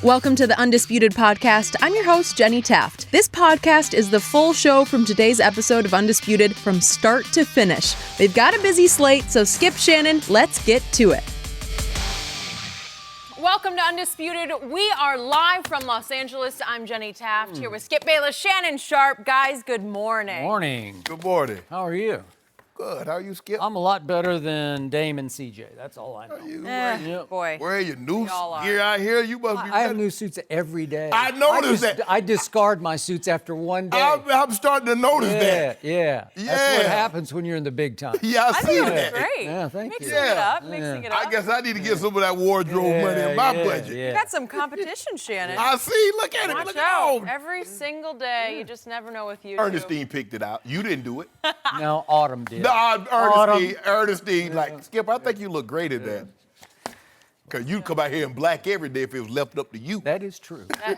Welcome to the Undisputed podcast. I'm your host, Jenny Taft. This podcast is the full show from today's episode of Undisputed from start to finish. We've got a busy slate, so skip Shannon. Let's get to it. Welcome to Undisputed. We are live from Los Angeles. I'm Jenny Taft here with Skip Bayless, Shannon Sharpe. Guys, good morning. Morning. Good morning. How are you? Good. How are you, Skip? I'm a lot better than Dame and CJ. That's all I know. Boy. Wearing your new all are. gear out here? You must be I have ready. new suits every day. I noticed that. I discard my suits after one day. I'm starting to notice that. Yeah. That's what happens when you're in the big time. Yeah, I see think it that. was great. Yeah, thank mixing you. it Yeah. up, mixing it up. I guess I need to get some of that wardrobe money in my budget. Yeah. Got some competition, Shannon. I see. Look at it. Watch Look out. at it. Every single day, you just never know with you two. Ernestine picked it out. You didn't do it. No, Autumn did. Ernestine, like, Skip, I think you look great at that. Because you'd come out here in black every day if it was left up to you. That is true. I'm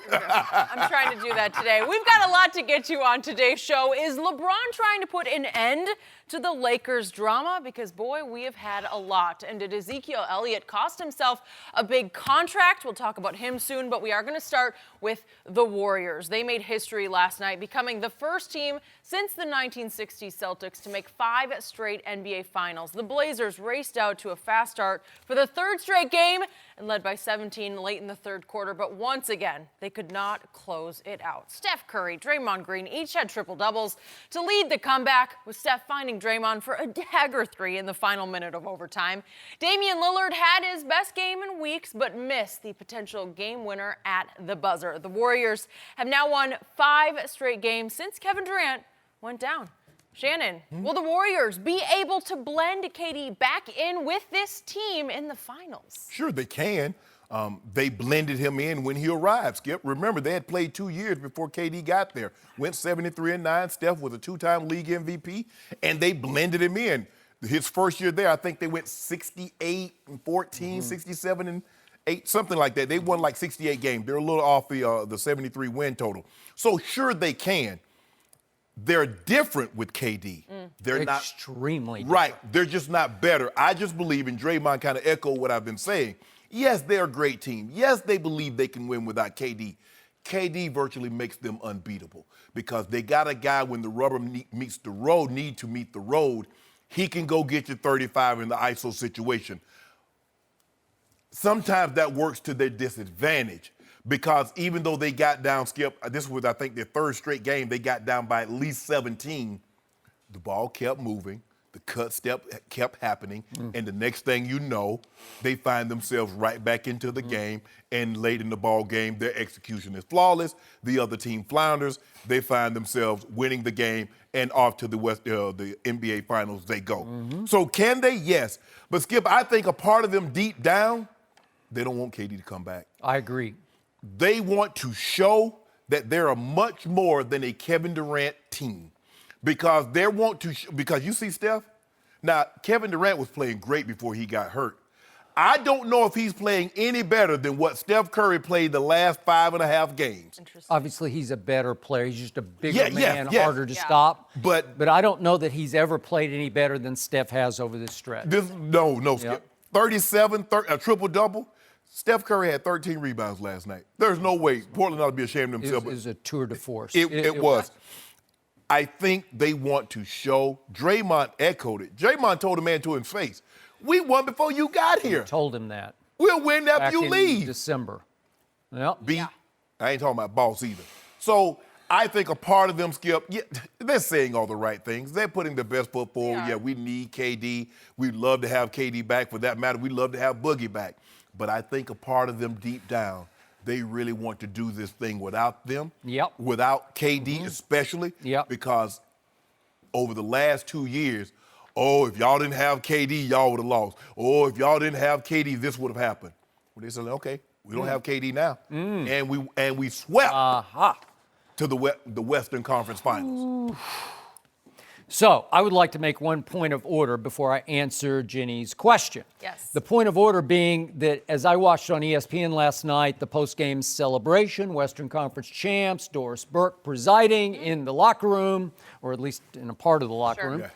trying to do that today. We've got a lot to get to on today's show. Is LeBron trying to put an end to the Lakers drama? Because, boy, we have had a lot. And did Ezekiel Elliott cost himself a big contract? We'll talk about him soon, but we are going to start with the Warriors. They made history last night, becoming the first team since the 1960s Celtics to make 5 straight NBA Finals. The Blazers raced out to a fast start for the third straight game and led by 17 late in the third quarter, but once again, they could not close it out. Steph Curry, Draymond Green each had triple-doubles to lead the comeback, with Steph finding Draymond for a dagger 3 in the final minute of overtime. Damian Lillard had his best game in weeks, but missed the potential game winner at the buzzer. The Warriors have now won 5 straight games since Kevin Durant went down. Shannon, will the Warriors be able to blend KD back in with this team in the finals? Sure, they can. They blended him in when he arrived, Skip. Remember, they had played 2 years before KD got there. Went 73-9. Steph was a 2-time league MVP, and they blended him in. His first year there, I think they went 68-14, 67-8, something like that. They won like 68 games. They're a little off the 73 win total. So sure, they can. They're different with KD. They're not extremely different. Right. They're just not better. I just believe, and Draymond kind of echoed what I've been saying. Yes, they're a great team. Yes, they believe they can win without KD. KD virtually makes them unbeatable because they got a guy when the rubber meets the road, need to meet the road. He can go get you 35 in the ISO situation. Sometimes that works to their disadvantage. Because even though they got down, Skip, this was, I think, their third straight game, they got down by at least 17. The ball kept moving, the cut step kept happening, and the next thing you know, they find themselves right back into the game, and late in the ball game, their execution is flawless. The other team flounders. They find themselves winning the game, and off to the NBA Finals they go. So can they? Yes. But, Skip, I think a part of them deep down, they don't want KD to come back. I agree. They want to show that they're a much more than a Kevin Durant team because they want to because you see Steph. Now, Kevin Durant was playing great before he got hurt. I don't know if he's playing any better than what Steph Curry played the last 5.5 games. Obviously, he's a better player. He's just a bigger man, yeah. harder to stop. But I don't know that he's ever played any better than Steph has over this stretch. No, Skip. 37, a triple-double. Steph Curry had 13 rebounds last night. There's no way Portland ought to be ashamed of themselves. It was a tour de force. It was. I think they want to show. Draymond echoed it. Draymond told the man to his face, "We won before you got here. Told him that. We'll win after Back you in leave." December. Yep. I ain't talking about boss either. So I think a part of them, Skip, they're saying all the right things. They're putting the best foot forward. Yeah, we need KD. We'd love to have KD back. For that matter, we'd love to have Boogie back. But I think a part of them deep down, they really want to do this thing without them. Yep. Without KD especially. Yep. Because over the last 2 years, if y'all didn't have KD, y'all would have lost. If y'all didn't have KD, this would have happened. Well, they said, okay, we don't have KD now. And we swept to the Western Conference Finals. Ooh. So I would like to make one point of order before I answer Jenny's question. Yes. The point of order being that as I watched on ESPN last night, the post-game celebration, Western Conference champs, Doris Burke presiding in the locker room, or at least in a part of the locker room. Yeah.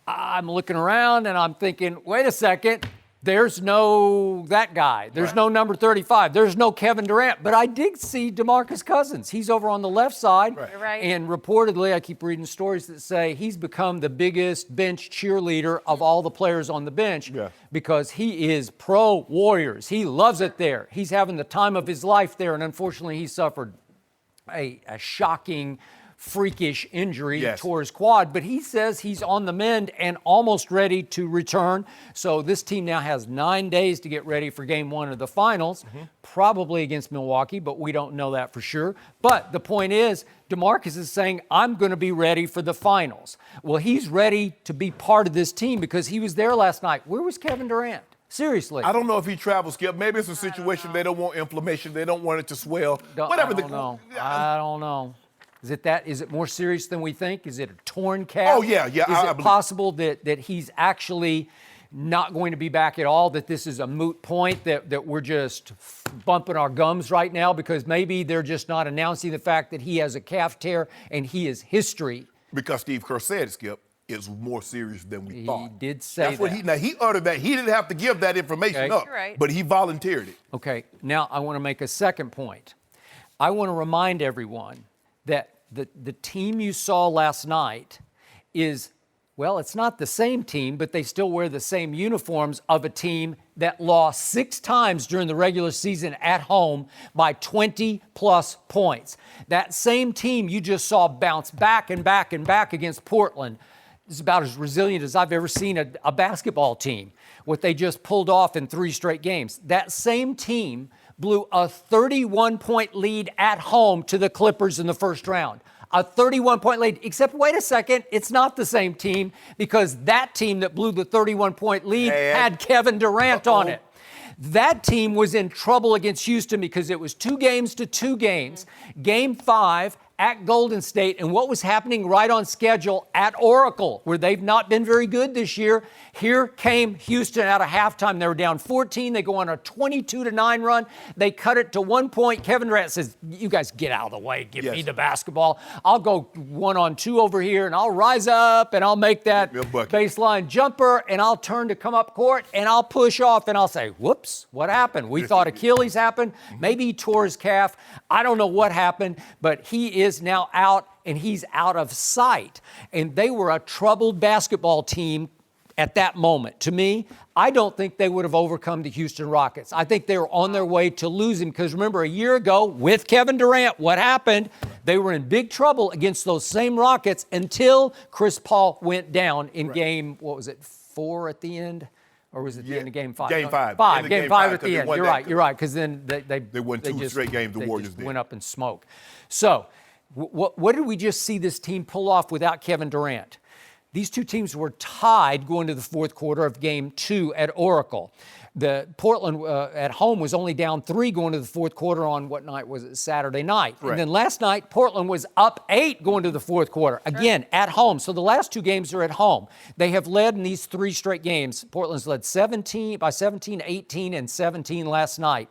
I'm looking around and I'm thinking, wait a second, There's no that guy. There's no number 35. There's no Kevin Durant. But I did see DeMarcus Cousins. He's over on the left side. Right. And reportedly, I keep reading stories that say he's become the biggest bench cheerleader of all the players on the bench because he is pro Warriors. He loves it there. He's having the time of his life there. And unfortunately, he suffered a shocking, freakish injury, tore his quad, but he says he's on the mend and almost ready to return. So this team now has 9 days to get ready for game 1 of the finals, probably against Milwaukee, but we don't know that for sure. But the point is, DeMarcus is saying, I'm going to be ready for the finals. Well, he's ready to be part of this team because he was there last night. Where was Kevin Durant? Seriously. I don't know if he travels, Skip. Maybe it's a situation they don't want inflammation. They don't want it to swell. Whatever. I don't know. Is it more serious than we think? Is it a torn calf? Oh, yeah. Is it possible that he's actually not going to be back at all, that this is a moot point, that we're just bumping our gums right now because maybe they're just not announcing the fact that he has a calf tear and he is history? Because Steve Kerr said, Skip, it's more serious than we thought. He did say that. Now, he uttered that. He didn't have to give that information up, but he volunteered it. Okay, now I want to make a second point. I want to remind everyone that the team you saw last night is, well, it's not the same team, but they still wear the same uniforms of a team that lost 6 times during the regular season at home by 20-plus points. That same team you just saw bounce back and back and back against Portland is about as resilient as I've ever seen a basketball team, what they just pulled off in 3 straight games. That same team blew a 31-point lead at home to the Clippers in the first round. A 31-point lead, except wait a second, it's not the same team because that team that blew the 31-point lead had Kevin Durant on it. That team was in trouble against Houston because it was 2 games to 2 games. Game 5 at Golden State, and what was happening right on schedule at Oracle, where they've not been very good this year. Here came Houston out of halftime. They were down 14. They go on a 22-9 run. They cut it to 1 point. Kevin Durant says, you guys get out of the way. Give me the basketball. I'll go 1-on-2 over here, and I'll rise up, and I'll make that baseline jumper, and I'll turn to come up court, and I'll push off, and I'll say, whoops, what happened? We thought Achilles happened. Maybe he tore his calf. I don't know what happened, but he is now out, and he's out of sight. And they were a troubled basketball team at that moment. To me, I don't think they would have overcome the Houston Rockets. I think they were on their way to losing because remember, a year ago with Kevin Durant, what happened? They were in big trouble against those same Rockets until Chris Paul went down in game, 4 at the end? Or was it the end of game 5? Game 5. Game 5 at the end. You're right. Because then they won 2 straight games. The Warriors did. Went up in smoke. So, what did we just see this team pull off without Kevin Durant? These 2 teams were tied going to the 4th quarter of game 2 at Oracle. The Portland at home was only down 3 going to the 4th quarter on what night was it? Saturday night. Correct. And then last night, Portland was up 8 going to the 4th quarter, again, at home. So the last 2 games are at home. They have led in these 3 straight games. Portland's led 17, 18, and 17 last night.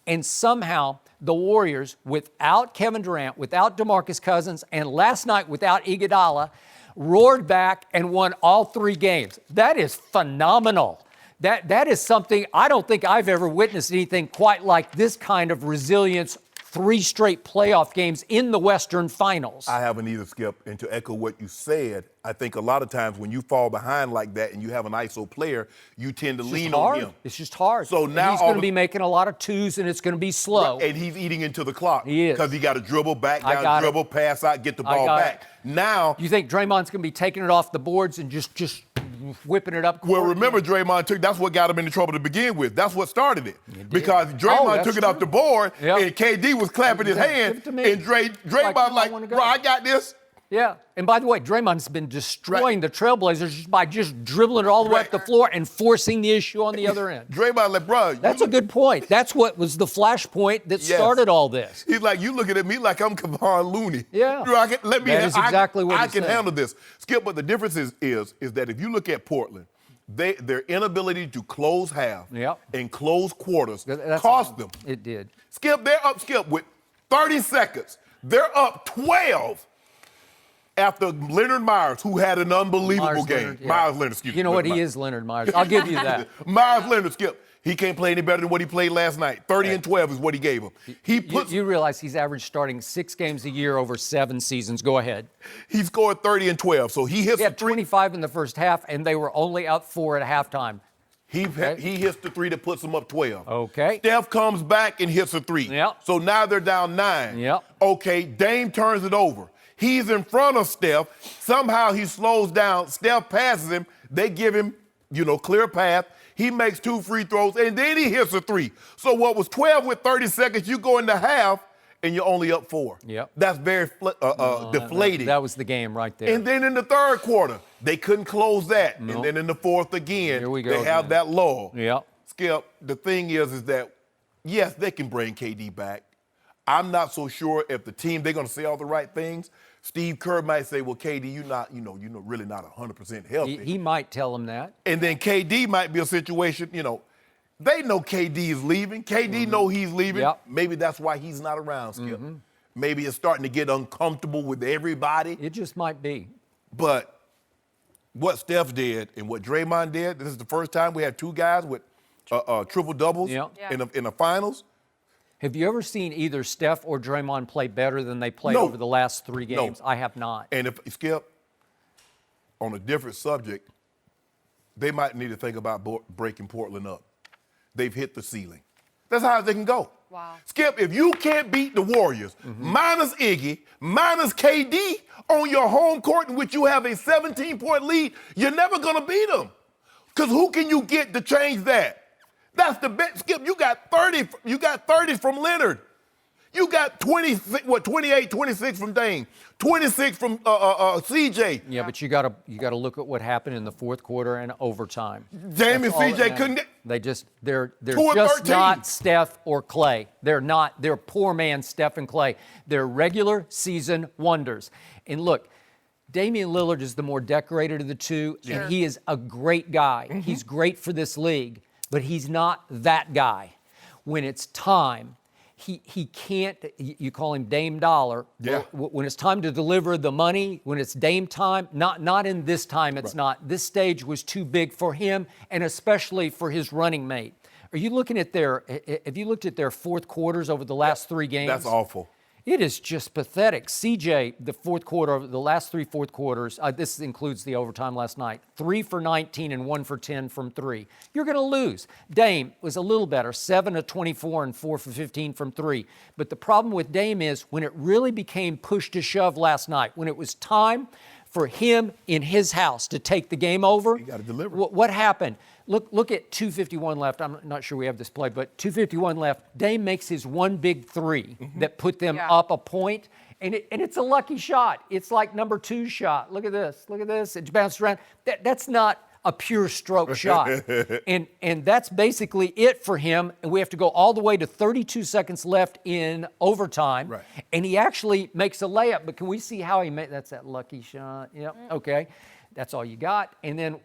And somehow the Warriors, without Kevin Durant, without DeMarcus Cousins, and last night without Iguodala, roared back and won all 3 games. That is phenomenal. That is something I don't think I've ever witnessed anything quite like this kind of resilience. 3 straight playoff games in the Western Finals. I haven't either, Skip. And to echo what you said, I think a lot of times when you fall behind like that and you have an ISO player, you tend to lean on him. It's just hard. So now he's going to be making a lot of 2s, and it's going to be slow. And he's eating into the clock. He is. Because he got to dribble, back down, dribble, pass out, get the ball back. Now, you think Draymond's going to be taking it off the boards and just whipping it up? Well, remember, Draymond that's what got him into trouble to begin with. That's what started it. Because Draymond took it off the board, and KD was clapping his hand, and Draymond like, bro, I got this. Yeah. And by the way, Draymond's been destroying the Trailblazers just by just dribbling it all the way up the floor and forcing the issue on the other end. Draymond like, bro. That's a good point. That's what was the flashpoint that started all this. He's like, you looking at me like I'm Kevon Looney. Yeah. That is exactly what I can handle this. Skip, but the difference is that if you look at Portland, their inability to close half and close quarters cost them. It did. Skip, they're up, with 30 seconds. They're up 12. after Leonard Myers, who had an unbelievable Myers game. Leonard, yeah. Myers Leonard, excuse me. You know what? Leonard He Myers. is Leonard Myers. I'll give you that. Myers Leonard, Skip. He can't play any better than what he played last night. 30 and 12 is what he gave him. You realize he's averaged starting 6 games a year over 7 seasons. Go ahead. He scored 30 and 12, so he hits He had 25 in the first half, and they were only up 4 at halftime. He hits the 3 that puts him up 12. Okay. Steph comes back and hits a 3. Yep. So now they're down 9. Yep. Okay, Dame turns it over. He's in front of Steph. Somehow he slows down. Steph passes him. They give him, clear path. He makes 2 free throws, and then he hits a 3. So what was 12 with 30 seconds, you go into half, and you're only up 4. Yep. That's very deflating. That was the game right there. And then in the third quarter, they couldn't close that. Nope. And then in the fourth again, Here we go they have again. that lull. Yep. Skip, the thing is that, yes, they can bring KD back. I'm not so sure if the team, they're going to say all the right things. Steve Kerr might say, well, KD, you're not, really not 100% healthy. He might tell him that. And then KD might be a situation, they know KD is leaving. KD know he's leaving. Yep. Maybe that's why he's not around, Skip. Maybe it's starting to get uncomfortable with everybody. It just might be. But what Steph did and what Draymond did, this is the first time we had 2 guys with triple doubles Yeah. in the finals. Have you ever seen either Steph or Draymond play better than they played No. over the last 3 games? No. I have not. And if Skip, on a different subject, they might need to think about breaking Portland up. They've hit the ceiling. That's how they can go. Wow. Skip, if you can't beat the Warriors, minus Iggy, minus KD, on your home court in which you have a 17-point lead, you're never going to beat them. Because who can you get to change that? That's the bet. Skip, you got 30. You got 30 from Leonard. You got 28, 26 from Dame, 26 from CJ. Yeah, but you got to look at what happened in the fourth quarter and overtime. Dame and That's all CJ that couldn't get. They're 2 of just 13. not Steph or Clay. They're poor man Steph and Clay. They're regular season wonders. And look, Damian Lillard is the more decorated of the two, and he is a great guy. He's great for this league, but he's not that guy. When it's time, he can't, you call him Dame Dollar. Yeah. When it's time to deliver the money, when it's Dame time, not in this time, it's not. This stage was too big for him, and especially for his running mate. Have you looked at their fourth quarters over the last 3 games? That's awful. It is just pathetic. CJ, the fourth quarter, the last 3 fourth quarters, this includes the overtime last night, 3 for 19 and 1 for 10 from 3. You're going to lose. Dame was a little better, 7 of 24 and 4 for 15 from 3. But the problem with Dame is when it really became push to shove last night, when it was time for him in his house to take the game over, He got to deliver. what happened? Look at 2:51 left. I'm not sure we have this play, but 2:51 left. Dame makes his one big 3 that put them up a point, and it's a lucky shot. It's like number 2 shot. Look at this. Look at this. It bounced around. That's not a pure stroke shot. And that's basically it for him. And we have to go all the way to 32 seconds left in overtime. Right. And he actually makes a layup. But can we see how he made? That's that lucky shot. Yep. Okay. That's all you got. And then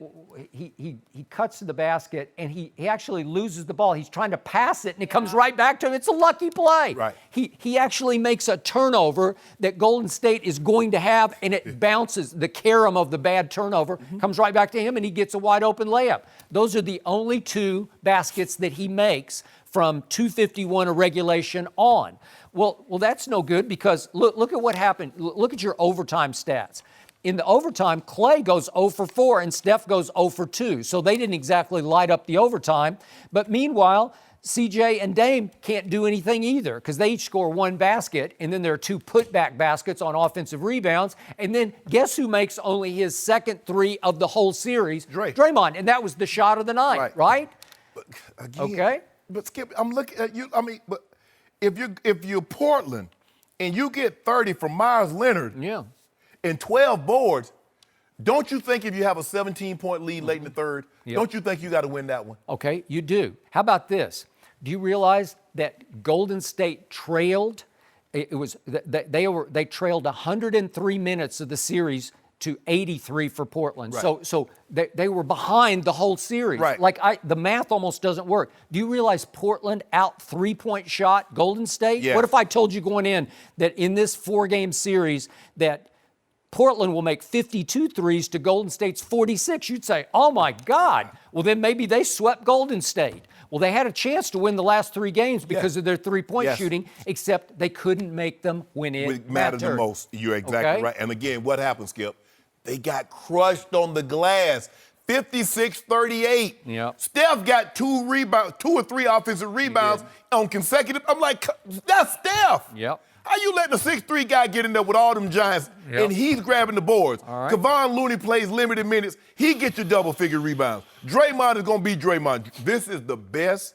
he cuts to the basket, and he actually loses the ball. He's trying to pass it, and it comes right back to him. It's a lucky play. Right. He actually makes a turnover that Golden State is going to have, and it bounces. The carom of the bad turnover comes right back to him, and he gets a wide open layup. Those are the only 2 baskets that he makes from 2:51 of regulation on. Well, that's no good because look at what happened. Look at your overtime stats. In the overtime, Clay goes 0 for 4 and Steph goes 0 for 2. So they didn't exactly light up the overtime. But meanwhile, CJ and Dame can't do anything either because they each score 1 basket, and then there are 2 putback baskets on offensive rebounds. And then guess who makes only his second 3 of the whole series? Draymond. And that was the shot of the night, right? But again, Okay. But Skip, I'm looking at you. I mean, but if you're Portland and you get 30 from Myers Leonard, and 12 boards, don't you think if you have a 17-point lead late in the third, don't you think you got to win that one? Okay, you do. How about this? Do you realize that Golden State trailed? They trailed 103 minutes of the series to 83 for Portland. Right. So they were behind the whole series. Right. The math almost doesn't work. Do you realize Portland out 3-point shot Golden State? Yes. What if I told you going in that in this 4-game series that Portland will make 52 threes to Golden State's 46. You'd say, oh my God. Well, then maybe they swept Golden State. Well, they had a chance to win the last 3 games because of their three-point shooting, except they couldn't make them when it mattered the most. You're exactly right. And again, what happened, Skip? They got crushed on the glass. 56-38. Yep. Steph got 2 or 3 offensive rebounds on consecutive. I'm like, that's Steph. Yep. How you letting a 6'3" guy get in there with all them giants and he's grabbing the boards? All right. Kevon Looney plays limited minutes. He gets your double-figure rebounds. Draymond is going to be Draymond. This is the best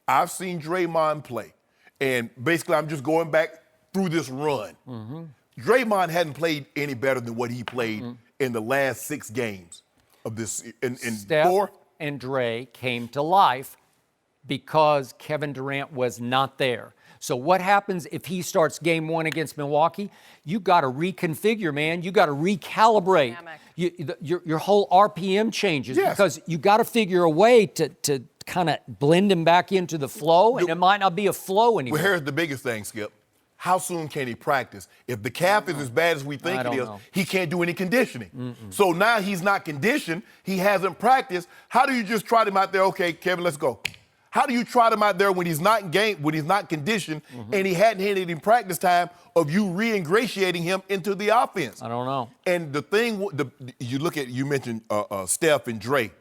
I've seen Draymond play. And basically, I'm just going back through this run. Mm-hmm. Draymond hadn't played any better than what he played in the last 6 games of this. In Steph 4 and Dre came to life because Kevin Durant was not there. So what happens if he starts game 1 against Milwaukee? You got to reconfigure, man. You got to recalibrate. Your whole RPM changes because you got to figure a way to kind of blend him back into the flow, and it might not be a flow anymore. Well, here's the biggest thing, Skip. How soon can he practice? If the calf is as bad as we think it is, he can't do any conditioning. So now he's not conditioned. He hasn't practiced. How do you just trot him out there? Okay, Kevin, let's go. How do you trot him out there when he's not in game, when he's not conditioned, and he hadn't had any practice time of you re-ingratiating him into the offense? I don't know. And the thing, you mentioned Steph and Dre,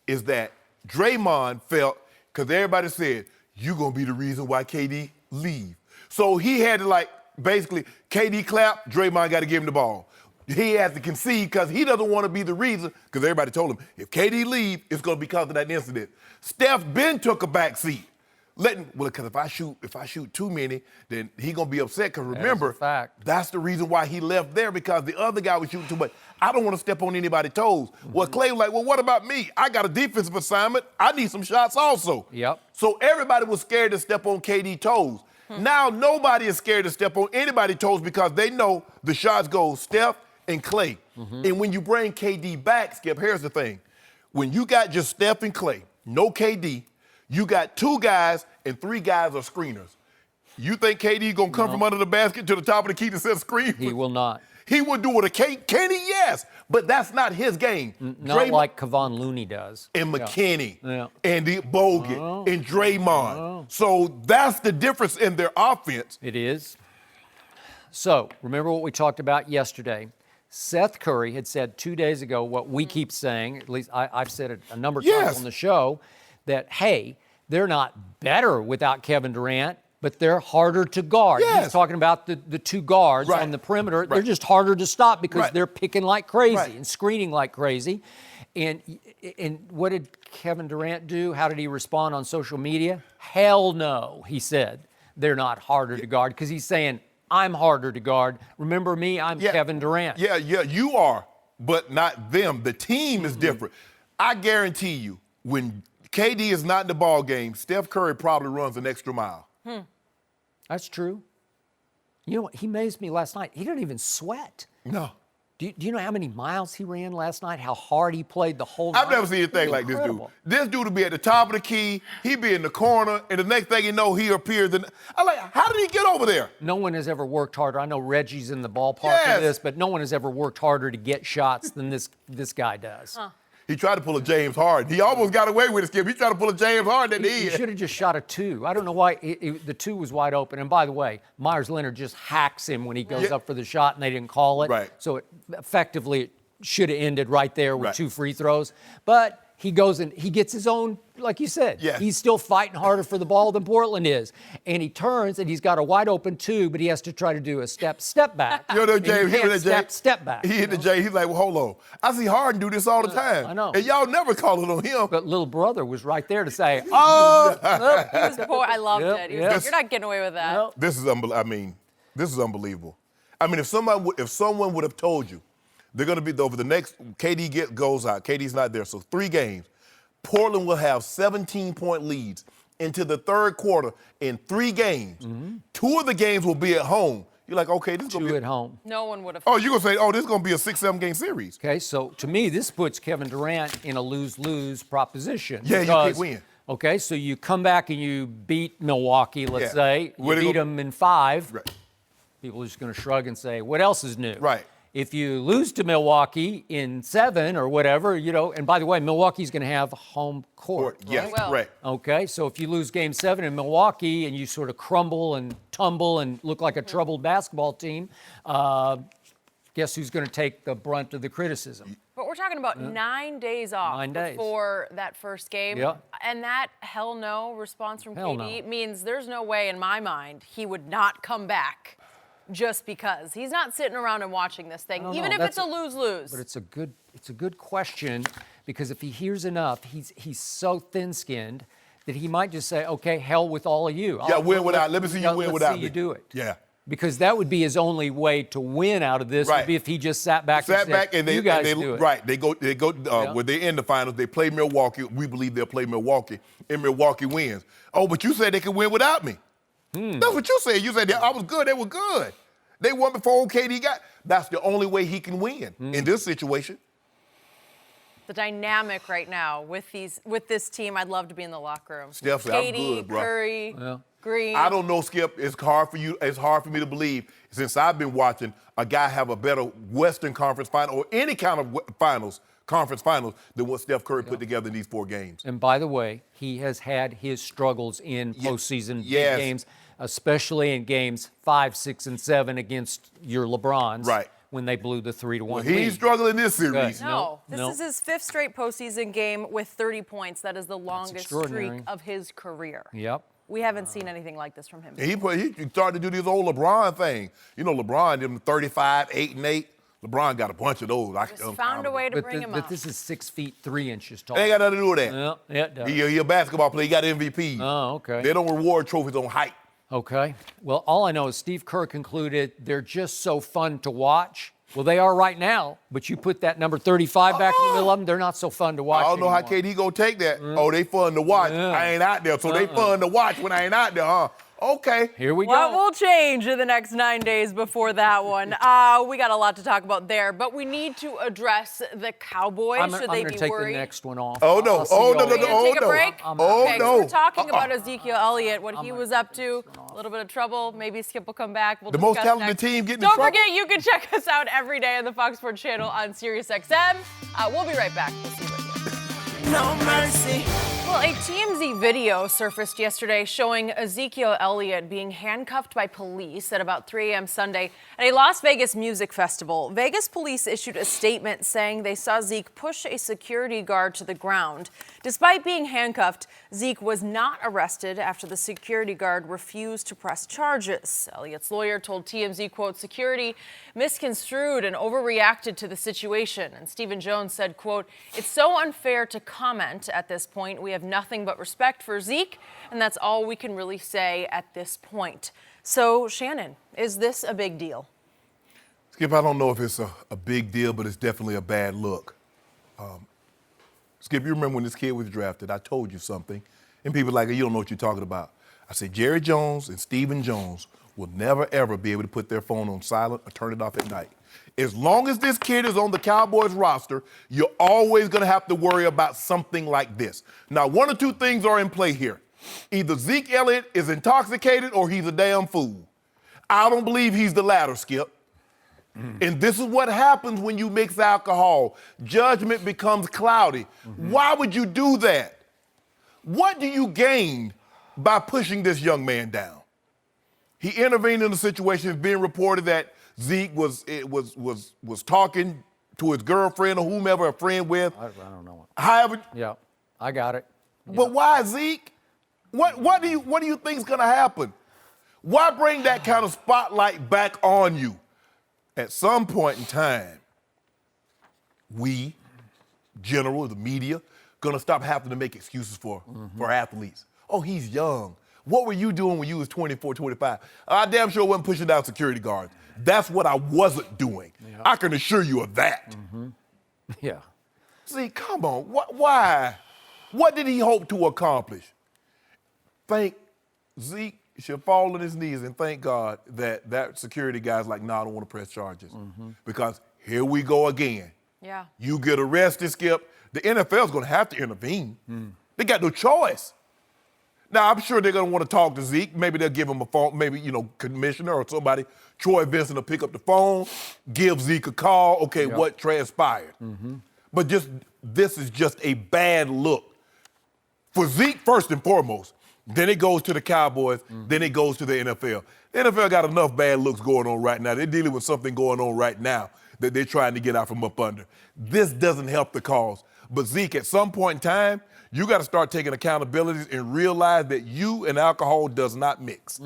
is that Draymond felt, because everybody said, you're going to be the reason why KD leave. So he had to basically, KD clap, Draymond got to give him the ball. He has to concede because he doesn't want to be the reason, because everybody told him, if KD leave, it's going to be because of that incident. Steph Ben took a back seat. Because if I shoot too many, then he going to be upset. Because remember, that's the reason why he left there, because the other guy was shooting too much. I don't want to step on anybody's toes. Well, Clay was like, well, what about me? I got a defensive assignment. I need some shots also. Yep. So everybody was scared to step on KD's toes. Now nobody is scared to step on anybody's toes because they know the shots go Steph and Clay. And when you bring KD back, Skip, here's the thing. When you got just Steph and Clay, no KD, you got 2 guys and 3 guys are screeners. You think KD going to come from under the basket to the top of the key to set a screen? He will not. He would do it a Kenny, yes, but that's not his game. Not like Kevon Looney does. And McKinney, and Bogut, and Draymond. So that's the difference in their offense. It is. So remember what we talked about yesterday. Seth Curry had said 2 days ago what we keep saying, at least I've said it a number of times on the show, that, hey, they're not better without Kevin Durant, but they're harder to guard. He's talking about the 2 guards on the perimeter. They're just harder to stop because they're picking like crazy and screening like crazy. And what did Kevin Durant do? How did he respond on social media? Hell no, he said. They're not harder to guard, because he's saying, I'm harder to guard. Remember me, I'm Kevin Durant. Yeah, you are, but not them. The team is different. I guarantee you, when KD is not in the ball game, Steph Curry probably runs an extra mile. That's true. You know what? He amazed me last night. He didn't even sweat. No. Do you know how many miles he ran last night? How hard he played the whole night? I've never seen anything like this dude. This dude would be at the top of the key, he'd be in the corner, and the next thing you know, he appears. I'm like, how did he get over there? No one has ever worked harder. I know Reggie's in the ballpark for this, but no one has ever worked harder to get shots than this guy does. He tried to pull a James Harden. He almost got away with it, Skip. He tried to pull a James Harden. He should have just shot a 2. I don't know why the 2 was wide open. And by the way, Myers Leonard just hacks him when he goes up for the shot, and they didn't call it. So it effectively should have ended right there with 2 free throws. But he goes and he gets his own, like you said. He's still fighting harder for the ball than Portland is. And he turns, and he's got a wide open 2, but he has to try to do a step back. You know, James, step back. He hit the J. He's like, well, hold on. I see Harden do this all the time. I know. And y'all never call it on him. But little brother was right there to say, oh. He was poor. I loved it. He was like, you're not getting away with that. This is unbelievable. I mean, if someone would have told you, they're going to be over the next, KD goes out. KD's not there. So 3 games. Portland will have 17-point leads into the third quarter in 3 games. 2 of the games will be at home. You're like, okay, this is going to be at home. No one would have. Oh, you're going to say, this is going to be a 6-7 game series. Okay, so to me, this puts Kevin Durant in a lose-lose proposition. Yeah, you can't win. Okay, so you come back and you beat Milwaukee, let's say. You beat them in 5. People are just going to shrug and say, what else is new? Right. if you lose to Milwaukee in 7 or whatever, and by the way, Milwaukee's going to have home court. Yes, Well. correct. Okay, so if you lose Game 7 in Milwaukee and you sort of crumble and tumble and look like a troubled basketball team, guess who's going to take the brunt of the criticism? But we're talking about 9 days off 9 days. before that first game. Yeah. And that hell no response from Hell KD no. means there's no way in my mind he would not come back just because. He's not sitting around and watching this thing, don't even know. if it's a lose-lose. But it's a good question, because if he hears enough, he's so thin-skinned that he might just say, okay, hell with all of you. Yeah, win without. Let me see you win let's without see me. you do it. Yeah. Because that would be his only way to win out of this. Right. Would be if he just sat back and said, and they, you guys and they do it. Right. They go. When they're in the finals, they play Milwaukee. We believe they'll play Milwaukee, and Milwaukee wins. Oh, but you said they could win without me. That's what you said. You said I was good. They were good. They won before KD got. That's the only way he can win in this situation. The dynamic right now with this team, I'd love to be in the locker room. Steph said, I'm KD, good, bro. Curry, Green. I don't know, Skip. It's hard for me to believe, since I've been watching, a guy have a better Western Conference final or any kind of conference finals than what Steph Curry put together in these 4 games. And by the way, he has had his struggles in postseason Yes. games, especially in games 5, 6, and 7 against your LeBrons. Right. When they blew the 3-1 He's lead. struggling this series. Good. No, this No. is his 5th straight postseason game with 30 points. That is the longest streak extraordinary. of his career. Yep. We haven't seen anything like this from him. And he started to do this old LeBron thing. You know, LeBron did them 35, 8, and 8. LeBron got a bunch of those. Just found a way to bring him But up. this is 6 feet 3 inches tall. They ain't got nothing to do with that. Yeah, it does. He a basketball player. He got MVP. Oh, okay. They don't reward trophies on height. Okay. Well, all I know is Steve Kerr concluded they're just so fun to watch. Well, they are right now, but you put that number 35 back in the middle of them, they're not so fun to watch I don't know how anymore. KD gonna take that. Oh, they fun to watch. Yeah. I ain't out there, so they fun to watch when I ain't out there, huh? Okay. Here we What go. will change in the next 9 days before that one? We got a lot to talk about there, but we need to address the Cowboys. I'm Should going they to be take worried? the next one off. Oh, no. I'll see Oh, you no, all no, We're no. later. gonna take no. a break? Oh, Okay, so no. we're talking about Ezekiel Elliott, what he was up to, a little bit of trouble. Maybe Skip will come back. We'll The most discuss talented next. team getting in Don't trouble? forget, you can check us out every day on the Fox Sports channel on SiriusXM. We'll be right back. We'll see you later. No mercy. Well, a TMZ video surfaced yesterday showing Ezekiel Elliott being handcuffed by police at about 3 a.m. Sunday at a Las Vegas music festival. Vegas police issued a statement saying they saw Zeke push a security guard to the ground. Despite being handcuffed, Zeke was not arrested after the security guard refused to press charges. Elliott's lawyer told TMZ, quote, security misconstrued and overreacted to the situation. And Stephen Jones said, quote, it's so unfair to comment at this point. We have nothing but respect for Zeke, and that's all we can really say at this point. So, Shannon, is this a big deal? Skip, I don't know if it's a big deal, but it's definitely a bad look. Skip, you remember when this kid was drafted, I told you something, and people like, you don't know what you're talking about. I said, Jerry Jones and Stephen Jones will never, ever be able to put their phone on silent or turn it off at night. As long as this kid is on the Cowboys roster, you're always going to have to worry about something like this. Now, one or two things are in play here. Either Zeke Elliott is intoxicated or he's a damn fool. I don't believe he's the latter, Skip. And this is what happens when you mix alcohol. Judgment becomes cloudy. Why would you do that? What do you gain by pushing this young man down? He intervened in the situation. It's being reported that Zeke was talking to his girlfriend or whomever a friend with. I don't know. However, Yeah, I got it. but why Zeke? What do you think is going to happen? Why bring that kind of spotlight back on you? At some point in time, we, general, the media, going to stop having to make excuses for athletes. Oh, he's young. What were you doing when you was 24, 25? I damn sure wasn't pushing down security guards. That's what I wasn't doing. Yeah. I can assure you of that. Yeah. See, come on. Why? What did he hope to accomplish? Zeke should fall on his knees and thank God that security guy's like, no, I don't want to press charges. Because here we go again. Yeah. You get arrested, Skip. The NFL's going to have to intervene. They got no choice. Now, I'm sure they're going to want to talk to Zeke. Maybe they'll give him a phone, maybe, commissioner or somebody, Troy Vincent will pick up the phone, give Zeke a call. Okay, what transpired? But this is just a bad look. For Zeke, first and foremost, then it goes to the Cowboys, then it goes to the NFL. The NFL got enough bad looks going on right now. They're dealing with something going on right now that they're trying to get out from up under. This doesn't help the cause. But Zeke, at some point in time, you got to start taking accountabilities and realize that you and alcohol does not mix.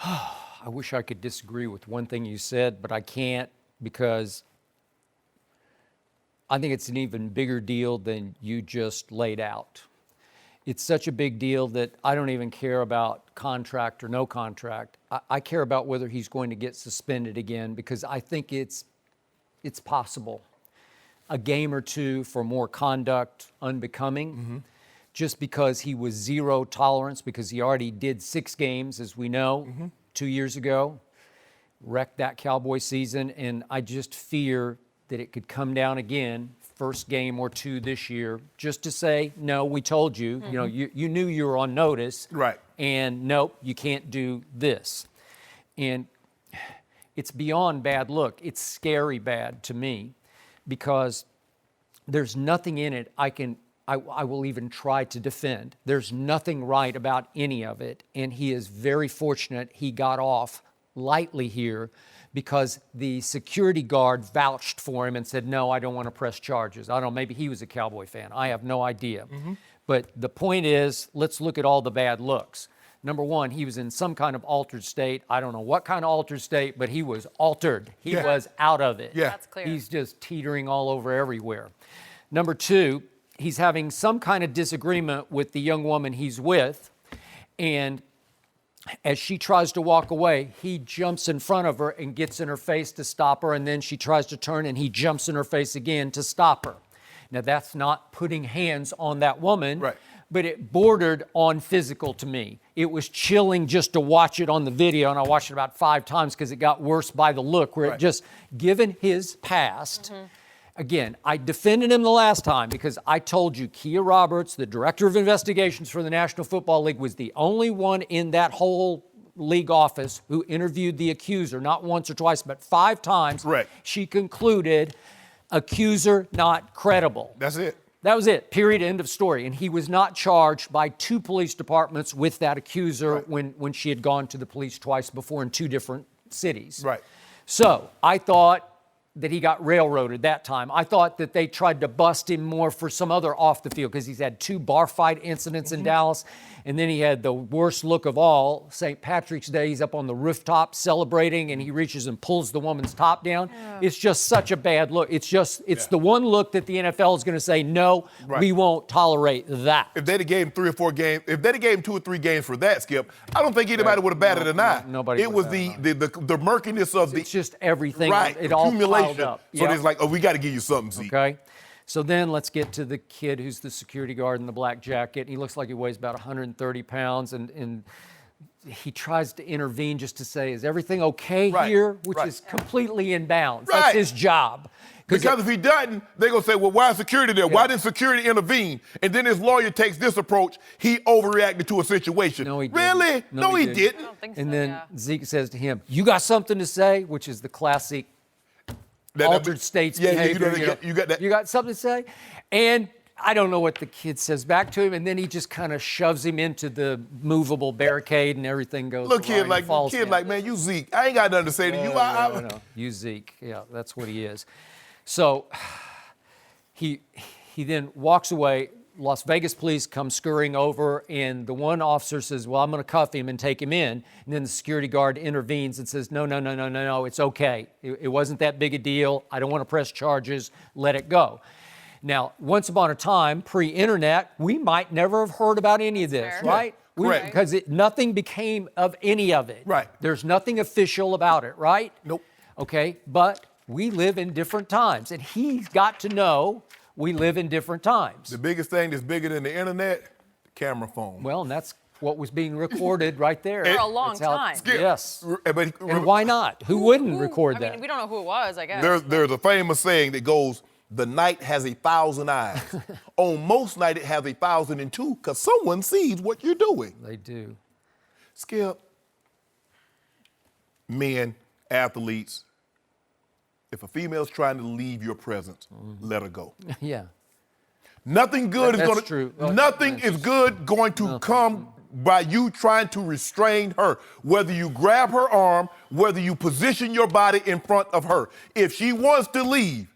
I wish I could disagree with one thing you said, but I can't because I think it's an even bigger deal than you just laid out. It's such a big deal that I don't even care about contract or no contract. I care about whether he's going to get suspended again because I think it's possible. A game or two for more conduct unbecoming, just because he was zero tolerance, because he already did 6 games, as we know, 2 years ago, wrecked that Cowboy season, and I just fear that it could come down again, first game or two this year, just to say, no, we told you, you knew you were on notice, right? And nope, you can't do this. And it's beyond bad look. It's scary bad to me. Because there's nothing in it I will even try to defend. There's nothing right about any of it, and he is very fortunate he got off lightly here because the security guard vouched for him and said, no, I don't want to press charges. I don't know, maybe he was a Cowboy fan. I have no idea. But the point is, let's look at all the bad looks. Number one, he was in some kind of altered state. I don't know what kind of altered state, but he was altered. He was out of it. That's clear. He's just teetering all over everywhere. Number two, he's having some kind of disagreement with the young woman he's with, and as she tries to walk away, he jumps in front of her and gets in her face to stop her, and then she tries to turn and he jumps in her face again to stop her. Now, that's not putting hands on that woman. Right. But it bordered on physical to me. It was chilling just to watch it on the video, and I watched it about 5 times because it got worse by the look, where it just, given his past, again, I defended him the last time because I told you Kia Roberts, the director of investigations for the National Football League, was the only one in that whole league office who interviewed the accuser, not once or twice, but 5 times. Right. She concluded, accuser not credible. That's it. That was it, period, end of story. And he was not charged by 2 police departments with that accuser when she had gone to the police twice before in 2 different cities. Right. So I thought that he got railroaded that time. I thought that they tried to bust him more for some other off the field because he's had 2 bar fight incidents in Dallas. And then he had the worst look of all, St. Patrick's Day. He's up on the rooftop celebrating and he reaches and pulls the woman's top down. It's just such a bad look. It's the one look that the NFL is going to say, no, we won't tolerate that. If they'd have gave him 3 or 4 games, if they'd have gave him 2 or 3 games for that, Skip, I don't think anybody would have batted an eye. Nobody. It was the murkiness of It's just everything. Right. It all Accumulation. piled up. So it's like, oh, we got to give you something, Zeke. Okay. So then let's get to the kid who's the security guard in the black jacket. He looks like he weighs about 130 pounds, and he tries to intervene just to say, is everything okay here? Which is completely in bounds. That's his job. Because if he doesn't, they're going to say, well, why is security there? Why didn't security intervene? And then his lawyer takes this approach. He overreacted to a situation. No, he didn't. Really? No, he didn't. I don't think so, And then Zeke says to him, you got something to say? Which is the classic altered states behavior. You got that. You got something to say? And I don't know what the kid says back to him, and then he just kind of shoves him into the movable barricade, and everything goes. Look, kid, man, you Zeke. I ain't got nothing to say to you. No, you Zeke. Yeah, that's what he is. So he then walks away. Las Vegas police come scurrying over, and the one officer says, well, I'm going to cuff him and take him in. And then the security guard intervenes and says, no, it's okay. It wasn't that big a deal. I don't want to press charges. Let it go. Now, once upon a time, pre-internet, we might never have heard about any of this, right? Correct. Because nothing became of any of it. Right. There's nothing official about it, right? Nope. Okay, but we live in different times, and he's got to know we live in different times. The biggest thing that's bigger than the internet, the camera phone. Well, and that's what was being recorded right there. For a long time. Yes. But And why not? Who wouldn't record that? I mean, we don't know who it was, I guess. There's a famous saying that goes, the night has 1,000 eyes. On most night, it has 1,002 because someone sees what you're doing. They do. Skip, men, athletes, if a female's trying to leave your presence, let her go. Yeah. Nothing good is That's going to. true. Nothing is good going to come by you trying to restrain her. Whether you grab her arm, whether you position your body in front of her. If she wants to leave,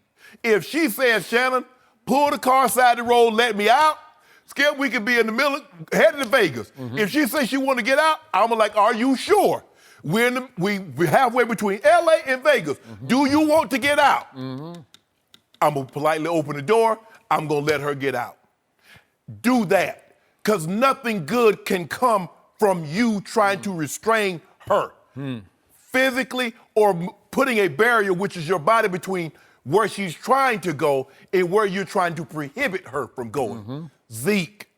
if she says, Shannon, pull the car side of the road, let me out. Skip, we could be in the middle, headed to Vegas. If she says she want to get out, I'm like, are you sure? We're halfway between LA and Vegas. Do you want to get out? I'm gonna politely open the door. I'm gonna let her get out. Do that, because nothing good can come from you trying to restrain her. Physically or putting a barrier, which is your body, between where she's trying to go and where you're trying to prohibit her from going. Zeke,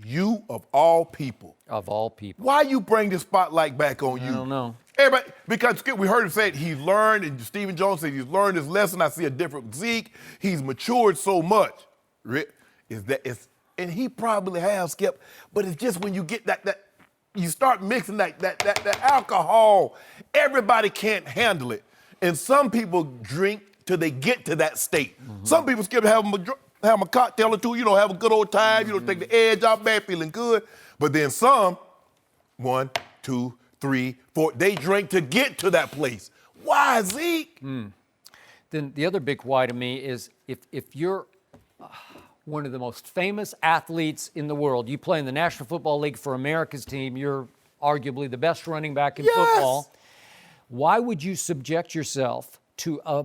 you of all people. Of all people. Why you bring the spotlight back on you? I don't know. Everybody, because we heard him say it, he learned, and Stephen Jones said he's learned his lesson. I see a different Zeke. He's matured so much. And he probably has, Skip, but it's just when you get that you start mixing that alcohol, everybody can't handle it. And some people drink till they get to that state. Some people, Skip, have a cocktail or two, have a good old time, take the edge off, man, feeling good. But then some, 1, 2, 3, 4, they drink to get to that place. Why, Zeke? Then the other big why to me is if you're one of the most famous athletes in the world, you play in the National Football League for America's team, you're arguably the best running back in football, why would you subject yourself to a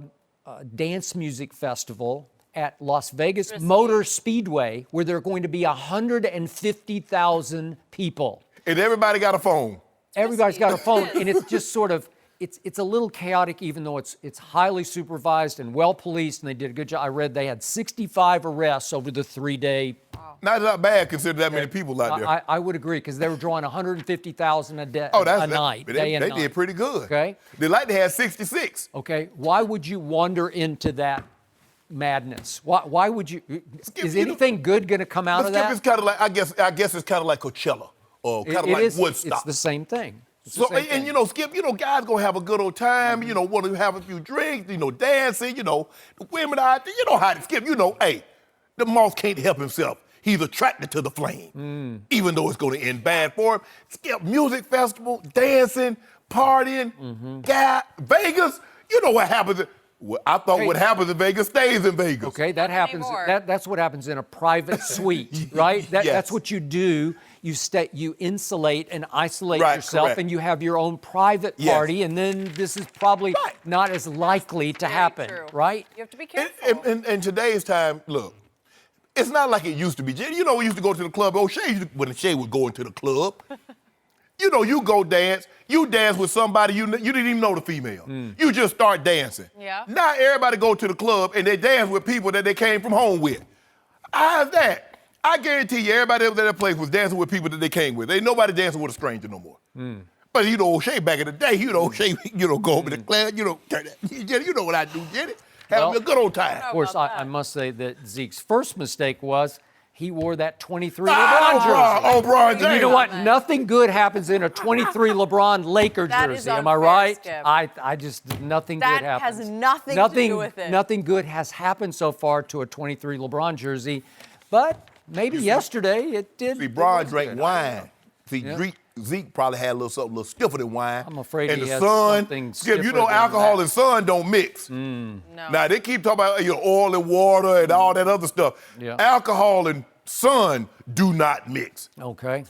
dance music festival at Las Vegas Motor Speedway where there are going to be 150,000 people? And everybody got a phone. Everybody's got a phone, and it's just sort of, it's a little chaotic, even though it's highly supervised and well policed, and they did a good job. I read they had 65 arrests over the 3-day. Not bad considering that many people out there. I would agree, because they were drawing 150,000 a night. They did pretty good. Okay. They like to have 66. Okay. Why would you wander into that madness? Why would you? Skip, is anything good going to come out of that? It's kind of like, I guess it's kind of like Coachella or kind of like Woodstock. It's the same thing. So, and Skip, guys gonna have a good old time, want to have a few drinks, dancing, the women out there, how to Skip, hey, the moth can't help himself. He's attracted to the flame, even though it's gonna end bad for him. Skip, music festival, dancing, partying, Vegas, what happens. I thought what happens in Vegas stays in Vegas. Okay, that happens. That's what happens in a private suite, right? That's what you do. You insulate and isolate yourself, correct. and you have your own private party, and then this is probably not as likely to happen, right? You have to be careful. In today's time, look, it's not like it used to be. We used to go to the club. When Shay would go into the club, you go dance. You dance with somebody you didn't even know the female. You just start dancing. Yeah. Now everybody go to the club and they dance with people that they came from home with. How's that? I guarantee you, everybody else at that place was dancing with people that they came with. Ain't nobody dancing with a stranger no more. But Shay back in the day, Shay, go over the club, turn that. You know what I do, Jenny? Having a good old time. Of course, I must say that Zeke's first mistake was he wore that 23 LeBron jersey. LeBron James. And you know what? Nothing good happens in a 23 LeBron Laker jersey. Am I right? Skip. I just, nothing good happens. That has nothing to do with it. Nothing good has happened so far to a 23 LeBron jersey. But maybe yesterday it did. See, Bron drank wine. See, Zeke probably had a little stiffer than wine. I'm afraid and he the has sun, something Skip, stiffer alcohol than and sun don't mix. No. Now, they keep talking about oil and water and all that other stuff. Yeah. Alcohol and sun do not mix. Okay.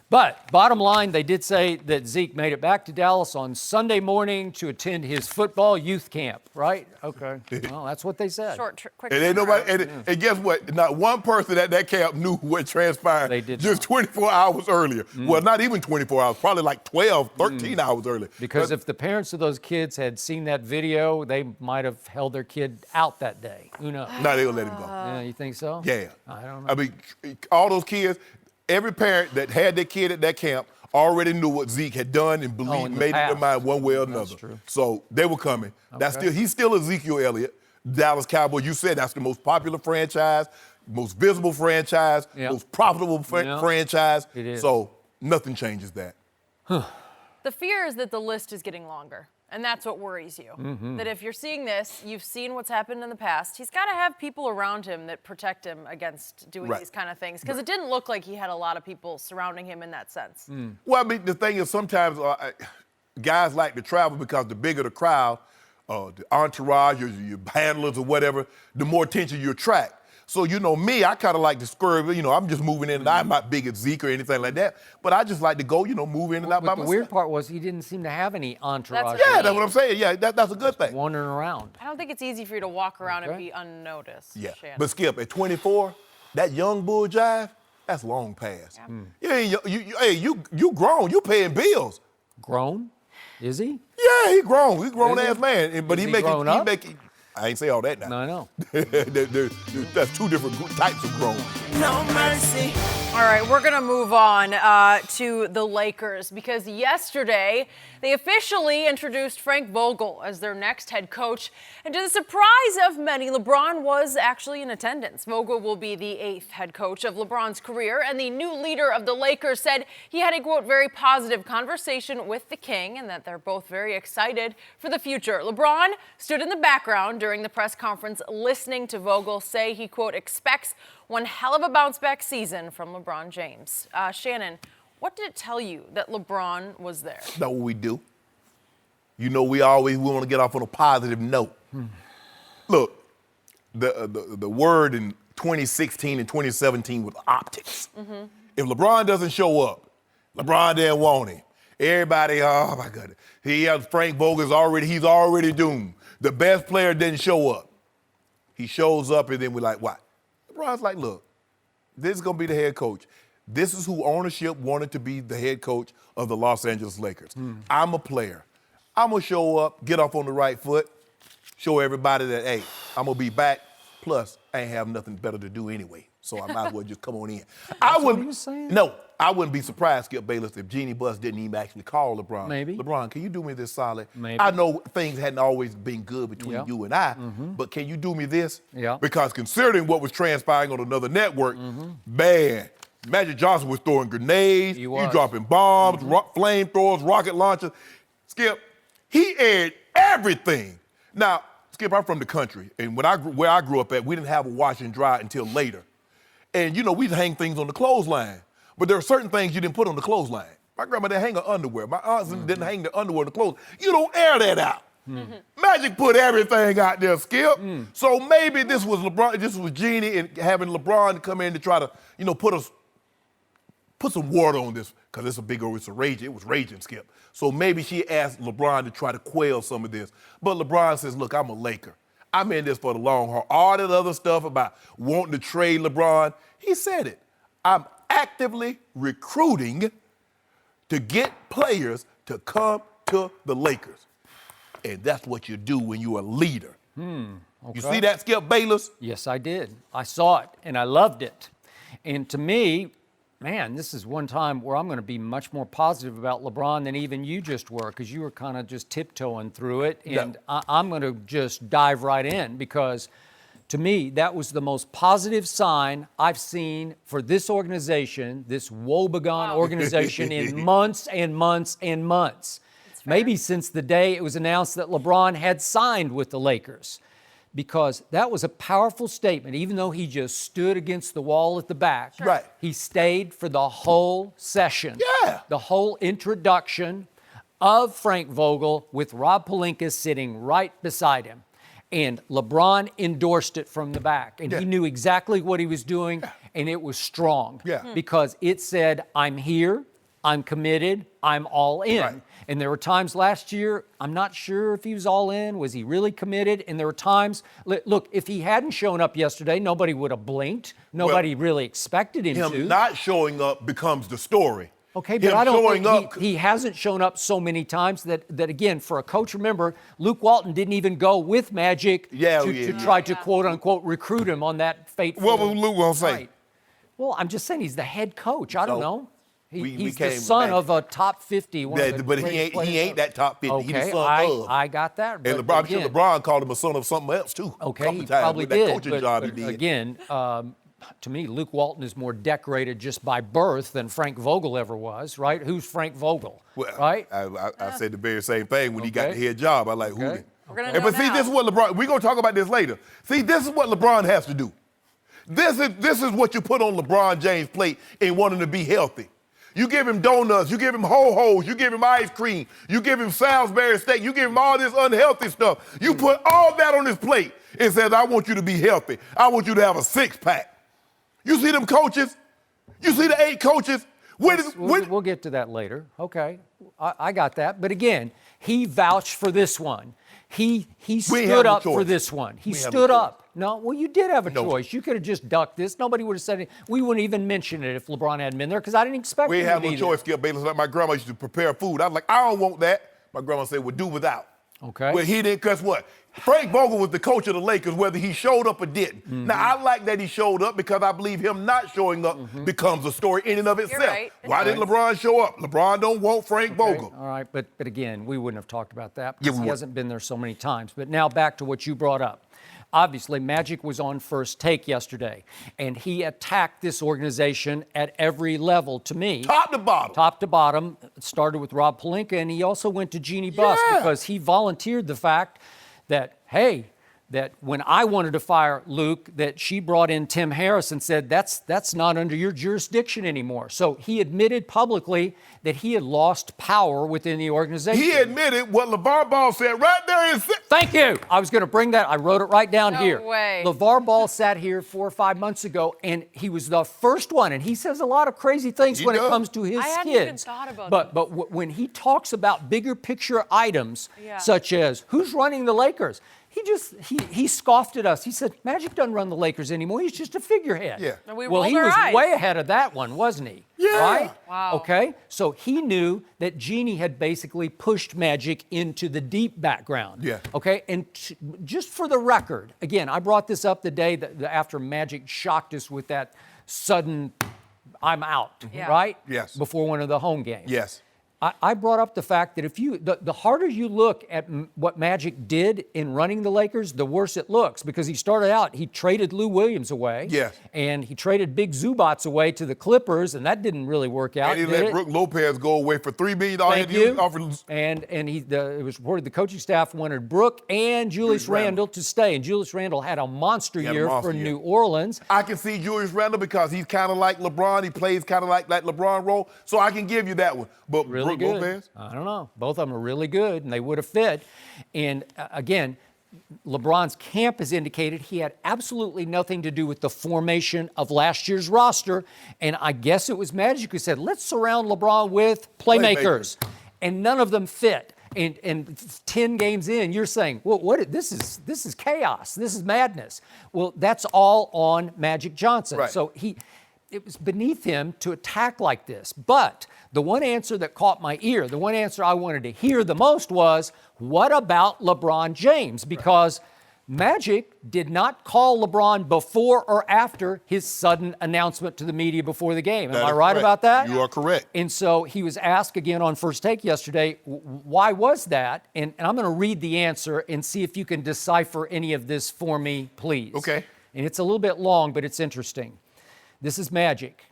But bottom line, they did say that Zeke made it back to Dallas on Sunday morning to attend his football youth camp, right? Okay. Well, that's what they said. Quick. And ain't nobody, and guess what? Not one person at that camp knew what transpired They did just not. 24 hours earlier. Well, not even 24 hours, probably like 12, 13 hours earlier. Because if the parents of those kids had seen that video, they might have held their kid out that day. Who knows? No, they gonna let him go. Yeah, you think so? Yeah. I don't know. I mean, all those kids, every parent that had their kid at that camp already knew what Zeke had done and in the made up their past. mind one way or another. That's true. So they were coming. He's still Ezekiel Elliott. Dallas Cowboys, you said that's the most popular franchise, most visible franchise, most profitable franchise. It is. So nothing changes that. The fear is that the list is getting longer, and that's what worries you. That if you're seeing this, you've seen what's happened in the past. He's got to have people around him that protect him against doing these kind of things, because it didn't look like he had a lot of people surrounding him in that sense. Well, I mean, the thing is sometimes guys like to travel because the bigger the crowd, the entourage, your handlers or whatever, the more attention you attract. So, you know, me, I kind of like to swerve. You know, I'm just moving in, and I'm not big as Zeke or anything like that. But I just like to go, you know, move in and out by myself. The weird part was he didn't seem to have any entourage. That's what I'm saying. Yeah, that's a good thing. Wandering around. I don't think it's easy for you to walk around and be unnoticed. Yeah, Shannon. but Skip, at 24, that young bull jive, that's long past. You grown. You paying bills. Grown? Is he? Yeah, he grown. He grown-ass man. But Is he he grown up? I ain't say all that now. No, I know. That's two different types of grown. No mercy. All right, we're going to move on to the Lakers, because yesterday they officially introduced Frank Vogel as their next head coach. And to the surprise of many, LeBron was actually in attendance. Vogel will be the 8th head coach of LeBron's career, and the new leader of the Lakers said he had a, quote, very positive conversation with the King and that they're both very excited for the future. LeBron stood in the background during the press conference listening to Vogel say he, quote, expects one hell of a bounce-back season from LeBron James. Shannon, what did it tell you that LeBron was there? That's what we do. You know, we want to get off on a positive note. Look, the word in 2016 and 2017 was optics. If LeBron doesn't show up, LeBron didn't want him. Everybody, oh my goodness. Frank Vogel's he's already doomed. The best player didn't show up. He shows up, and then we're like, what? LeBron's like, look, this is going to be the head coach. This is who ownership wanted to be the head coach of the Los Angeles Lakers. I'm a player. I'm going to show up, get off on the right foot, show everybody that, hey, I'm going to be back. Plus, I ain't have nothing better to do anyway, so I might as well just come on in. That's what he was saying? No, I wouldn't be surprised, Skip Bayless, if Jeannie Buss didn't even actually call LeBron. Maybe. LeBron, can you do me this solid? Maybe. I know things hadn't always been good between you and I, but can you do me this? Yeah. Because considering what was transpiring on another network, man, Magic Johnson was throwing grenades, he dropping bombs, flamethrowers, rocket launchers. Skip, he aired everything. Now, Skip, I'm from the country, and where I grew up at, we didn't have a wash and dry until later. And, you know, we'd hang things on the clothesline. But there are certain things you didn't put on the clothesline. My grandma didn't hang her underwear. My aunts didn't hang the underwear on the clothes. You don't air that out. Magic put everything out there, Skip. So maybe this was LeBron, this was Jeannie and having LeBron come in to try to, you know, put some water on this, because it was raging, Skip. So maybe she asked LeBron to try to quell some of this. But LeBron says, look, I'm a Laker. I'm in this for the long haul. All that other stuff about wanting to trade LeBron, he said it. I'm actively recruiting to get players to come to the Lakers. And that's what you do when you're a leader. Okay. You see that, Skip Bayless? Yes, I did. I saw it, and I loved it. And to me, man, this is one time where I'm going to be much more positive about LeBron than even you just were, because you were kind of just tiptoeing through it. And I'm going to just dive right in, because to me, that was the most positive sign I've seen for this organization, this woebegone organization, in months and months and months. Maybe since the day it was announced that LeBron had signed with the Lakers. Because that was a powerful statement. Even though he just stood against the wall at the back, Right. he stayed for the whole session. Yeah. The whole introduction of Frank Vogel with Rob Pelinka sitting right beside him. And LeBron endorsed it from the back. And he knew exactly what he was doing, and it was strong. Because it said, I'm here, I'm committed, I'm all in. Right. And there were times last year, I'm not sure if he was all in. Was he really committed? And there were times, look, if he hadn't shown up yesterday, nobody would have blinked. Nobody really expected him to. Him not showing up becomes the story. Okay, but I don't think he hasn't shown up so many times that again, for a coach, remember, Luke Walton didn't even go with Magic to try to quote-unquote recruit him on that fateful What was Luke going to say? night. Well, I'm just saying he's the head coach. I don't know. He's the son of a top 50. But he ain't that top 50. Okay, He's the son of. I got that. And LeBron, I'm sure LeBron called him a son of something else too. Okay, he times probably with that did. coaching job he did. Again, to me, Luke Walton is more decorated just by birth than Frank Vogel ever was, right? Who's Frank Vogel, well, right? I said the very same thing when he got the head job. I like, who? But see, this is what LeBron, we're going to talk about this later. See, this is what LeBron has to do. This is what you put on LeBron James' plate in wanting to be healthy. You give him donuts, you give him ho-hos, you give him ice cream, you give him Salisbury steak, you give him all this unhealthy stuff. You put all that on his plate and says, I want you to be healthy. I want you to have a six-pack. You see them coaches? You see the 8 coaches? We'll get to that later. Okay, I got that. But again, he vouched for this one. He stood up for this one. He stood up. No, well, you did have a choice. You could have just ducked this. Nobody would have said it. We wouldn't even mention it if LeBron hadn't been there because I didn't expect it. We had no choice, Skip Bayless. Like my grandma used to prepare food. I was like, I don't want that. My grandma said, well, do without. Okay. Well, he didn't, because what? Frank Vogel was the coach of the Lakers, whether he showed up or didn't. Mm-hmm. Now, I like that he showed up because I believe him not showing up becomes a story in and of itself. Right. Why didn't LeBron show up? LeBron don't want Frank Vogel. All right, but again, we wouldn't have talked about that because he hasn't been there so many times. But now back to what you brought up. Obviously, Magic was on First Take yesterday, and he attacked this organization at every level, to me. Top to bottom. Top to bottom. It started with Rob Pelinka, and he also went to Jeannie Buss because he volunteered the fact that, hey, that when I wanted to fire Luke, that she brought in Tim Harris and said, that's not under your jurisdiction anymore. So he admitted publicly that he had lost power within the organization. He admitted what LeVar Ball said right there. Thank you. I was going to bring that. I wrote it right down here. No way. LeVar Ball sat here 4 or 5 months ago, and he was the first one. And he says a lot of crazy things when it comes to his kids. I hadn't even thought about that. But when he talks about bigger picture items, such as who's running the Lakers, he scoffed at us. He said, Magic doesn't run the Lakers anymore. He's just a figurehead. Yeah. And we well, he rolled our was eyes. way ahead of that one, wasn't he? Yeah. Right? Wow. Okay. So he knew that Jeannie had basically pushed Magic into the deep background. Yeah. Okay. And just for the record, again, I brought this up the day that after Magic shocked us with that sudden I'm out, right? Yes. Before one of the home games. Yes. I brought up the fact that if the harder you look at what Magic did in running the Lakers, the worse it looks, because he started out, he traded Lou Williams away. Yes. And he traded Big Zubats away to the Clippers, and that didn't really work out. And he let Brook Lopez go away for $3 million. Thank you. And it was reported the coaching staff wanted Brook and Julius Randle to stay, and Julius Randle had a monster year for New Orleans. I can see Julius Randle because he's kind of like LeBron. He plays kind of like that LeBron role, so I can give you that one. But Really Brook good. Lopez? I don't know. Both of them are really good, and they would have fit. And again, LeBron's camp has indicated he had absolutely nothing to do with the formation of last year's roster. And I guess it was Magic who said, let's surround LeBron with playmakers. And none of them fit. And 10 games in, you're saying, well, this is chaos. This is madness. Well, that's all on Magic Johnson. Right. So it was beneath him to attack like this. But the one answer that caught my ear, the one answer I wanted to hear the most was, what about LeBron James? Because Magic did not call LeBron before or after his sudden announcement to the media before the game. Am I right about that? You are correct. And so he was asked again on First Take yesterday, why was that? And I'm going to read the answer and see if you can decipher any of this for me, please. Okay. And it's a little bit long, but it's interesting. This is Magic.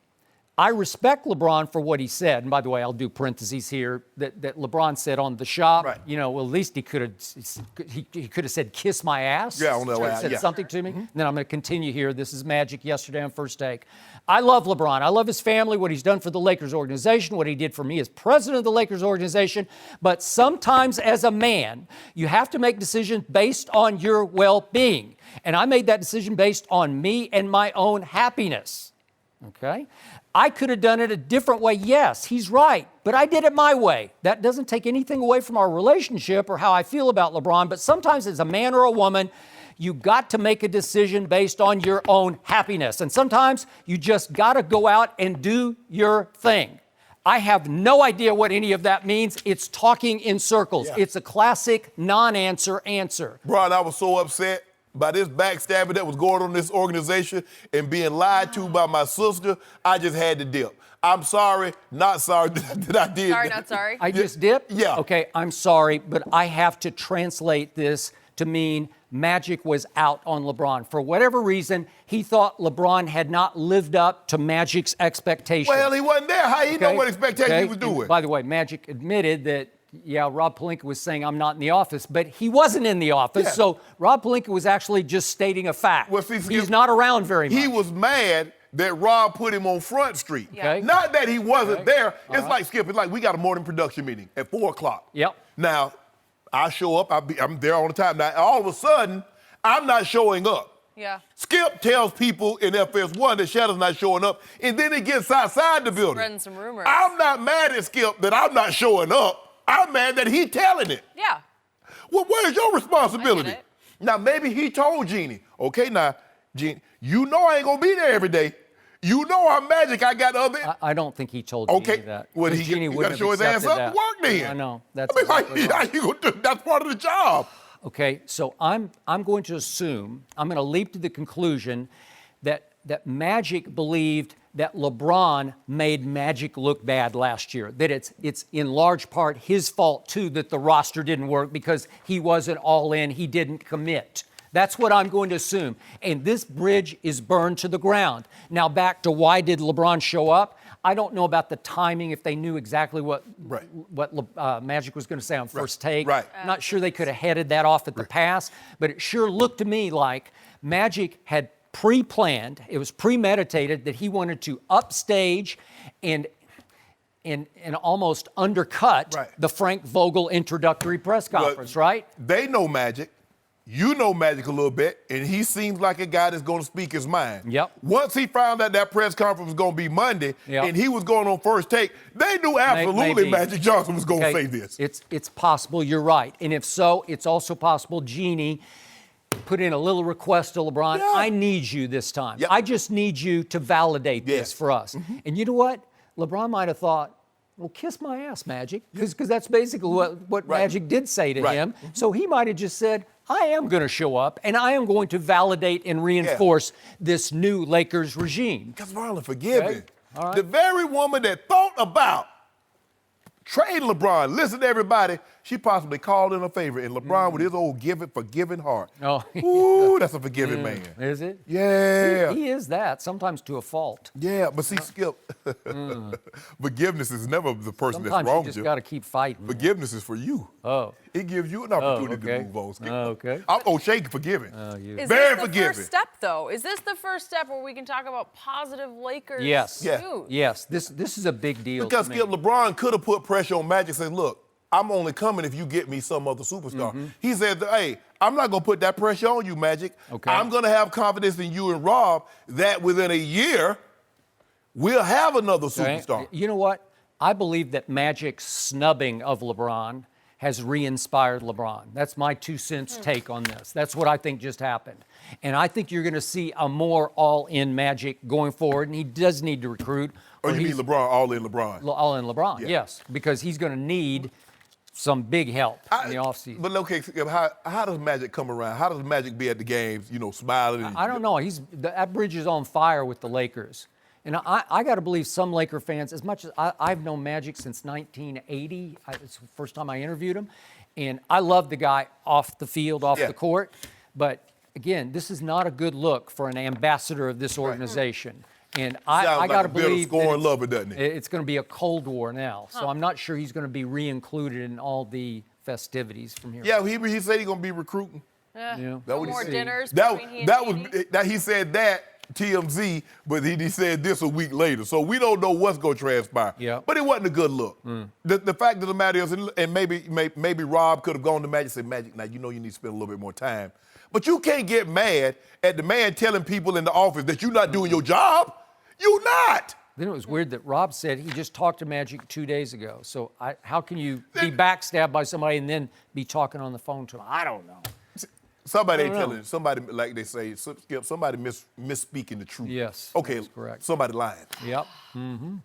I respect LeBron for what he said. And by the way, I'll do parentheses here that LeBron said on the shop. Right. You know, well, at least he could have said, kiss my ass. Yeah, on that way. Said something to me. And then I'm going to continue here. This is Magic yesterday on First Take. I love LeBron. I love his family, what he's done for the Lakers organization, what he did for me as president of the Lakers organization. But sometimes as a man, you have to make decisions based on your well-being. And I made that decision based on me and my own happiness. Okay? I could have done it a different way. Yes, he's right, but I did it my way. That doesn't take anything away from our relationship or how I feel about LeBron, but sometimes as a man or a woman, you got to make a decision based on your own happiness. And sometimes you just got to go out and do your thing. I have no idea what any of that means. It's talking in circles. Yeah. It's a classic non-answer answer. Bro, I was so upset by this backstabbing that was going on in this organization and being lied to by my sister, I just had to dip. I'm sorry, not sorry that I did. Sorry, not sorry. I just dipped? Yeah. Okay, I'm sorry, but I have to translate this to mean Magic was out on LeBron. For whatever reason, he thought LeBron had not lived up to Magic's expectations. Well, he wasn't there. How he know what expectation he was doing? And by the way, Magic admitted that, yeah, Rob Pelinka was saying I'm not in the office, but he wasn't in the office. Yeah. So Rob Pelinka was actually just stating a fact. Well, see, he's not around very much. He was mad that Rob put him on Front Street. Yeah. Okay. Not that he wasn't there. It's right. like, Skip, it's like we got a morning production meeting at 4 o'clock. Yep. Now, I show up. I'm there all the time. Now, all of a sudden, I'm not showing up. Yeah. Skip tells people in FS1 that Shannon's not showing up, and then it gets outside the building. Spreading some rumors. I'm not mad at Skip that I'm not showing up. I'm mad that he's telling it. Yeah. Well, where's your responsibility? I get it. Now, maybe he told Jeannie, okay, now, Jeannie, you know I ain't gonna be there every day. You know I'm Magic. I got other. I don't think he told Okay. Jeannie that. Well, Because Jeannie you wouldn't gotta show his have ass accepted up and that. work then. I know. That's I mean, exactly like, right. how you gonna do? That's part of the job. Okay, so I'm going to assume, I'm going to leap to the conclusion that Magic believed that LeBron made Magic look bad last year, that it's in large part his fault too that the roster didn't work because he wasn't all in, he didn't commit. That's what I'm going to assume. And this bridge is burned to the ground. Now back to why did LeBron show up? I don't know about the timing, if they knew exactly what Magic was going to say on first take. Right. Not sure they could have headed that off at the pass, but it sure looked to me like Magic had pre-planned, it was premeditated that he wanted to upstage and almost undercut the Frank Vogel introductory press conference, right? They know Magic. You know Magic a little bit, and he seems like a guy that's going to speak his mind. Yep. Once he found out that press conference was going to be Monday, and he was going on first take, they knew absolutely Maybe. Magic Johnson was going to say this. It's possible, you're right. And if so, it's also possible Jeannie put in a little request to LeBron. Yeah. I need you this time. Yep. I just need you to validate this for us. And you know what? LeBron might have thought, well, kiss my ass, Magic, because that's basically what Magic did say to him. So he might have just said, I am going to show up, and I am going to validate and reinforce this new Lakers regime. Because Marlon, forgive me. All right. The very woman that thought about trading LeBron, listen to everybody, she possibly called in a favor, and LeBron with his old forgiving heart. Oh, Ooh, that's a forgiving man. Is it? Yeah. He is that, sometimes to a fault. Yeah, but see, Skip, forgiveness is never the person Sometimes that's wrong you with just you. got to keep fighting. Forgiveness is for you. Oh. It gives you an opportunity okay. to move on, Skip. Okay. I'm O'Shea forgiving. Is Very this the forgiving. first step, though? Is this the first step where we can talk about positive Lakers Yes. news? Yes. This is a big deal. Because to me. Skip, LeBron could have put pressure on Magic, saying, look, I'm only coming if you get me some other superstar. He said, hey, I'm not going to put that pressure on you, Magic. Okay. I'm going to have confidence in you and Rob that within a year, we'll have another superstar. You know what? I believe that Magic's snubbing of LeBron has re-inspired LeBron. That's my 2 cents take on this. That's what I think just happened. And I think you're going to see a more all-in Magic going forward, and he does need to recruit. Or you mean LeBron, all in LeBron? All in LeBron, yes, because he's going to need some big help in the offseason. But okay, Skip, how does Magic come around? How does Magic be at the games, smiling? I don't know. That bridge is on fire with the Lakers. And I got to believe some Laker fans, as much as I've known Magic since 1980, it's the first time I interviewed him, and I love the guy off the field, off the court. But again, this is not a good look for an ambassador of this organization. And I got to believe scoring lover, doesn't it? It's going to be a Cold War now. So I'm not sure he's going to be re-included in all the festivities from here. Yeah, he said he's going to be recruiting. Yeah. No more dinners That between he and Jeannie? he said that. TMZ, but he said this a week later. So we don't know what's going to transpire. Yeah. But it wasn't a good look. The fact of the matter is, and maybe Rob could have gone to Magic and said, Magic, now you know you need to spend a little bit more time. But you can't get mad at the man telling people in the office that you're not doing your job. You're not. Then it was weird that Rob said he just talked to Magic 2 days ago. So how can you be backstabbed by somebody and then be talking on the phone to him? I don't know. Somebody ain't telling. Somebody, like they say, Skip. Somebody misspeaking the truth. Yes. Okay. That's correct. Somebody lying. Yep.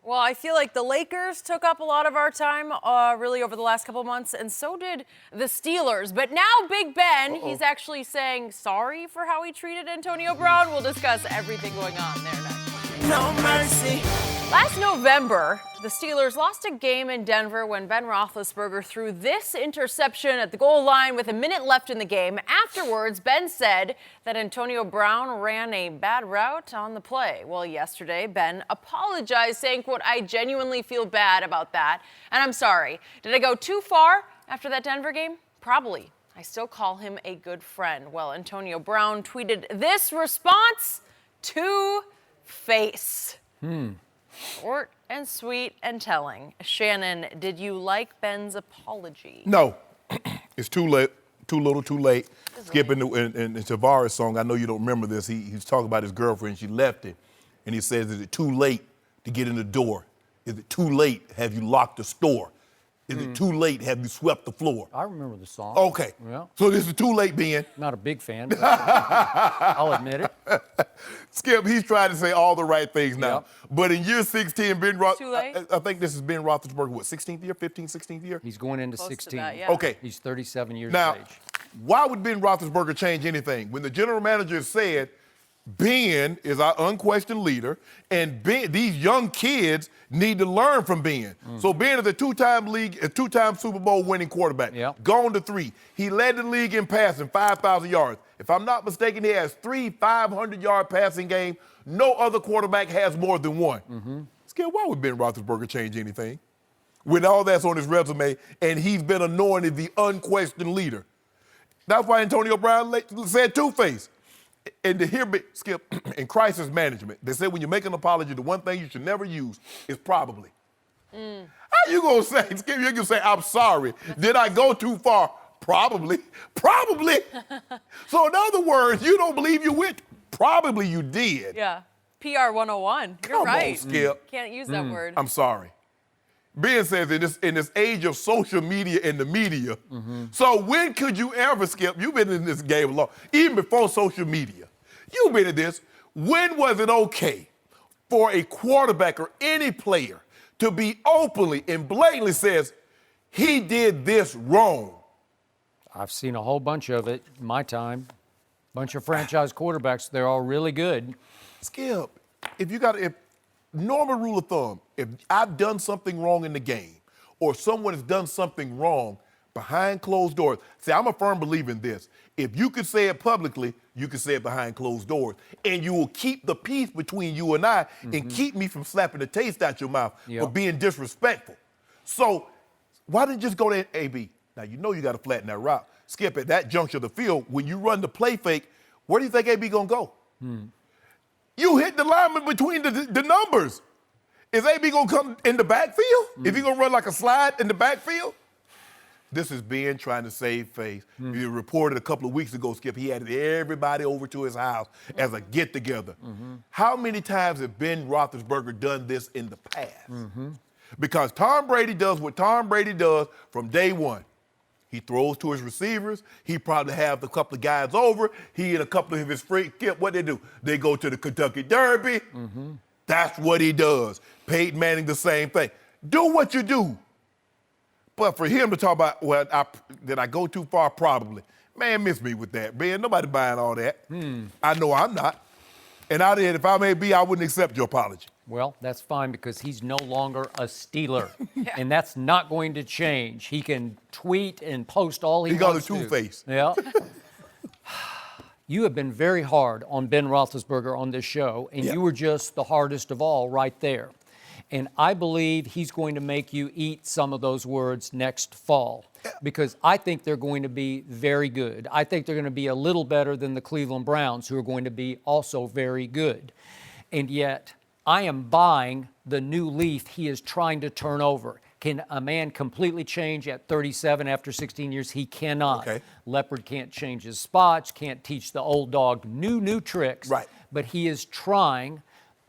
Well, I feel like the Lakers took up a lot of our time really over the last couple of months, and so did the Steelers. But now Big Ben, he's actually saying sorry for how he treated Antonio Brown. We'll discuss everything going on there next. No mercy. Last November, the Steelers lost a game in Denver when Ben Roethlisberger threw this interception at the goal line with a minute left in the game. Afterwards, Ben said that Antonio Brown ran a bad route on the play. Well, yesterday, Ben apologized, saying, quote, "I genuinely feel bad about that, and I'm sorry. Did I go too far after that Denver game? Probably. I still call him a good friend." Well, Antonio Brown tweeted this response to face. Short and sweet and telling. Shannon, did you like Ben's apology? No, it's too late. Too little, too late. Skip in Tavares' song. I know you don't remember this. He's talking about his girlfriend. She left him, and he says, "Is it too late to get in the door? Is it too late? Have you locked the store? Is it too late? Have you swept the floor?" I remember the song. Okay. Yeah. So this is too late, Ben. Not a big fan, but I'll admit it. Skip, he's trying to say all the right things now. Yep. But in year 16, Ben Too late? I think this is Ben Roethlisberger, what, 16th year, 15th, 16th year? He's going into Close to 16. that, yeah. Okay. He's 37 years Now, of age. why would Ben Roethlisberger change anything? When the general manager said, Ben is our unquestioned leader, and these young kids need to learn from Ben. So Ben is a two-time Super Bowl winning quarterback. Yep. Gone to 3. He led the league in passing, 5,000 yards. If I'm not mistaken, he has 3 500-yard passing games. No other quarterback has more than one. Skip, why would Ben Roethlisberger change anything? With all that's on his resume, and he's been anointed the unquestioned leader. That's why Antonio Brown said two-face. And to hear, Skip, in crisis management, they say when you make an apology, the one thing you should never use is probably. How you gonna say, Skip, you can say, "I'm sorry. Did I go too far?" Probably. Probably. So in other words, you don't believe you went. Probably you did. Yeah. PR 101. You're Come right. on, Skip. Can't use that word. I'm sorry. Ben says in this age of social media and the media, so when could you ever, Skip, you've been in this game long, even before social media, you've been in this, when was it okay for a quarterback or any player to be openly and blatantly says, he did this wrong? I've seen a whole bunch of it in my time. Bunch of franchise quarterbacks, they're all really good. Skip, if normal rule of thumb, if I've done something wrong in the game or someone has done something wrong behind closed doors, see, I'm a firm believer in this. If you could say it publicly, you can say it behind closed doors. And you will keep the peace between you and I and keep me from slapping the taste out your mouth for being disrespectful. So why didn't you just go to AB? Now, you know you got to flatten that route. Skip, at that juncture of the field, when you run the play fake, where do you think AB going to go? You hit the lineman between the numbers. Is AB going to come in the backfield? Is he going to run like a slide in the backfield? This is Ben trying to save face. You reported a couple of weeks ago, Skip, he had everybody over to his house as a get-together. How many times have Ben Roethlisberger done this in the past? Because Tom Brady does what Tom Brady does from day one. He throws to his receivers. He probably have a couple of guys over. He and a couple of his friends, what they do? They go to the Kentucky Derby. That's what he does. Peyton Manning, the same thing. Do what you do. But for him to talk about, well, did I go too far? Probably. Man, miss me with that, man. Nobody buying all that. I know I'm not. And if I may be, I wouldn't accept your apology. Well, that's fine because he's no longer a Steeler. And that's not going to change. He can tweet and post all he wants to. He got a two-face. Yeah. You have been very hard on Ben Roethlisberger on this show, and you were just the hardest of all right there. And I believe he's going to make you eat some of those words next fall because I think they're going to be very good. I think they're going to be a little better than the Cleveland Browns, who are going to be also very good. And yet, I am buying the new leaf he is trying to turn over. Can a man completely change at 37 after 16 years? He cannot. Okay. Leopard can't change his spots, can't teach the old dog new tricks. Right. But he is trying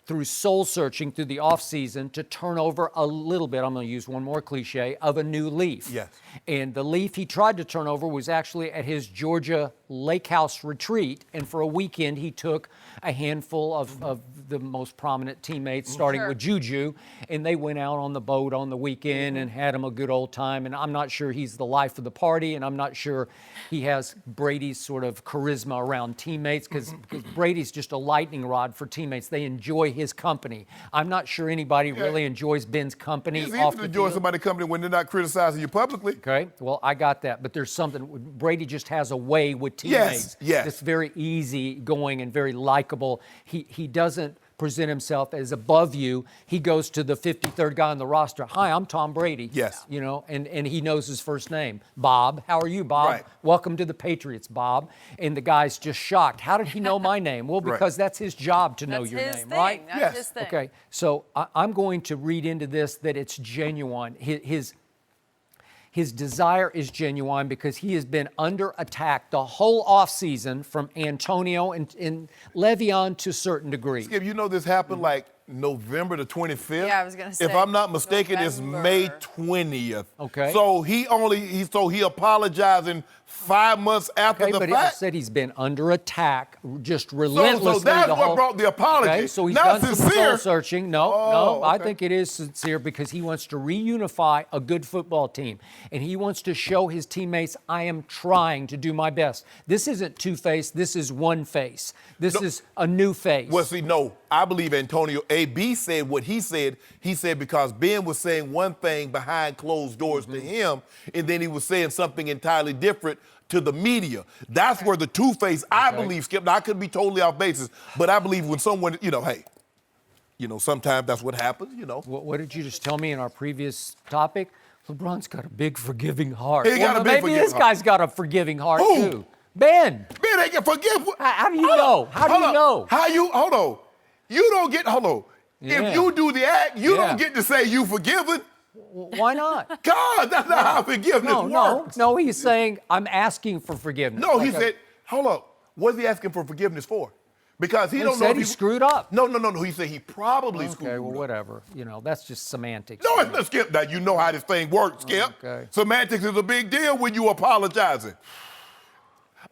through soul searching through the offseason to turn over a little bit, I'm going to use one more cliche, of a new leaf. Yes. And the leaf he tried to turn over was actually at his Georgia Lake House retreat. And for a weekend, he took a handful of the most prominent teammates, starting with Juju, and they went out on the boat on the weekend and had him a good old time. And I'm not sure he's the life of the party, and I'm not sure he has Brady's sort of charisma around teammates, because Brady's just a lightning rod for teammates. They enjoy his company. I'm not sure anybody really enjoys Ben's company. It's off easy to the enjoy field. somebody's company when they're not criticizing you publicly. Okay, well, I got that, but there's something, Brady just has a way with teammates Yes. that's very easy going and very likable. He doesn't present himself as above you. He goes to the 53rd guy on the roster. Hi, I'm Tom Brady. Yes. You know, and he knows his first name. Bob, how are you, Bob? Right. Welcome to the Patriots, Bob. And the guy's just shocked. How did he know my name? Well, because that's his job to know That's your his name, thing. right? That's Yes. his thing. Okay, so I'm going to read into this that it's genuine. His desire is genuine because he has been under attack the whole offseason from Antonio and Le'Veon to a certain degree. Skip, you know this happened like November the 25th? Yeah, I was gonna say, If I'm not mistaken, it's November. May 20th. Okay. So he apologizing 5 months after Okay, the but I fact. said he's been under attack just So relentlessly. that's the what whole, brought the apology. Okay, so he's Not done some sincere. soul searching. No, Oh, I okay. think it is sincere because he wants to reunify a good football team. And he wants to show his teammates, I am trying to do my best. This isn't two-faced. This is one face. This is a new face. Well, see, no, I believe Antonio AB said what he said. He said because Ben was saying one thing behind closed doors to him, and then he was saying something entirely different to the media. That's where the two-face, I believe, Skip. Now, I could be totally off basis, but I believe when someone, hey, sometimes that's what happens, What did you just tell me in our previous topic? LeBron's got a big forgiving heart. He got a big maybe forgiving this heart. guy's got a forgiving heart Who? too. Ben. Ben ain't gonna forgive. How do you know? How do you know? Hold on. You don't get, hold on. Yeah. If you do the act, you Yeah. don't get to say you forgiven. Why not? God, that's not how forgiveness works. No, he's saying, I'm asking for forgiveness. No, he Like said, hold up. What is he asking for forgiveness for? Because he He don't know said if he screwed up. No. He said he probably screwed Okay, well, up. whatever. That's just semantics. No, it's not, Skip. Now, you know how this thing works, Skip. Okay. Semantics is a big deal when you apologizing.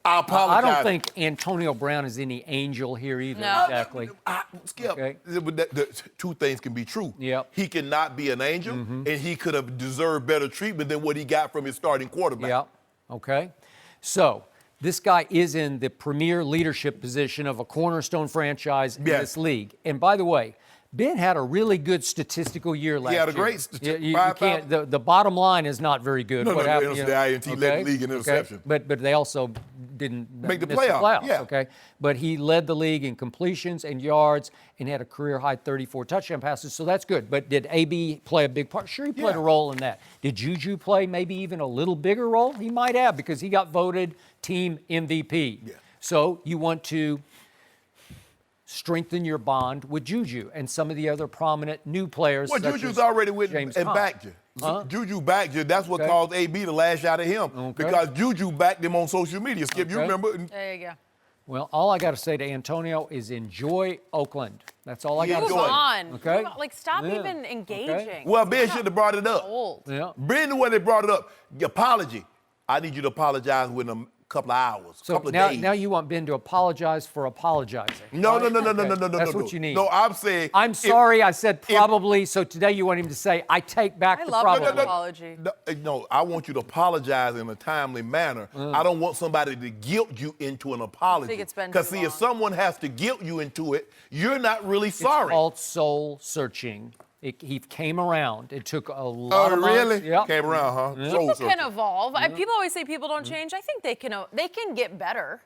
I apologize. I don't think Antonio Brown is any angel here either, No. exactly. Skip, Okay. the two things can be true. Yep. He cannot be an angel, and he could have deserved better treatment than what he got from his starting quarterback. Yeah, okay. So, this guy is in the premier leadership position of a cornerstone franchise in Yes. this league. And by the way, Ben had a really good statistical year last year. had a great You can't, the bottom line is not very good. No, What no, happened, the INT led the league in interception. But they also didn't Make the miss playoffs, yeah. okay? But he led the league in completions and yards and had a career-high 34 touchdown passes, so that's good. But did AB play a big part? Sure, he played Yeah. a role in that. Did Juju play maybe even a little bigger role? He might have, because he got voted team MVP. Yeah. So you want to strengthen your bond with Juju and some of the other prominent new players. Well, such Juju's as already went James and Conner. backed you. Huh? Juju backed you. That's what Okay. caused AB to lash out at him. Okay. Because Juju backed him on social media. Skip, you Okay. remember? There you go. Well, all I got to say to Antonio is enjoy Oakland. That's all I got to Move say. enjoy it. on. Okay. Move on. Like, stop Yeah. even engaging. Well, Ben should have brought it up. Old. Yeah. Ben the one that brought it up. The apology. I need you to apologize within a couple of hours, So couple of now, days. now you want Ben to apologize for apologizing. No. Okay. That's no. what you need. No, I'm saying. I'm sorry, I said probably, so today you want him to say, I take back I the love probably. an apology. No, I want you to apologize in a timely manner. I don't want somebody to guilt you into an apology. think it's been Because too see, if long. someone has to guilt you into it, you're not really It's sorry. called soul searching. He came around. It took a lot Oh, of months. really? Yep. Came around, huh? Soul People searching. can evolve. People always say people don't change. I think they can get better.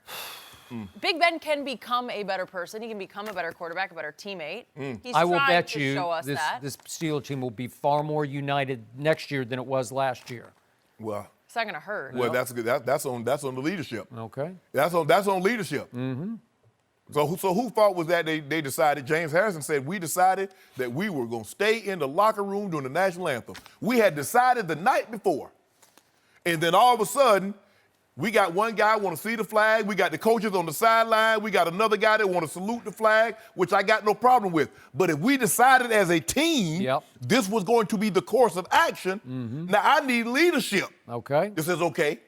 Big Ben can become a better person. He can become a better quarterback, a better teammate. He's I will trying bet to you show us this that. Steelers team will be far more united next year than it was last year. Well, It's not going to hurt. that's good. That's on the leadership. Okay. That's on leadership. Mm-hmm. So who fault was that they decided? James Harrison said, we decided that we were going to stay in the locker room during the national anthem. We had decided the night before. And then all of a sudden, We got one guy want to see the flag. We got the coaches on the sideline. We got another guy that want to salute the flag, which I got no problem with. But if we decided as a team this was going to be the course of action, now I need leadership. Okay. This is okay.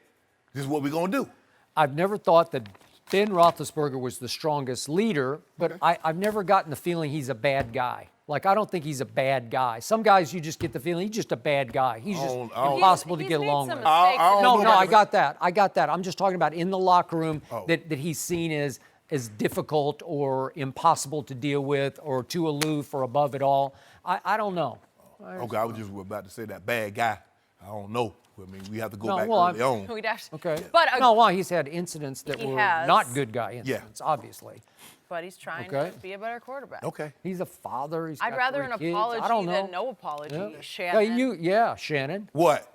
This is what we're going to do. I've never thought that Ben Roethlisberger was the strongest leader, but I've never gotten the feeling he's a bad guy. Like, I don't think he's a bad guy. Some guys, you just get the feeling he's just a bad guy. He's just impossible to get along with. No, I got that. I'm just talking about in the locker room that he's seen as difficult or impossible to deal with or too aloof or above it all. I don't know. Okay, I was just about to say that bad guy. I don't know. I mean, we have to go back early on. Okay. But he's had incidents that were not good guy incidents, obviously. But he's trying to be a better quarterback. Okay. He's a father. I'd rather an apology than no apology, Shannon. Shannon. What?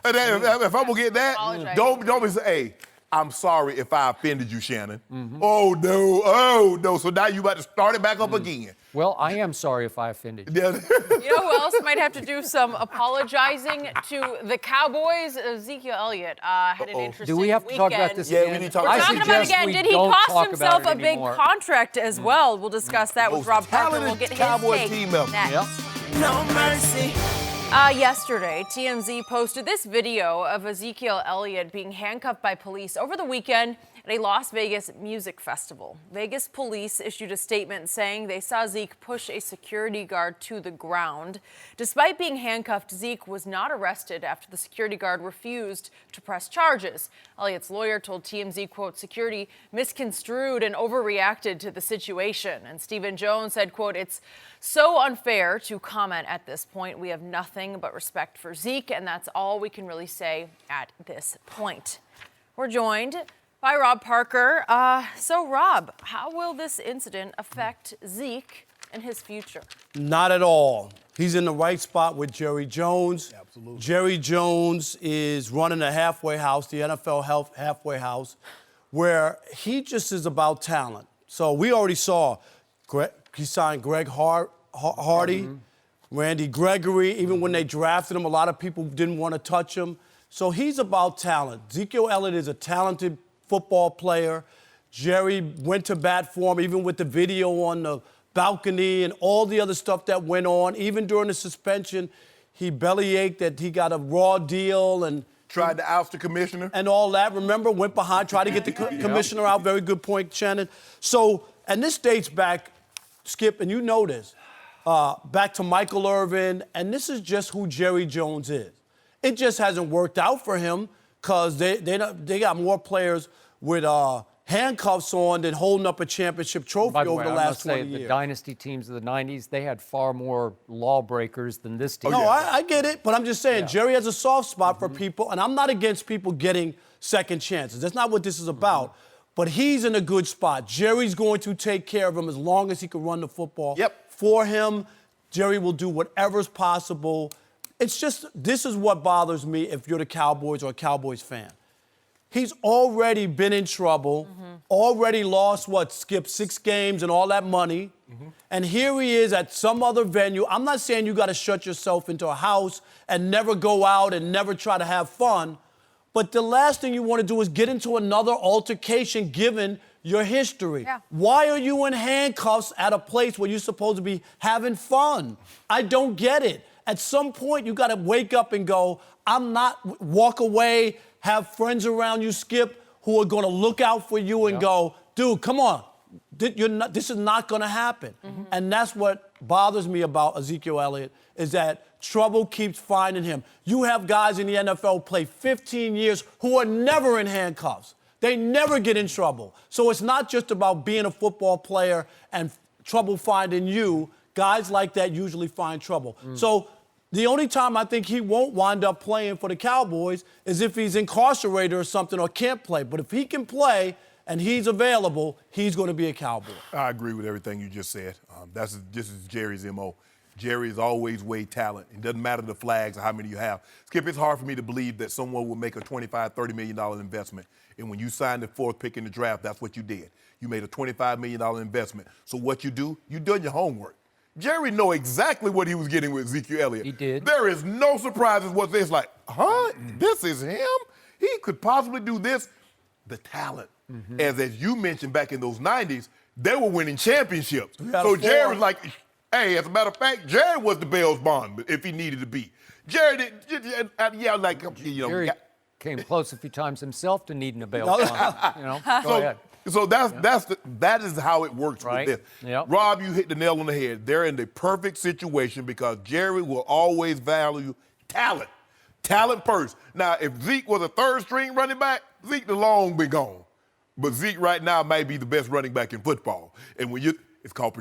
If I'm going to get that, don't be saying, hey, I'm sorry if I offended you, Shannon. Oh, no. So now you about to start it back up again. Well, I am sorry if I offended you. You know who else might have to do some apologizing to the Cowboys? Ezekiel Elliott had an interesting Do we have to talk about this again? Yeah, we need to talk We're about talking about it again. Did he cost himself a big contract as well? We'll discuss that with Rob Parker. We'll get his take next. No mercy. Yesterday, TMZ posted this video of Ezekiel Elliott being handcuffed by police over the weekend at a Las Vegas music festival. Vegas police issued a statement saying they saw Zeke push a security guard to the ground. Despite being handcuffed, Zeke was not arrested after the security guard refused to press charges. Elliott's lawyer told TMZ, quote, security misconstrued and overreacted to the situation. And Stephen Jones said, quote, it's so unfair to comment at this point. We have nothing but respect for Zeke, and that's all we can really say at this point. We're joined by Rob Parker. So, Rob, how will this incident affect Zeke and his future? Not at all. He's in the right spot with Jerry Jones. Absolutely. Jerry Jones is running a halfway house, the NFL halfway house, where he just is about talent. So we already saw he signed Greg Hardy, Randy Gregory. Even when they drafted him, a lot of people didn't want to touch him. So he's about talent. Ezekiel Elliott is a talented football player. Jerry went to bat for him, even with the video on the balcony and all the other stuff that went on. Even during the suspension, he bellyached that he got a raw deal and tried to oust the commissioner. And all that. Remember, went behind, tried to get the commissioner out. Very good point, Shannon. So, and this dates back, Skip, and you know this, back to Michael Irvin, and this is just who Jerry Jones is. It just hasn't worked out for him because they got more players with handcuffs on than holding up a championship trophy over the last 20 years. The dynasty teams of the 90s, they had far more lawbreakers than this team. No, I get it, but I'm just saying, Jerry has a soft spot for people, and I'm not against people getting second chances. That's not what this is about. But he's in a good spot. Jerry's going to take care of him as long as he can run the football. For him, Jerry will do whatever's possible. It's just, this is what bothers me if you're the Cowboys or a Cowboys fan. He's already been in trouble, already lost, Skip, 6 games and all that money. And here he is at some other venue. I'm not saying you got to shut yourself into a house and never go out and never try to have fun. But the last thing you want to do is get into another altercation given your history. Why are you in handcuffs at a place where you're supposed to be having fun? I don't get it. At some point, you got to wake up and go, walk away, have friends around you, Skip, who are going to look out for you and go, dude, come on. This is not going to happen. And that's what bothers me about Ezekiel Elliott is that trouble keeps finding him. You have guys in the NFL play 15 years who are never in handcuffs. They never get in trouble. So it's not just about being a football player and trouble finding you. Guys like that usually find trouble. So the only time I think he won't wind up playing for the Cowboys is if he's incarcerated or something or can't play. But if he can play and he's available, he's going to be a Cowboy. I agree with everything you just said. This is Jerry's MO. Jerry is always weighed talent. It doesn't matter the flags or how many you have. Skip, it's hard for me to believe that someone will make a $25, $30 million investment. And when you signed the 4th pick in the draft, that's what you did. You made a $25 million investment. So what you do, you done your homework. Jerry know exactly what he was getting with Ezekiel Elliott. He did. There is no surprises whatsoever. It's like, this is him? he could possibly do this. The talent. As you mentioned back in those 90s, they were winning championships. So Jerry was like, hey, as a matter of fact, Jerry was the Bells Bond if he needed to be. Jerry, Jerry came close a few times himself to needing a bail bond. Go ahead. So that is how it works Right. with this. Yep. Rob, you hit the nail on the head. They're in the perfect situation because Jerry will always value talent. Talent first. Now, if Zeke was a third-string running back, Zeke the long been gone. But Zeke right now might be the best running back in football. And it's called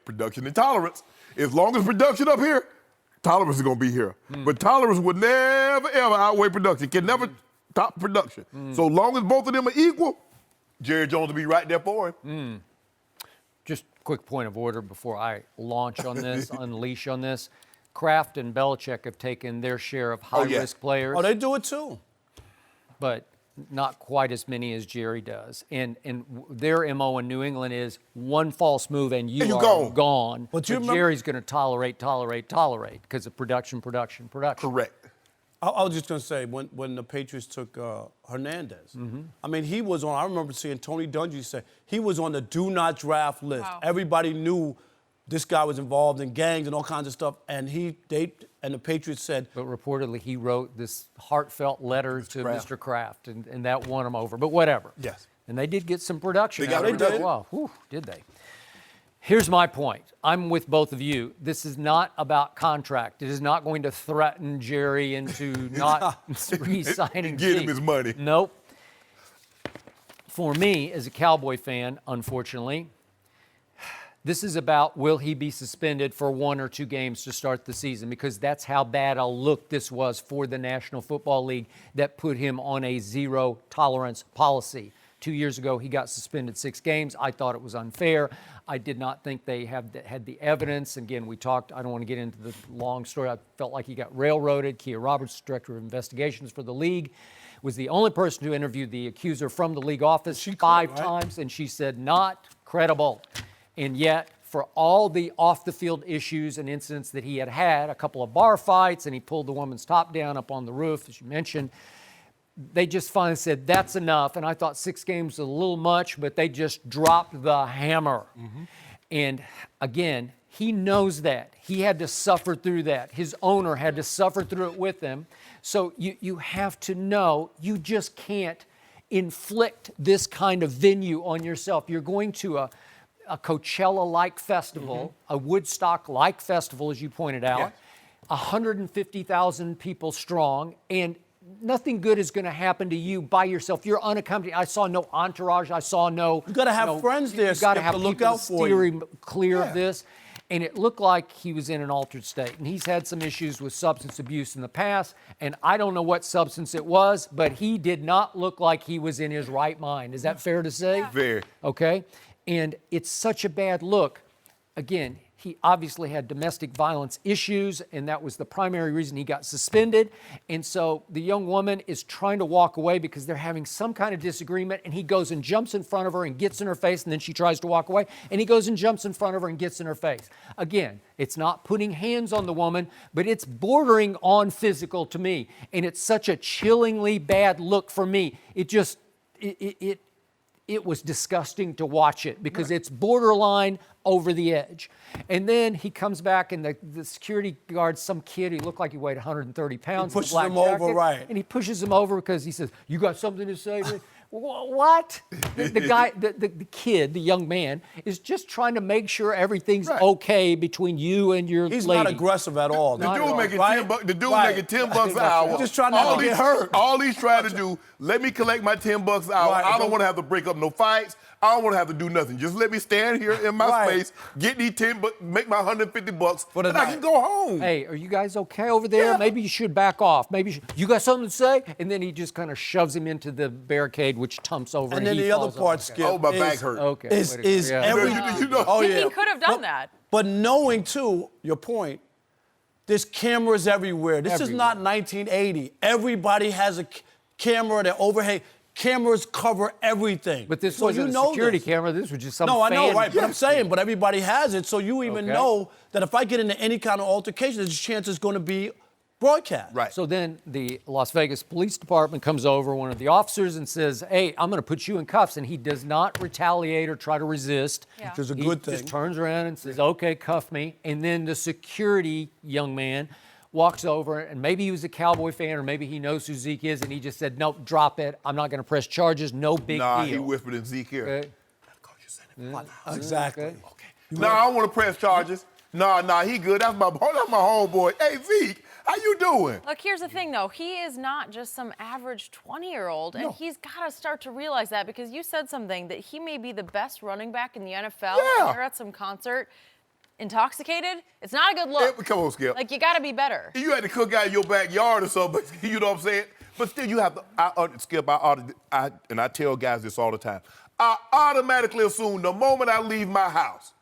production and tolerance. As long as production up here, tolerance is going to be here. But tolerance would never, ever outweigh production. Can never top production. So long as both of them are equal, Jerry Jones will be right there for him. Just quick point of order before I launch on this, unleash on this. Kraft and Belichick have taken their share of high-risk players. Oh, they do it too. But not quite as many as Jerry does. And their MO in New England is one false move and you are gone. But Jerry's going to tolerate because of production. Correct. I was just going to say, when the Patriots took Hernandez, I mean, he was on, I remember seeing Tony Dungy say, he was on the do not draft list. Wow. Everybody knew this guy was involved in gangs and all kinds of stuff, and the Patriots said. But reportedly, he wrote this heartfelt letter to Mr. Kraft, and that won him over. But whatever. Yes. And they did get some production. They got production. Wow. Whew, did they? Here's my point. I'm with both of you. This is not about contract. It is not going to threaten Jerry into not re-signing Get Zeke. him his money. Nope. For me, as a Cowboy fan, unfortunately, this is about will he be suspended for 1 or 2 games to start the season, because that's how bad a look this was for the National Football League that put him on a zero tolerance policy. 2 years ago, he got suspended 6 games. I thought it was unfair. I did not think they had the evidence. Again, we talked, I don't want to get into the long story. I felt like he got railroaded. Kia Roberts, Director of Investigations for the league, was the only person to interview the accuser from the league office 5 times, and she said not credible. And yet, for all the off-the-field issues and incidents that he had, a couple of bar fights, and he pulled the woman's top down up on the roof, as you mentioned, they just finally said, that's enough. And I thought 6 games was a little much, but they just dropped the hammer. And again, he knows that. He had to suffer through that. His owner had to suffer through it with him. So you have to know you just can't inflict this kind of venue on yourself. You're going to a Coachella-like festival, a Woodstock-like festival, as you pointed out, 150,000 people strong, and nothing good is going to happen to you by yourself. You're unaccompanied. I saw no entourage. I saw no. You got to have friends there. You got to have to look people out for steer you. him clear of this. And it looked like he was in an altered state. And he's had some issues with substance abuse in the past. And I don't know what substance it was, but he did not look like he was in his right mind. Is that fair to say? Very. Okay. And it's such a bad look. Again, he obviously had domestic violence issues, and that was the primary reason he got suspended. And so the young woman is trying to walk away because they're having some kind of disagreement, and he goes and jumps in front of her and gets in her face, and then she tries to walk away, and he goes and jumps in front of her and gets in her face. Again, it's not putting hands on the woman, but it's bordering on physical to me, and it's such a chillingly bad look for me. It was disgusting to watch it because it's borderline over the edge. And then he comes back and the security guard, some kid, he looked like he weighed 130 pounds. He pushes him over, right. And he pushes him over because he says, you got something to say to me? What? The guy, the kid, the young man, is just trying to make sure everything's okay between you and your He's lady. not aggressive at all. The dude making Right. $10 an hour. He's just trying not to get hurt. All he's trying to do, let me collect my $10 an hour. Right. I don't want to have to break up no fights. I don't want to have to do nothing. Just let me stand here in my space, get these $10, make my $150, and I can go home. Hey, are you guys okay over there? Yeah. Maybe you should back off. Maybe you got something to say? And then he just kind of shoves him into the barricade, which tumps over. And then he the other falls part, off. Skip, Oh, my back hurt. Okay. is way to go. Yeah. every. You know. Oh, He yeah. could have done that. But knowing, too, your point, there's cameras everywhere. This is not 1980. Everybody has a camera that overhead. Cameras cover everything. But this so wasn't a security camera. This was just some No, I know, fan. right? But I'm saying, but everybody has it. So you even Okay. know that if I get into any kind of altercation, there's a chance it's going to be broadcast. Right. So then the Las Vegas Police Department comes over, one of the officers, and says, hey, I'm going to put you in cuffs. And he does not retaliate or try to resist. Yeah. Which is a He good thing. just turns around and says, okay, cuff me. And then the security young man walks over, and maybe he was a Cowboy fan, or maybe he knows who Zeke is, and he just said, nope, drop it. I'm not going to press charges. No big Nah, deal. he whispered in Zeke here. Okay. Exactly. Okay. No, I don't want to press charges. Nah, he good. That's my homeboy. Hey, Zeke, how you doing? Look, here's the thing, though. He is not just some average 20-year-old, and he's got to start to realize that, because you said something that he may be the best running back in the NFL. Yeah. And you're at some concert intoxicated. It's not a good look. Hey, come on, Skip. Like, you got to be better. You had to cook out in your backyard or something, you know what I'm saying? But still, you have to, Skip, and I tell guys this all the time. I automatically assume the moment I leave my house,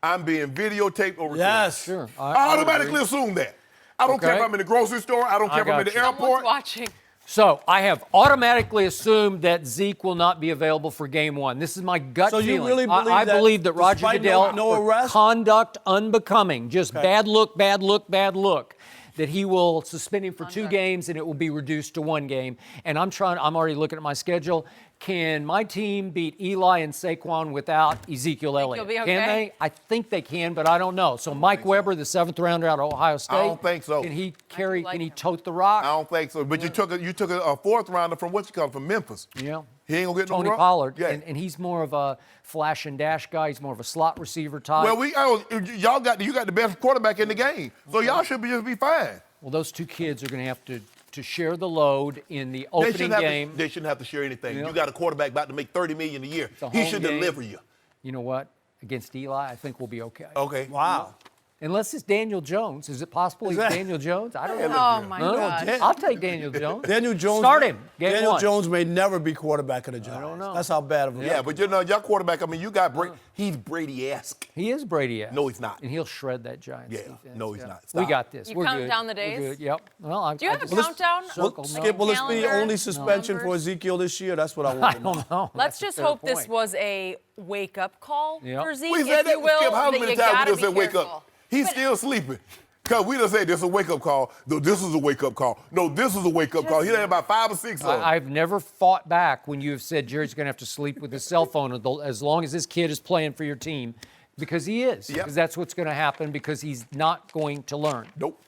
I'm being videotaped or recorded. Yes. Sure. I automatically assume that. I don't care if I'm in the grocery store. I don't care if I'm in the Someone's airport. watching. So I have automatically assumed that Zeke will not be available for game one. This is my gut So feeling. you really believe I that believe that Roger despite Goodell, no for arrest? conduct unbecoming, just bad look, that he will suspend him for 2 games and it will be reduced to 1 game. And I'm already looking at my schedule. Can my team beat Eli and Saquon without Ezekiel Elliott? you'll be okay? Can they? I think they can, but I don't know. So Mike Weber, the 7th rounder out of Ohio State. don't think so. Can he like can he him. tote the rock? I don't think so. But you took a 4th rounder from from Memphis. Yeah. He ain't gonna get Tony no run. Pollard, Yeah. and he's more of a flash and dash guy. He's more of a slot receiver type. Well, you got the best quarterback in the game, so y'all should just be fine. Well, those 2 kids are going to have to share the load in the opening game. They shouldn't have to share anything. Yeah. You got a quarterback about to make $30 million a year. a He home should game. deliver you. You know what? Against Eli, I think we'll be okay. Okay. Wow. Unless it's Daniel Jones. Is it possible he's that- Daniel Jones? I don't know. Oh, my God. Dan- I'll take Daniel Jones. Daniel Jones. Start him. Game Daniel 1. Jones may never be quarterback of the Giants. I don't know. That's how bad of a Yeah, but y'all quarterback. I mean, you got Brady. He's Brady-esque. He is Brady. No, he's not. And he'll shred that Giants Yeah. defense. No, he's not. We Stop. got this. You We're count good. down the We're days? good. Yep. Well, Do you have a just countdown? circled, no. Skip, will this be the Calendar? only suspension for Numbers? Ezekiel this year? That's what I I want to know. don't know. Let's That's a just fair hope this point. was a wake-up call Yep. for Zeke, We said if that you will, Skip, how that many you times gotta we just said be wake careful. up? He's still sleeping. Because we done say this is a wake-up call. No, this is a wake-up call. No, this is a wake-up call. He had about 5 or 6 of them. I've never fought back when you have said Jerry's going to have to sleep with his cell phone as long as this kid is playing for your team, because he is. Yep. Because that's what's going to happen, because he's not going to learn. Nope.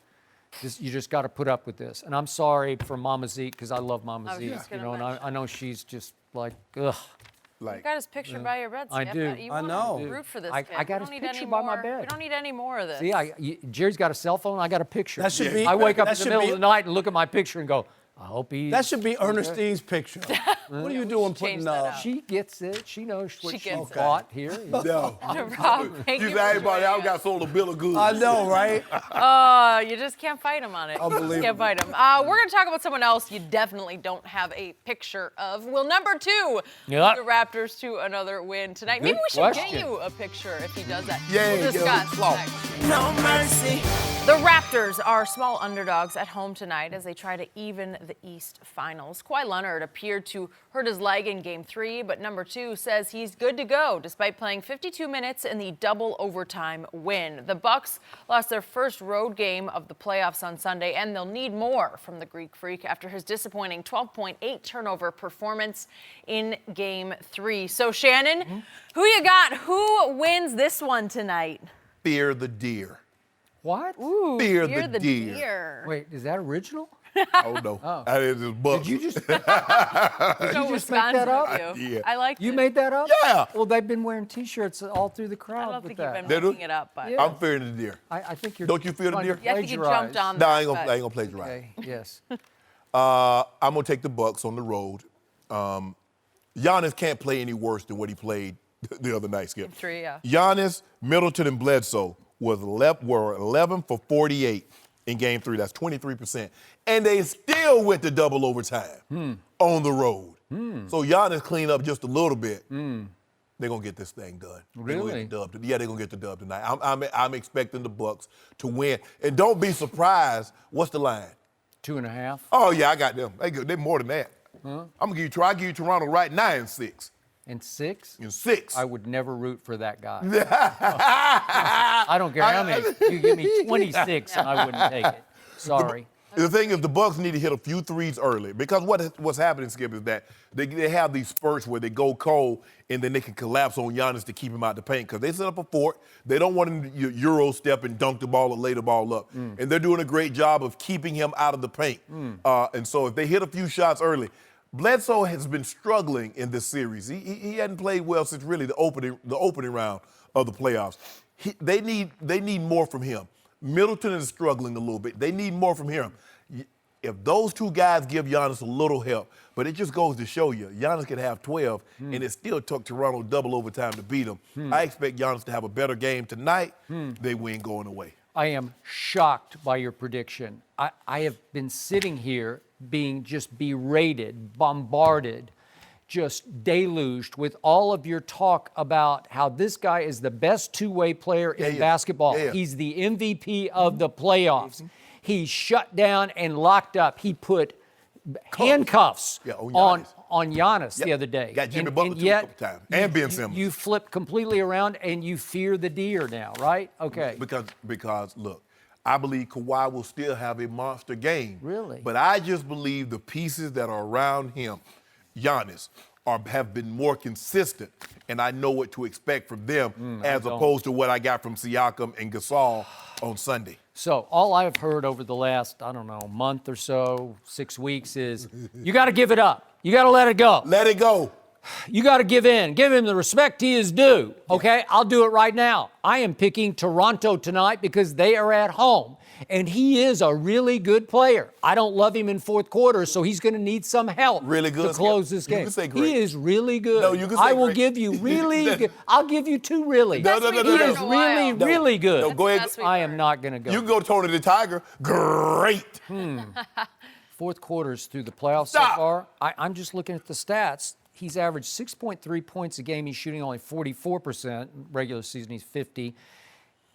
You just got to put up with this. And I'm sorry for Mama Zeke, because I love Mama I was Zeke. just You gonna know, and I know she's just like, ugh. You Like, got his picture by your bed, I Skip. do. You I wanna know. root for this I kid. got We his don't need picture any by my more- bed. We don't need any more of this. See, Jerry's got a cell phone. I got a picture. That should be- I wake up that in the should middle be- of the night and look at my picture and go, I hope he. That should be Ernestine's picture. What are you doing change putting that out. She gets it. She knows what She she gets it. bought here. no. Rob, thank You you said for everybody joining else us. got sold a bill of goods. I know, right? You just can't fight him on it. You just Unbelievable. can't fight him. We're going to talk about someone else you definitely don't have a picture of. Will number 2 Yep. the Raptors to another win tonight? Good Maybe we should get question. you a picture if he does that. Yeah, we'll yeah, discuss slow. next. No mercy. The Raptors are small underdogs at home tonight as they try to even the East Finals. Kawhi Leonard appeared to hurt his leg in Game 3, but number 2 says he's good to go despite playing 52 minutes in the double overtime win. The Bucks lost their first road game of the playoffs on Sunday, and they'll need more from the Greek Freak after his disappointing 12.8 turnover performance in Game 3. So, Shannon, who you got? Who wins this one tonight? Fear the deer. What? Fear You're the deer. Wait, is that original? Oh, no. That is his book. Did you just Go you just make Wisconsin that up? with you. Yeah. I like you it. made that up? Yeah. Well, they've been wearing T-shirts all through the crowd I don't with think you've that. been They do? making it up, but Yeah. I'm fearing the deer. I think you're. Don't you feel the trying to deer? yeah, I think you plagiarize. jumped on No, that. I ain't but- gonna plagiarize. Okay. Yes. I'm gonna take the Bucks on the road. Giannis can't play any worse than what he played the other night, Skip. 3, yeah. Giannis, Middleton, and Bledsoe were 11 for 48 in Game 3. That's 23%. And they still went to double overtime on the road. So Giannis cleaned up just a little bit. They're gonna get this thing done. They're gonna Really? get the dub. Yeah, they're gonna get the dub tonight. I'm expecting the Bucks to win. And don't be surprised. What's the line? 2.5. Oh yeah, I got them. They're more than that. I'm gonna give you. I give you Toronto right now in 6. And 6? In 6. I would never root for that guy. I don't care how many. You give me 26 and I wouldn't take it. Sorry. The thing is, the Bucks need to hit a few threes early because what's happening, Skip, is that they have these spurts where they go cold and then they can collapse on Giannis to keep him out the paint because they set up a fort. They don't want him to Euro step and dunk the ball or lay the ball up. And they're doing a great job of keeping him out of the paint. And so if they hit a few shots early, Bledsoe has been struggling in this series. He hadn't played well since really the opening round of the playoffs. They need more from him. Middleton is struggling a little bit. They need more from him. If those two guys give Giannis a little help, but it just goes to show you, Giannis could have 12, and it still took Toronto double overtime to beat him. I expect Giannis to have a better game tonight. They win going away. I am shocked by your prediction. I have been sitting here being just berated, bombarded, just deluged with all of your talk about how this guy is the best two-way player in basketball. He's the MVP of the playoffs. He shut down and locked up. He put handcuffs on Giannis the other day. Got Jimmy Butler too a couple times. And Ben Simmons. You flip completely around and you fear the deer now, right? Okay. Because look, I believe Kawhi will still have a monster game. Really? But I just believe the pieces that are around him, Giannis, have been more consistent, and I know what to expect from them as opposed to what I got from Siakam and Gasol on Sunday. So all I've heard over the last, month or so, 6 weeks is you got to give it up. You got to let it go. Let it go. You got to give in. Give him the respect he is due. Okay, I'll do it right now. I am picking Toronto tonight because they are at home. And he is a really good player. I don't love him in fourth quarter, so he's going to need some help really good to close this game. You can say great. He is really good. No, you can say I will great. give you really good. I'll give you two really. No. He is really, really good. No, go ahead. I am not going to go. You can go Tony the Tiger. Great. Fourth quarters through the playoffs so far. I'm just looking at the stats. He's averaged 6.3 points a game. He's shooting only 44%. Regular season, he's 50%.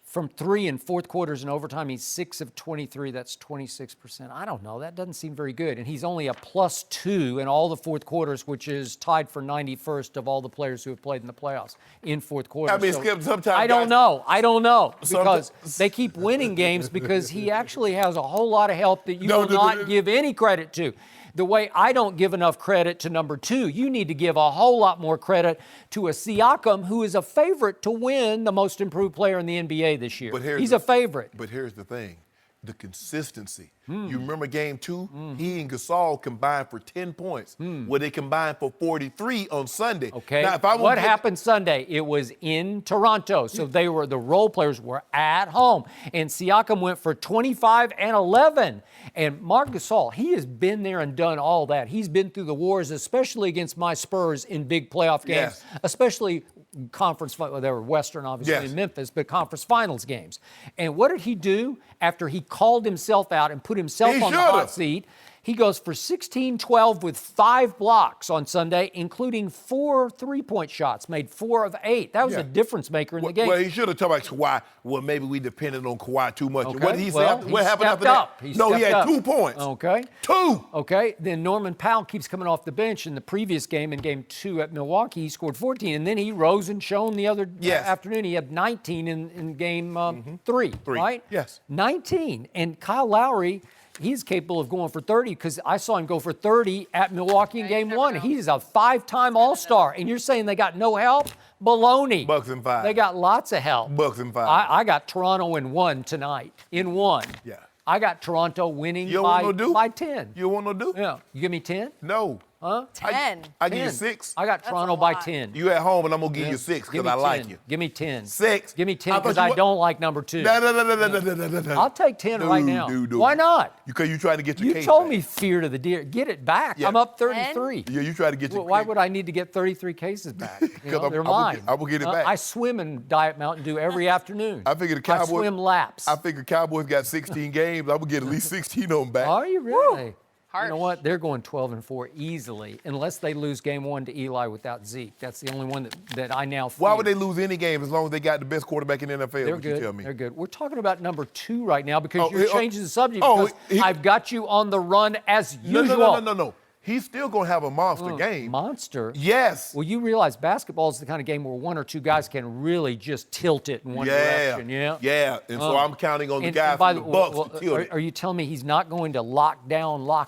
From three in fourth quarters and overtime, he's 6 of 23. That's 26%. I don't know. That doesn't seem very good. And he's only a +2 in all the fourth quarters, which is tied for 91st of all the players who have played in the playoffs in fourth quarter. I mean, Skip, sometimes I don't know because they keep winning games because he actually has a whole lot of help that you will not give any credit to. The way I don't give enough credit to number 2, you need to give a whole lot more credit to a Siakam, who is a favorite to win the most improved player in the NBA this year. He's a favorite. But here's the thing, the consistency. You remember game 2? He and Gasol combined for 10 points. Well, they combined for 43 on Sunday. Okay, now, what happened Sunday? It was in Toronto, so the role players were at home. And Siakam went for 25 and 11. And Marc Gasol, he has been there and done all that. He's been through the wars, especially against my Spurs in big playoff games, especially conference, well, they were Western, obviously, in Memphis, but conference finals games. And what did he do after he called himself out and put himself on the hot seat? He goes for 16-12 with 5 blocks on Sunday, including 4 three-point shots, made 4 of 8. That was a difference maker in the game. Well, he should have talked about Kawhi. Well, maybe we depended on Kawhi too much. Okay. What did he say? What happened after that? He had 2 points. Okay. 2. Okay. Then Norman Powell keeps coming off the bench in the previous game, in game 2 at Milwaukee. He scored 14, and then he rose and shone the other afternoon. He had 19 in game 3, right? Yes. 19. And Kyle Lowry, he's capable of going for 30 because I saw him go for 30 at Milwaukee in game 1. He's a 5-time All-Star. And you're saying they got no help? Baloney. Bucks in 5. They got lots of help. Bucks in 5. I got Toronto in 1 tonight. In 1. Yeah. I got Toronto winning by 10. You want no do? Yeah. You give me 10? No. Huh? 10. I give you 6. I got Toronto by 10. You at home, and I'm going to give you 6 because I like you. Give me 10. 6. Give me 10 because I don't like number 2. No. I'll take 10 right now. Why not? Because you trying to get your case You told back. me fear to the deer. Get it back. Yeah. I'm up 33. Yeah, you try to get your Why would I need to get 33 cases back? They're mine. I will get it back. I swim in Diet Mountain Dew every afternoon. I figure the Cowboys. I swim laps. I figure Cowboys got 16 games. I would get at least 16 on back. Are you really? Harsh. You know what? They're going 12-4 easily, unless they lose game 1 to Eli without Zeke. That's the only one that I now fear. Why would they lose any game as long as they got the best quarterback in the NFL? They're good. You tell me? They're good. We're talking about number 2 right now because you're changing the subject because I've got you on the run as usual. No. he's still going to have a monster game. Monster? Yes. Well, you realize basketball is the kind of game where one or two guys can really just tilt it in one direction, yeah? Yeah, and so I'm counting on the guys from the Bucks to kill it. Are you telling me he's not going to lock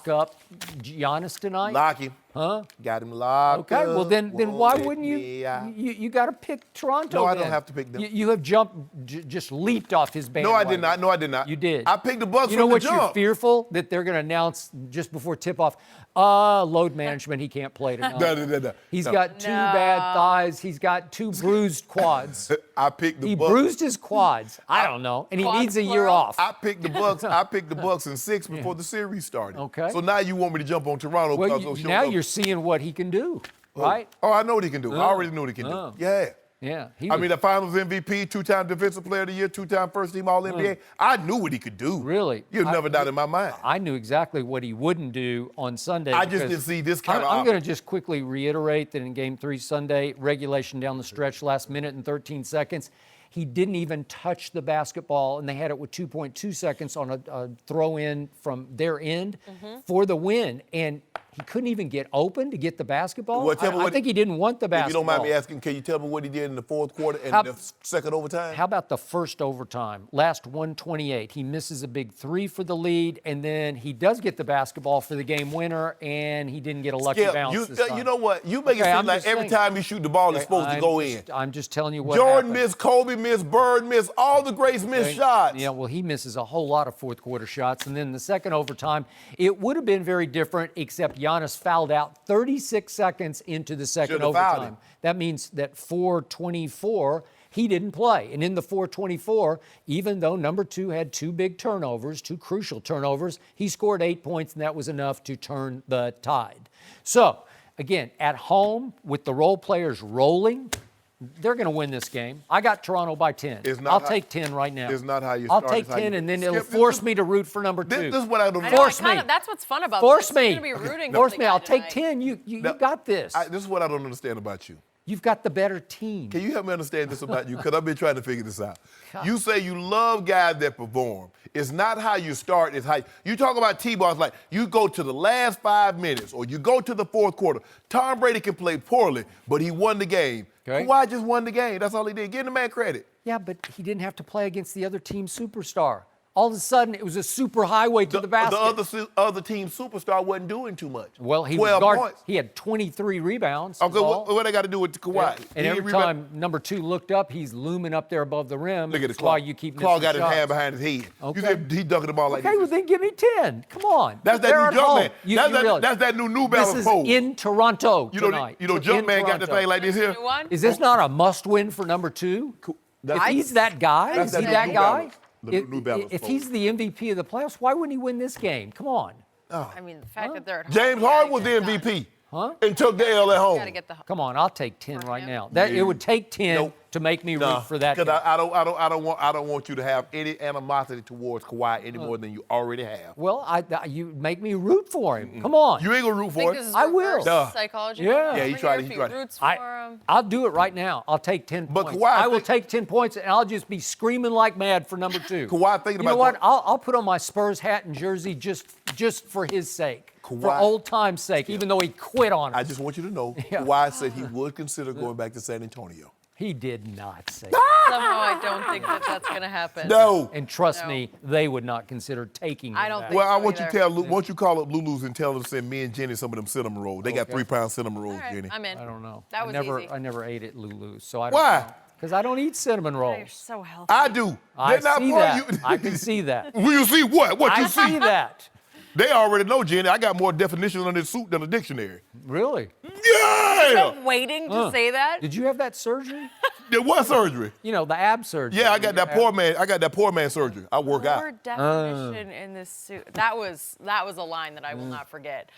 up Giannis tonight? Lock him. Huh? Got him locked up. Okay, well then why Won't wouldn't let me out. you got to pick Toronto? No, I then. don't have to pick them. You have just leaped off his No, bandwagon. I did not. No, I did not. You did. I picked the Bucks You know from the what jump. you're fearful that they're going to announce just before tip-off? Load management. He can't play tonight. No. He's got two bad thighs. He's got two bruised quads. I picked the He Bucks. bruised his quads. I don't know, and he Quads needs a year plural? off. I picked the Bucks. I picked the Bucks in 6 before the series started. Okay. So now you want me to jump on Toronto Well, because now you're seeing what he can do, right? Oh, I know what he can do. I already knew what he can do. Yeah. Yeah. I mean, the Finals MVP, 2-time Defensive Player of the Year, 2-time First-Team All-NBA. I knew what he could do. Really? You'd never doubt in my mind. I knew exactly what he wouldn't do on Sunday. I just because didn't see this kind of I'm going to just quickly reiterate that in Game 3 Sunday, regulation down the stretch, last minute and 13 seconds, he didn't even touch the basketball, and they had it with 2.2 seconds on a throw-in from their end for the win. And he couldn't even get open to get the basketball. Well, tell me I think he didn't want the If basketball. you don't mind me asking, can you tell me what he did in the fourth quarter and the second overtime? How about the first overtime? Last 128. He misses a big three for the lead, and then he does get the basketball for the game winner, and he didn't get a lucky Skip, bounce this time. you know what? You make it Okay, seem I'm like just every saying. time you shoot the ball, it's supposed to go in. I'm just telling you what Jordan happened. missed, Kobe missed, Bird missed, all the greats missed shots. Yeah, well, he misses a whole lot of fourth quarter shots. And then the second overtime, it would have been very different, except Giannis fouled out 36 seconds into the second Should've fouled overtime. him. That means that 4:24, he didn't play. And in the 4:24, even though number 2 had 2 big turnovers, 2 crucial turnovers, he scored 8 points, and that was enough to turn the tide. So, again, at home with the role players rolling, they're going to win this game. I got Toronto by 10. I'll take 10 right now. It's not how you I'll start, take it's how you 10, and then Skip, it'll this force is- me to root for number 2. This is what I don't I know. know, Force me. That's what's fun about Force this. me. You're going to be rooting Force for me. the guy I'll take tonight. 10. You got this. This is what I don't understand about you. You've got the better team. Can you help me understand this about you? Because I've been trying to figure this out. You say you love guys that perform. It's not how you start, it's how you talk about T-ball. It's like you go to the last 5 minutes or you go to the fourth quarter. Tom Brady can play poorly, but he won the game. Okay. Kawhi just won the game. That's all he did. Give the man credit. Yeah, but he didn't have to play against the other team's superstar. All of a sudden, it was a super highway to the basket. The other team superstar wasn't doing too much. Well, he 12 was points. He had 23 rebounds. Okay, what they got to do with Kawhi? And He every rebound- time number 2 looked up, he's looming up there above the rim. Look at the That's Claw. why you keep Claw missing got his shots. hand behind his head. Okay. You said he dunking the ball like Okay, this. well then give me 10. Come on. That's They're that at new jump home. man. You That's realize that new New this Balance is pole. in Toronto You know, tonight. you know, In jump man got the Toronto. thing like this here. You won? Is this not a must-win for number 2? If he's that guy, That's is he that that New guy? Balance. The New Balance If pole. he's the MVP of the playoffs, why wouldn't he win this game? Come on. I mean, the fact that they're at home. James Harden was the MVP. And took the L at home. Got to get the. Come on, I'll take 10 right him? now. That it would take 10 Nope. to make me root for that. Because guy. I don't want you to have any animosity towards Kawhi any more than you already have. Well, you make me root for him. Come on. You ain't gonna root for Think this it. is I will. reverse Duh. psychology. Yeah. Yeah, he Over tried here, it, if he tried it. Roots for him. I'll do it right now. I'll take 10 But points. Kawhi, I will think- take 10 points, and I'll just be screaming like mad for number 2. Kawhi thinking You know about what? going- I'll put on my Spurs hat and jersey just for his sake, for Kawhi- old time's sake, even though he quit on I us. just want you to know, Yeah. Kawhi said he would consider going back to San Antonio. He did not say Ah! that. Somehow I don't think that that's going to happen. No. And trust No. me, they would not consider taking him I don't back. think Well, I so want you to either. won't you call up Lulu's and tell them to send me and Jenny some of them cinnamon rolls. They got Okay. 3-pound cinnamon rolls, All right, Jenny. I'm in. I don't know. That was easy. I never ate at Lulu's, so I don't Why? know. Because I don't eat cinnamon You're rolls. so healthy. I do. I They're not see for that. you. I can see that. Will you see what? What I you see see? that. They already know, Jenny. I got more definitions on this suit than a dictionary. Really? Yeah! I'm waiting to say that. Did you have that surgery? There was surgery. You know, the ab surgery. Yeah, I got that poor man. I got that poor man surgery. I work out. More definition in this suit. That was a line that I will not forget.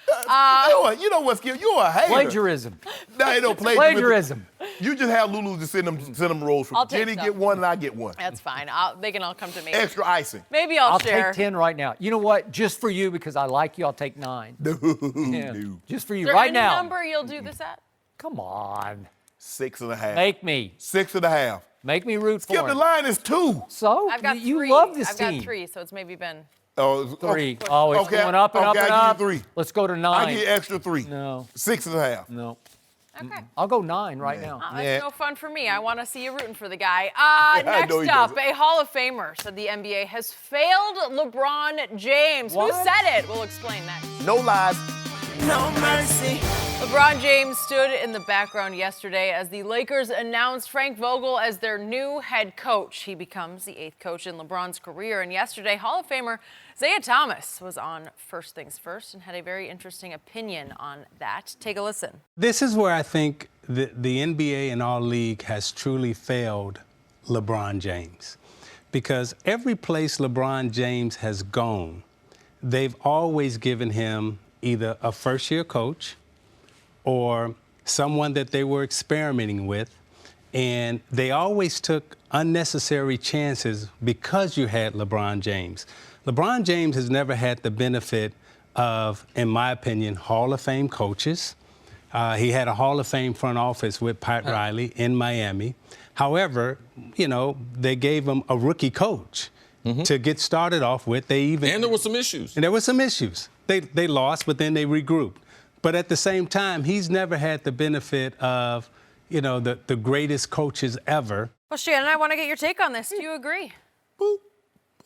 You know what, Skip? You're a hater. Plagiarism. Nah, ain't no Plagiarism. You just have Lulu's to send them rolls from. I'll take Jenny some. get one and I get one. That's fine. They can all come to me. Extra icing. Maybe I'll I'll share. take 10 right now. You know what? Just for you, because I like you, I'll take 9. Yeah. No. Just for you Is there right any now. number you'll do this at? Come on. 6.5. Make me. 6.5. Make me root Skip, for the him. line is 2. So? I've got you 3. love this I've team. got 3, so it's maybe been. 3. Oh, it's going up and up and I'll up. give you 3. Let's go to 9. I give you extra 3. No. 6.5. No. Okay. I'll go 9 right now. Oh, that's no fun for me. I want to see you rooting for the guy. I know Next he up, doesn't. a Hall of Famer said the NBA has failed LeBron James. What? Who said it? We'll explain next. No lies. No mercy. LeBron James stood in the background yesterday as the Lakers announced Frank Vogel as their new head coach. He becomes the 8th coach in LeBron's career. And yesterday, Hall of Famer Isaiah Thomas was on First Things First and had a very interesting opinion on that. Take a listen. This is where I think the NBA and our league has truly failed LeBron James. Because every place LeBron James has gone, they've always given him either a first-year coach or someone that they were experimenting with, and they always took unnecessary chances because you had LeBron James. LeBron James has never had the benefit of, in my opinion, Hall of Fame coaches. He had a Hall of Fame front office with Pat Riley in Miami. However, you know, they gave him a rookie coach to get started off with. And there were some issues. And there were some issues. They lost, but then they regrouped. But at the same time, he's never had the benefit of, you know, the greatest coaches ever. Well, Shannon, I want to get your take on this. Do you agree? Boop,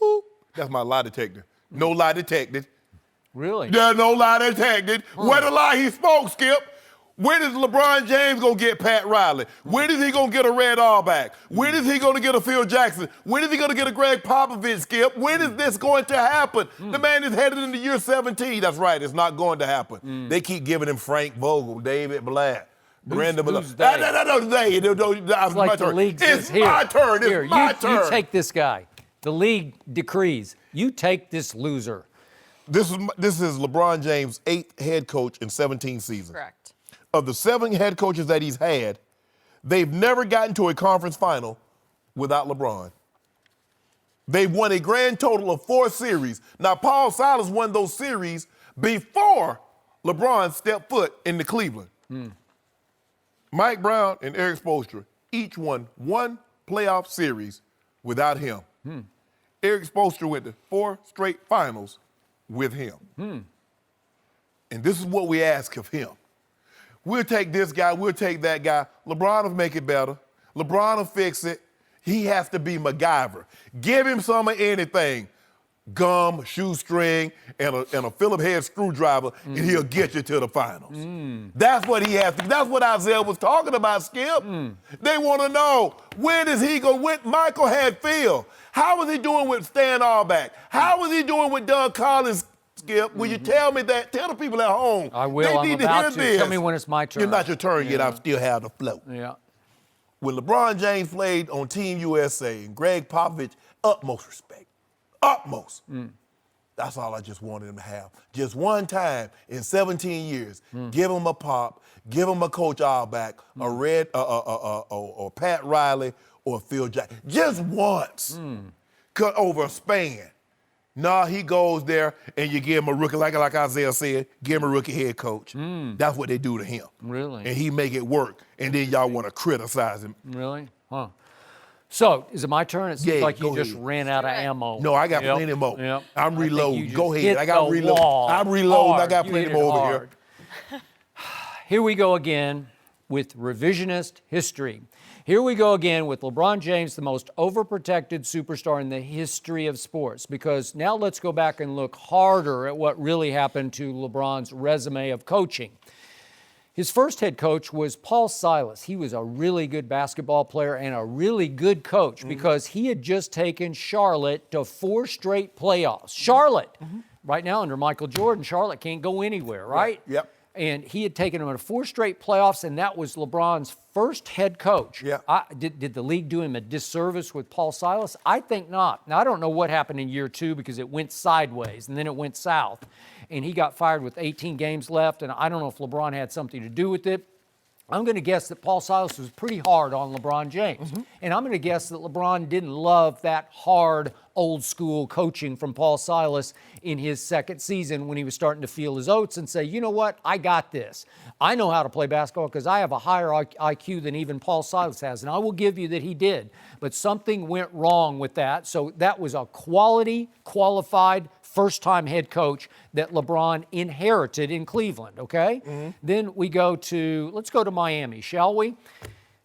boop. That's my lie detector. No lie detected. Really? There's no lie detected. Where the lie he spoke, Skip? When is LeBron James going to get Pat Riley? When is he going to get a Red Auerbach? When is he going to get a Phil Jackson? When is he going to get a Greg Popovich, Skip? When is this going to happen? The man is headed into year 17. That's right. It's not going to happen. They keep giving him Frank Vogel, David Blatt, Brandon Miller. who's they? It's Like the league says, It's my turn. It's my turn. You take this guy. The league decrees. You take this loser. This is LeBron James' 8th head coach in 17 seasons. Correct. Of the 7 head coaches that he's had, they've never gotten to a conference final without LeBron. They've won a grand total of 4 series. Now, Paul Silas won those series before LeBron stepped foot into Cleveland. Mike Brown and Eric Spoelstra each won 1 playoff series without him. Eric Spoelstra went to 4 straight finals with him. And this is what we ask of him. We'll take this guy, we'll take that guy. LeBron will make it better. LeBron will fix it. He has to be MacGyver. Give him some of anything. Gum, shoestring, and a Phillip head screwdriver, and he'll get you to the finals. That's what he has to. That's what Isaiah was talking about, Skip. They want to know, when is he going to, Michael had Phil. How was he doing with Stan Auerbach? How was he doing with Doug Collins, Skip? Will you tell me that? Tell the people at home. I will. They I'm need about to to. hear this. Tell me when it's my turn. It's not your turn yet. I still have the flow. Yeah. When LeBron James played on Team USA and Greg Popovich, utmost respect. Utmost. That's all I just wanted him to have. Just one time in 17 years, give him a pop, give him a Coach Auerbach, a Red, or Pat Riley, or Phil Jackson. Just once. Cut over a span. Nah, he goes there and you give him a rookie, like Isaiah said, give him a rookie head coach. That's what they do to him. Really? And he make it work. And then y'all want to criticize him. Really? Huh. So, is it my turn? It seems Yeah, like you go just ahead. ran out of ammo. No, I got plenty more. Yep. I'm reloading. Go ahead. Hit I got the reload. wall I'm reloading. I hard. got You plenty hit it more over hard. here. Here we go again with revisionist history. Here we go again with LeBron James, the most overprotected superstar in the history of sports. Because now let's go back and look harder at what really happened to LeBron's resume of coaching. His first head coach was Paul Silas. He was a really good basketball player and a really good coach because he had just taken Charlotte to 4 straight playoffs. Charlotte, right now under Michael Jordan, Charlotte can't go anywhere, right? Yep. And he had taken them to 4 straight playoffs, and that was LeBron's first head coach. Yeah. Did the league do him a disservice with Paul Silas? I think not. Now, I don't know what happened in year 2 because it went sideways, and then it went south. And he got fired with 18 games left, and I don't know if LeBron had something to do with it. I'm going to guess that Paul Silas was pretty hard on LeBron James. And I'm going to guess that LeBron didn't love that hard, old-school coaching from Paul Silas in his second season when he was starting to feel his oats and say, you know what, I got this. I know how to play basketball because I have a higher IQ than even Paul Silas has. And I will give you that he did. But something went wrong with that. So that was a quality, qualified, first-time head coach that LeBron inherited in Cleveland, okay? Then let's go to Miami, shall we?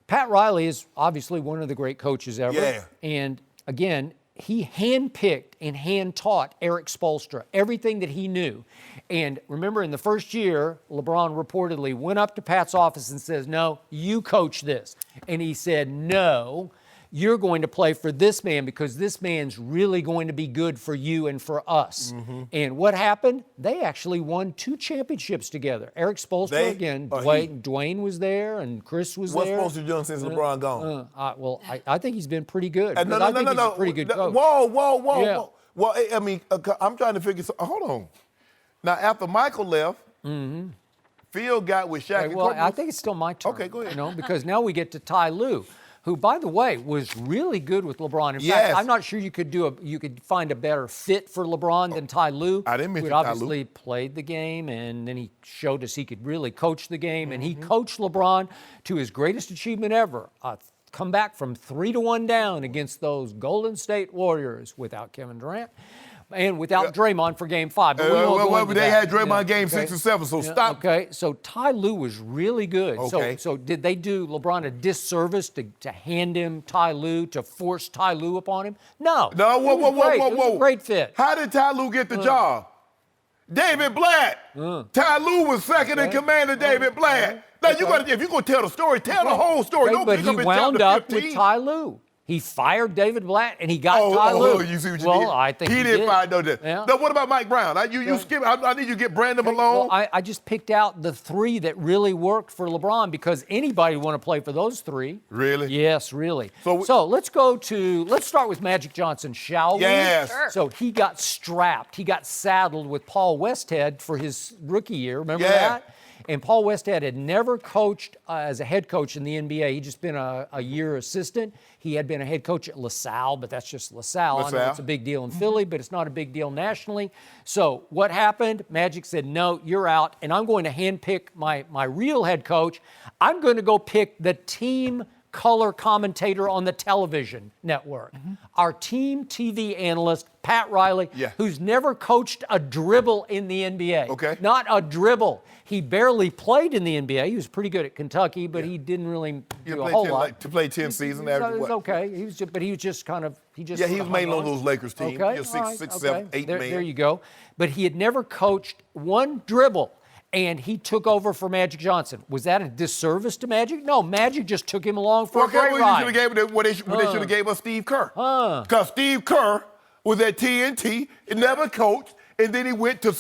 Pat Riley is obviously one of the great coaches ever. Yeah. And again, he handpicked and hand-taught Eric Spoelstra everything that he knew. And remember, in the first year, LeBron reportedly went up to Pat's office and says, no, you coach this. And he said, no, you're going to play for this man because this man's really going to be good for you and for us. And what happened? They actually won 2 championships together. Eric Spoelstra, again, Dwayne was there and Chris was What's there. What's Spoelstra done since LeBron gone? I think he's been pretty good. No. I think he's a pretty good coach. Whoa. Well, I mean, I'm trying to figure hold on. Now, after Michael left, Phil got with Shaq. Okay, well, I think it's still my turn. Okay, go ahead. Because now we get to Ty Lue, who, by the way, was really good with LeBron. In fact, I'm not sure you could find a better fit for LeBron than Ty Lue. I didn't mention Ty Lue. Who obviously Ty played the game, and then he showed us he could really coach the game, and he coached LeBron to his greatest achievement ever. Come back from 3-1 down against those Golden State Warriors without Kevin Durant. And without Draymond for Game 5. But they had Draymond Game 6 and 7, so stop. Okay, so Ty Lue was really good. Okay. So did they do LeBron a disservice to hand him Ty Lue, to force Ty Lue upon him? No. No, whoa. It was a great fit. How did Ty Lue get the job? David Blatt. Ty Lue was second in command of David Blatt. Now, if you're going to tell the story, tell the whole story. Don't But pick he up in wound chapter up 15. with Ty Lue. He fired David Blatt, and he got Ty Lue. You see what you well, did? I think he didn't did. fire no that. Yeah. Now, what about Mike Brown? You skip. I need you to get Brandon Malone. Well, I just picked out the 3 that really worked for LeBron because anybody would want to play for those 3. Really? Yes, really. So let's start with Magic Johnson, shall we? Yes. Sure. So he got strapped. He got saddled with Paul Westhead for his rookie year. Remember that? And Paul Westhead had never coached as a head coach in the NBA. He'd just been a year assistant. He had been a head coach at LaSalle, but that's just LaSalle. I know it's a big deal in Philly, but it's not a big deal nationally. So what happened? Magic said, no, you're out, and I'm going to handpick my real head coach. I'm going to go pick the team color commentator on the television network. Our team TV analyst, Pat Riley, who's never coached a dribble in the NBA. Okay. Not a dribble. He barely played in the NBA. He was pretty good at Kentucky, but he didn't really do a whole lot. To play 10 seasons. It was okay. He was just kind of. He was mainly on those Lakers teams. Okay. 6, 7, 8 man. There you go. But he had never coached one dribble. And he took over for Magic Johnson. Was that a disservice to Magic? No, Magic just took him along for a great ride. They should have gave us Steve Kerr. Because Steve Kerr was at TNT and never coached. And then he went to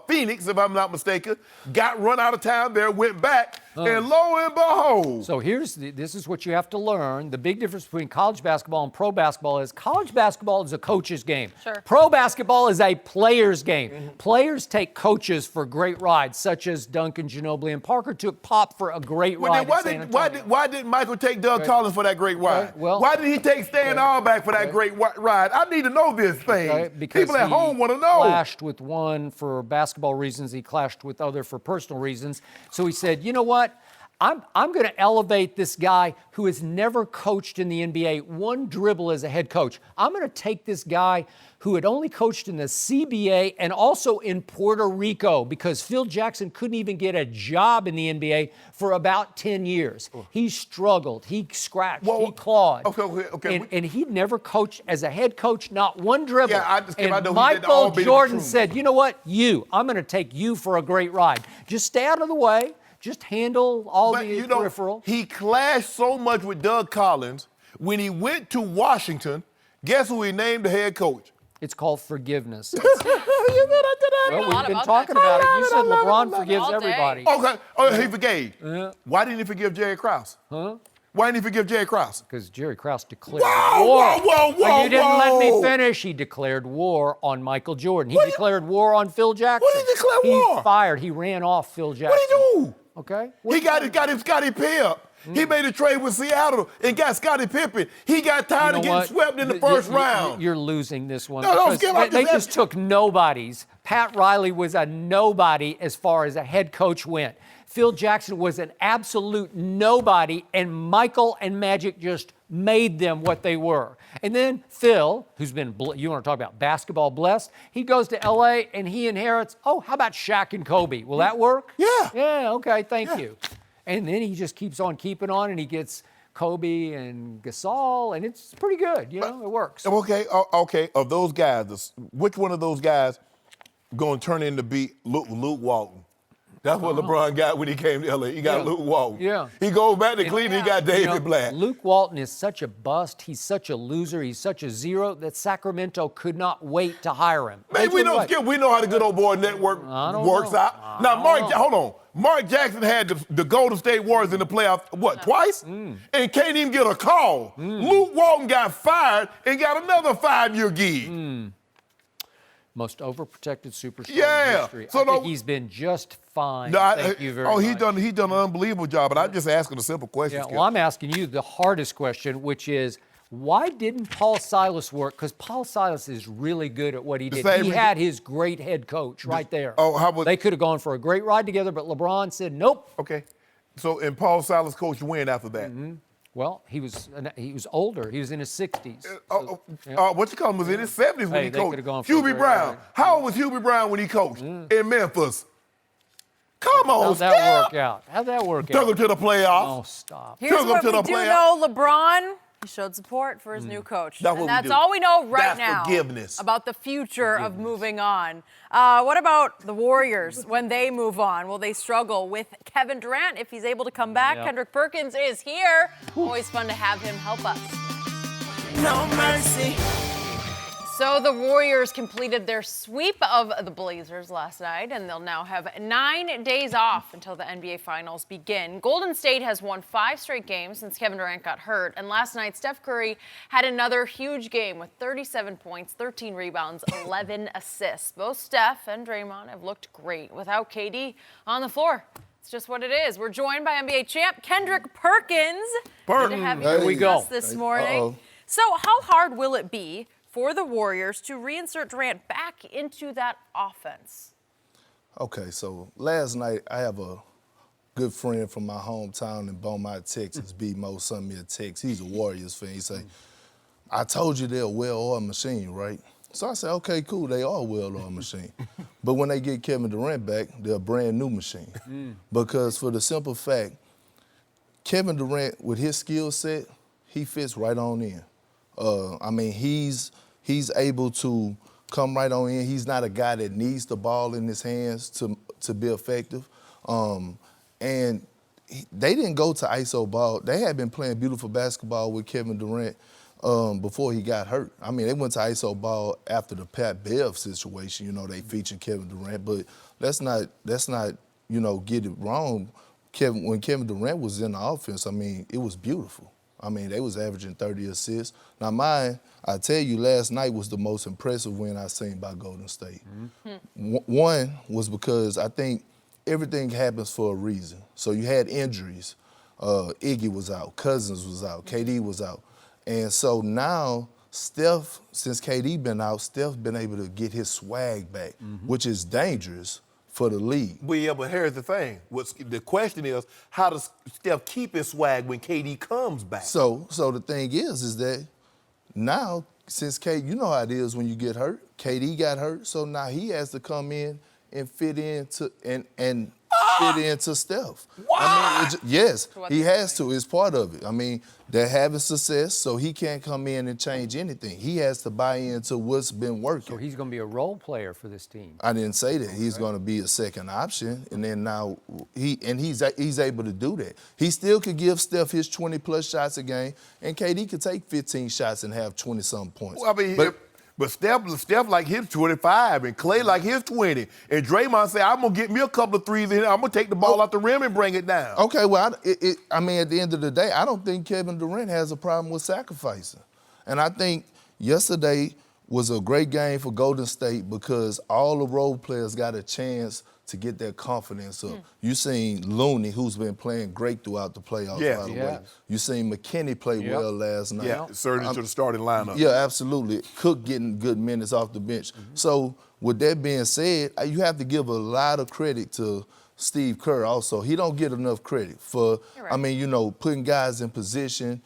Phoenix, if I'm not mistaken, got run out of town there, went back, and lo and behold. So this is what you have to learn. The big difference between college basketball and pro basketball is college basketball is a coach's game. Sure. Pro basketball is a player's game. Players take coaches for great rides, such as Duncan Ginobili and Parker took Pop for a great ride. Why didn't Michael take Doug Collins for that great ride? Well, why did he take Stan Auerbach for that great ride? I need to know this thing. People at home want to know. He clashed with one for basketball reasons. He clashed with other for personal reasons. So he said, you know what? I'm going to elevate this guy who has never coached in the NBA one dribble as a head coach. I'm going to take this guy who had only coached in the CBA and also in Puerto Rico because Phil Jackson couldn't even get a job in the NBA for about 10 years. He struggled. He scratched. He clawed. Okay. And he'd never coached as a head coach, not one dribble. I know Michael Jordan said, you know what? I'm going to take you for a great ride. Just stay out of the way. Just handle all the peripheral. He clashed so much with Doug Collins. When he went to Washington, guess who he named the head coach? It's called forgiveness. You bet I did that. Well, we've been talking about it. You said LeBron forgives everybody. Okay. Oh, he forgave. Why didn't he forgive Jerry Krause? Why didn't he forgive Jerry Krause? Because Jerry Krause declared war. Whoa. You didn't let me finish. He declared war on Michael Jordan. He declared war on Phil Jackson. What did he declare war? He ran off Phil Jackson. What did he do? Okay. He got him Scottie Pippen. He made a trade with Seattle and got Scottie Pippen. He got tired of getting swept in the first round. You're losing this one. No, they just took nobodies. Pat Riley was a nobody as far as a head coach went. Phil Jackson was an absolute nobody, and Michael and Magic just made them what they were. And then Phil, who's been, you want to talk about basketball blessed, he goes to LA and he inherits, how about Shaq and Kobe? Will that work? Yeah. Yeah, okay, thank you. And then he just keeps on keeping on, and he gets Kobe and Gasol, and it's pretty good, it works. Okay, of those guys, which one of those guys going to turn into be Luke Walton? That's what LeBron got when he came to LA. He got Luke Walton. Yeah. He goes back to Cleveland, he got David Black. Luke Walton is such a bust. He's such a loser. He's such a zero that Sacramento could not wait to hire him. Man, we know how the good old boy network works out. Now, hold on. Mark Jackson had the Golden State Warriors in the playoffs, twice? And can't even get a call. Luke Walton got fired and got another 5-year gig. Most overprotected superstar in history. So I think he's been just fine. Thank you very much. He's done an unbelievable job, but I'm just asking a simple question. Yeah, well, I'm asking you the hardest question, which is, why didn't Paul Silas work? Because Paul Silas is really good at what he did. He had his great head coach right there. They could have gone for a great ride together, but LeBron said, nope. Okay. So, and Paul Silas coached when after that? Well, he was older. He was in his 60s. What you call him was in his 70s when he coached. Hubie Brown. Right. How old was Hubie Brown when he coached in Memphis? Come on, How'd that work out? How'd that work out? Took him to the playoffs. Oh, stop. Here's what we do know, LeBron, he showed support for his new coach. That's all we know right now about the future of moving on. What about the Warriors when they move on? Will they struggle with Kevin Durant if he's able to come back? Yep. Kendrick Perkins is here. Always fun to have him help us. No mercy. So the Warriors completed their sweep of the Blazers last night, and they'll now have 9 days off until the NBA Finals begin. Golden State has won 5 straight games since Kevin Durant got hurt, and last night Steph Curry had another huge game with 37 points, 13 rebounds, 11 assists. Both Steph and Draymond have looked great without KD on the floor. It's just what it is. We're joined by NBA champ Kendrick Perkins. Good to have you with us this morning. So how hard will it be for the Warriors to reinsert Durant back into that offense? Okay, so last night I have a good friend from my hometown in Beaumont, Texas, B. Mo, sent me a text. He's a Warriors fan. He say, I told you they're a well-oiled machine, right? So I said, okay, cool, they are a well-oiled machine. But when they get Kevin Durant back, they're a brand new machine. Because for the simple fact, Kevin Durant, with his skill set, he fits right on in. I mean, he's able to come right on in. He's not a guy that needs the ball in his hands to be effective. And they didn't go to ISO ball. They had been playing beautiful basketball with Kevin Durant before he got hurt. I mean, they went to ISO ball after the Pat Bev situation. They featured Kevin Durant, but let's not get it wrong. When Kevin Durant was in the offense, I mean, it was beautiful. I mean, they was averaging 30 assists. Now, mine, I tell you, last night was the most impressive win I've seen by Golden State. One was because I think everything happens for a reason. So you had injuries. Iggy was out. Cousins was out. KD was out. And so now Steph, since KD been out, Steph been able to get his swag back, which is dangerous for the league. Well, yeah, but here's the thing. The question is, how does Steph keep his swag when KD comes back? So the thing is that now, since KD, you know how it is when you get hurt. KD got hurt, so now he has to come in and fit into fit into Steph. What? I mean, yes, he has to. It's part of it. I mean, they're having success, so he can't come in and change anything. He has to buy into what's been working. So he's going to be a role player for this team. I didn't say that. He's going to be a second option, and then now he's able to do that. He still could give Steph his 20-plus shots a game, and KD could take 15 shots and have 20-something points. Well, I mean, but Steph like his 25, and Clay like his 20, and Draymond say, I'm going to get me a couple of threes in here. I'm going to take the ball out the rim and bring it down. Okay, well, I mean, at the end of the day, I don't think Kevin Durant has a problem with sacrificing. And I think yesterday was a great game for Golden State because all the role players got a chance to get their confidence up. You seen Looney, who's been playing great throughout the playoffs, by the way. You seen McKinney play well last night. Yeah, surging to the starting lineup. Yeah, absolutely. Cook getting good minutes off the bench. So with that being said, you have to give a lot of credit to Steve Kerr also. He don't get enough credit for, I mean, putting guys in position,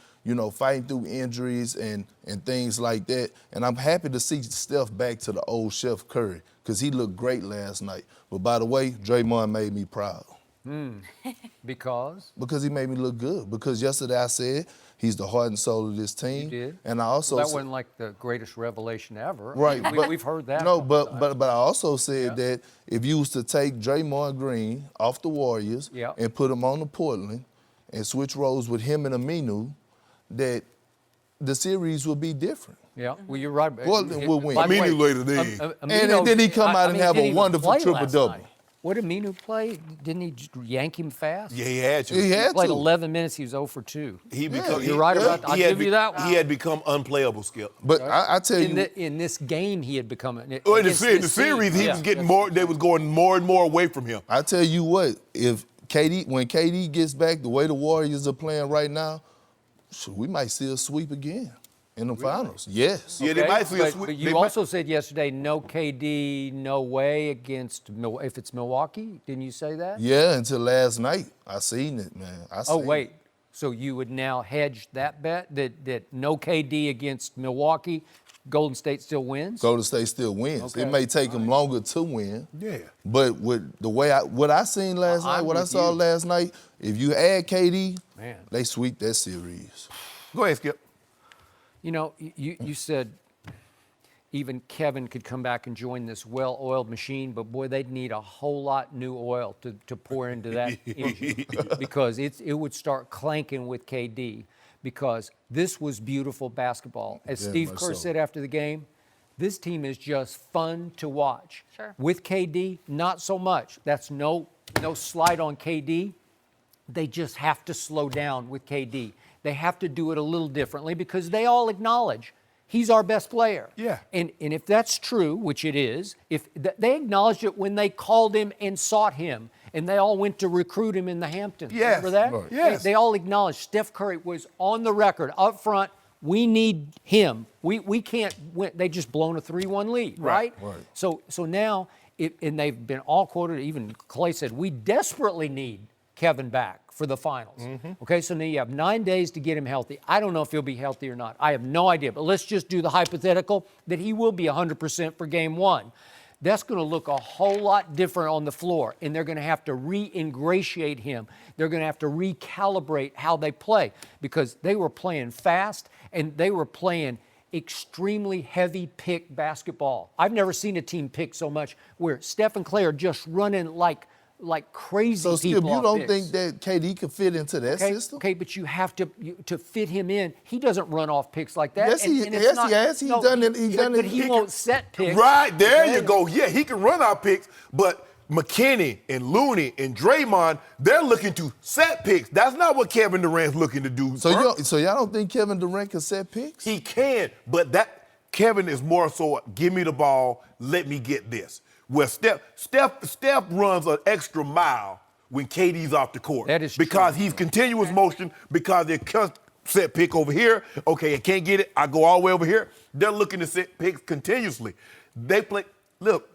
fighting through injuries and things like that. And I'm happy to see Steph back to the old Chef Curry because he looked great last night. But by the way, Draymond made me proud. Because? Because he made me look good. Because yesterday I said he's the heart and soul of this team. You did. And I also That said, wasn't like the greatest revelation ever. right. We've heard that. No, but I also said that if you was to take Draymond Green off the Warriors and put him on the Portland and switch roles with him and Aminu, that the series would be different. Yeah, well, you're right. Portland will win. By the way, Aminu later then. And then he come out and have a didn't even wonderful play last triple-double. night. What did Aminu play? Didn't he just yank him fast? Yeah, he had to. He had Played to. 11 minutes. He was 0 for 2. You're right about that. I'll give you that one. He had become unplayable, Skip. But I tell you, In this game, he had become. In the series, he was getting more. They was going more and more away from him. I tell you what, when KD gets back, the way the Warriors are playing right now, we might see a sweep again in the finals. Yes. Yeah, they might see a sweep. But you also said yesterday, no KD, no way against if it's Milwaukee. Didn't you say that? Yeah, until last night. I seen it, man. Wait. So you would now hedge that bet that no KD against Milwaukee, Golden State still wins? Golden State still wins. Okay. It may take them longer to win. Yeah. But with the way what I seen last night, what I saw last night, if you add KD, they sweep that series. Go ahead, Skip. You know, you said even Kevin could come back and join this well-oiled machine, but boy, they'd need a whole lot new oil to pour into that engine because it would start clanking with KD because this was beautiful basketball. As Steve Kerr said after the game, this team is just fun to watch. Sure. With KD, not so much. That's no slight on KD. They just have to slow down with KD. They have to do it a little differently because they all acknowledge he's our best player. Yeah. And if that's true, which it is, if they acknowledged it when they called him and sought him, and they all went to recruit him in the Hamptons. Yes. Remember that? Right. Yes. They all acknowledged Steph Curry was on the record up front. We need him. We can't win. They just blown a 3-1 lead, right? Right. So now, and they've been all quoted. Even Clay said, we desperately need Kevin back for the finals. Okay, so now you have 9 days to get him healthy. I don't know if he'll be healthy or not. I have no idea, but let's just do the hypothetical that he will be 100% for game 1. That's going to look a whole lot different on the floor, and they're going to have to re-ingratiate him. They're going to have to recalibrate how they play because they were playing fast and they were playing extremely heavy pick basketball. I've never seen a team pick so much where Steph and Clay are just running like crazy So, Skip, people. you don't picks. think that KD could fit into that system? Okay, but you have to fit him in. He doesn't run off picks like that. Yes, he has. He's done it. But he won't set picks. Right, there you go. Yeah, he can run our picks, but McKinney and Looney and Draymond, they're looking to set picks. That's not what Kevin Durant's looking to do. So y'all don't think Kevin Durant can set picks? He can, but Kevin is more so, give me the ball, let me get this. Where Steph runs an extra mile when KD's off the court. That is because true. he's continuous motion, because they're set pick over here. Okay, I can't get it. I go all the way over here. They're looking to set picks continuously. They play. Look,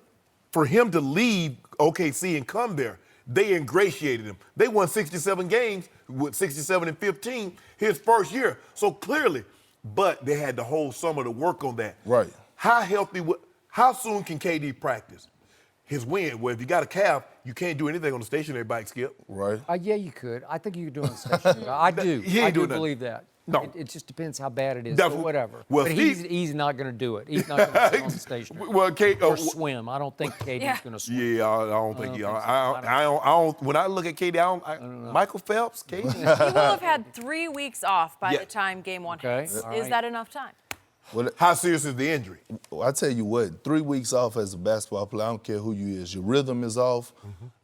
for him to leave OKC and come there, they ingratiated him. They won 67 games with 67-15 his first year. So clearly, but they had the whole summer to work on that. Right. How soon can KD practice? His win. Well, if you got a calf, you can't do anything on the stationary bike, Skip. Right. Yeah, you could. I think you could do it on the station. I do. He ain't I do doing nothing. believe that. No. It just depends how bad it is. Definitely. But whatever. Well, but Steve- he's not going to do it. He's not going to sit on the station. Well, or swim. I don't think KD's going to swim. Yeah, I don't think he. I don't. When I look at KD, I don't know. Michael Phelps, KD. He will have had 3 weeks off by Yeah. the time game 1 Okay, hits. all Is right. that enough time? Well, How serious is the injury? I tell you what, 3 weeks off as a basketball player, I don't care who you is. Your rhythm is off.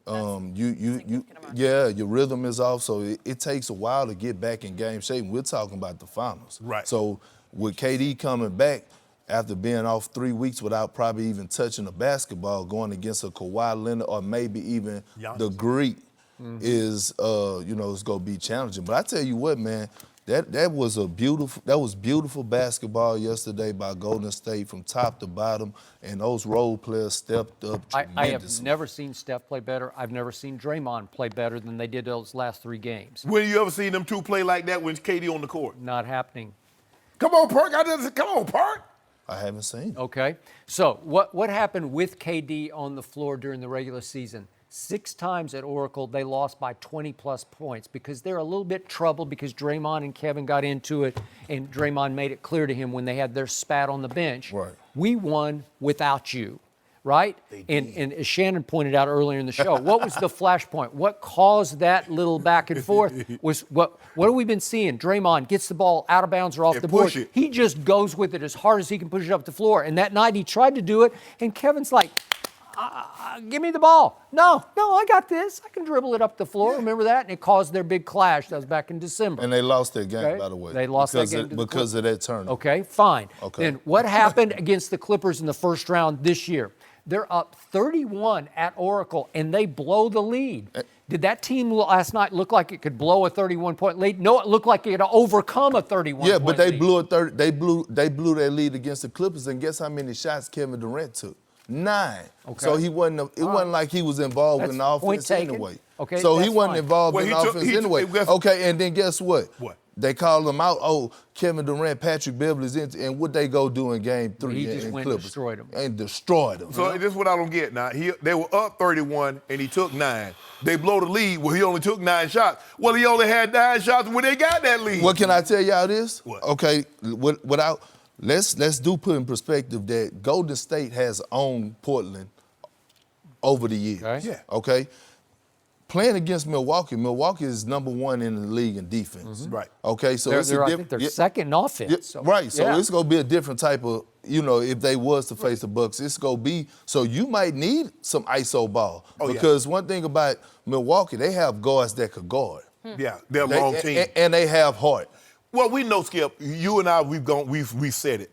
Your rhythm is off. So it takes a while to get back in game shape. We're talking about the finals. Right. So with KD coming back after being off 3 weeks without probably even touching a basketball, going against a Kawhi Leonard or maybe even Giannis. the Greek is, it's going to be challenging. But I tell you what, man, That was beautiful basketball yesterday by Golden State from top to bottom, and those role players stepped up tremendously. I have never seen Steph play better. I've never seen Draymond play better than they did those last 3 games. When you ever seen them two play like that when KD on the court? Not happening. Come on, Perk. Come on, Perk. I haven't seen it. Okay. So what happened with KD on the floor during the regular season? 6 times at Oracle, they lost by 20-plus points because they're a little bit troubled because Draymond and Kevin got into it, and Draymond made it clear to him when they had their spat on the bench. Right. We won without you, right? And as Shannon pointed out earlier in the show, what was the flashpoint? What caused that little back and forth was what have we been seeing? Draymond gets the ball out of bounds or off the board. He just goes with it as hard as he can push it up the floor. And that night he tried to do it, and Kevin's like, give me the ball. No, I got this. I can dribble it up the floor. Remember that? And it caused their big clash. That was back in December. And they lost their game, Okay. by the way. They lost that game because of that turnover. Okay, fine. Okay. Then what happened against the Clippers in the first round this year? They're up 31 at Oracle, and they blow the lead. Did that team last night look like it could blow a 31-point lead? No, it looked like it could overcome a 31-point lead. Yeah, but they blew their lead against the Clippers, and guess how many shots Kevin Durant took? 9. Okay. So he wasn't. It wasn't like he was involved in the offense anyway. Okay, so he that's wasn't fine. involved in the offense anyway. Okay, and then guess what? What? They called him out. Oh, Kevin Durant, Patrick Beverly's in, and what they go do in Game 3? He just went and destroyed them. And destroyed them. So this is what I don't get now. They were up 31 and he took 9. They blow the lead. Well, he only took 9 shots. Well, he only had 9 shots when they got that lead. What can I tell y'all this? What? Okay, let's do put in perspective that Golden State has owned Portland over the years. Okay. Yeah. Okay. Playing against Milwaukee is number 1 in the league in defense. Mm-hmm. Right. Okay, so I think they're second in offense. Right. So it's gonna be a different type of, if they was to face the Bucks, it's gonna be. So you might need some ISO ball because one thing about Milwaukee, they have guards that could guard. Yeah, they're a long team. And they have heart. Well, we know, Skip. You and I, we've said it.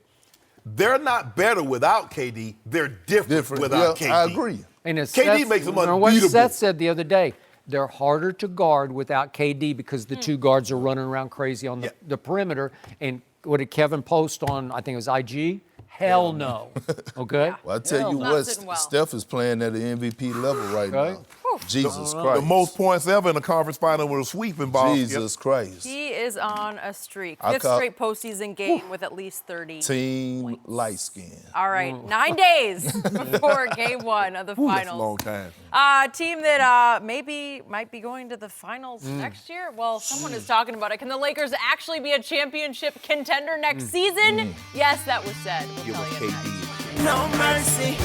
They're not better without KD. They're different without KD. I agree. And as KD makes them unbeatable. What Seth said the other day, they're harder to guard without KD because the 2 guards are running around crazy on the perimeter. And what did Kevin post on, I think it was IG? Hell no. Okay? Well, I tell you what, Steph is playing at the MVP level right now. Jesus Christ. The most points ever in a conference final with a sweeping ball. Jesus Christ. He is on a streak. 5th straight postseason game with at least 30 Team light skin. All right, 9 days before Game 1 of the finals. That's a long time. Team that maybe might be going to the finals next year. Well, someone is talking about it. Can the Lakers actually be a championship contender next season? Yes, that was said. We'll tell you next. No mercy.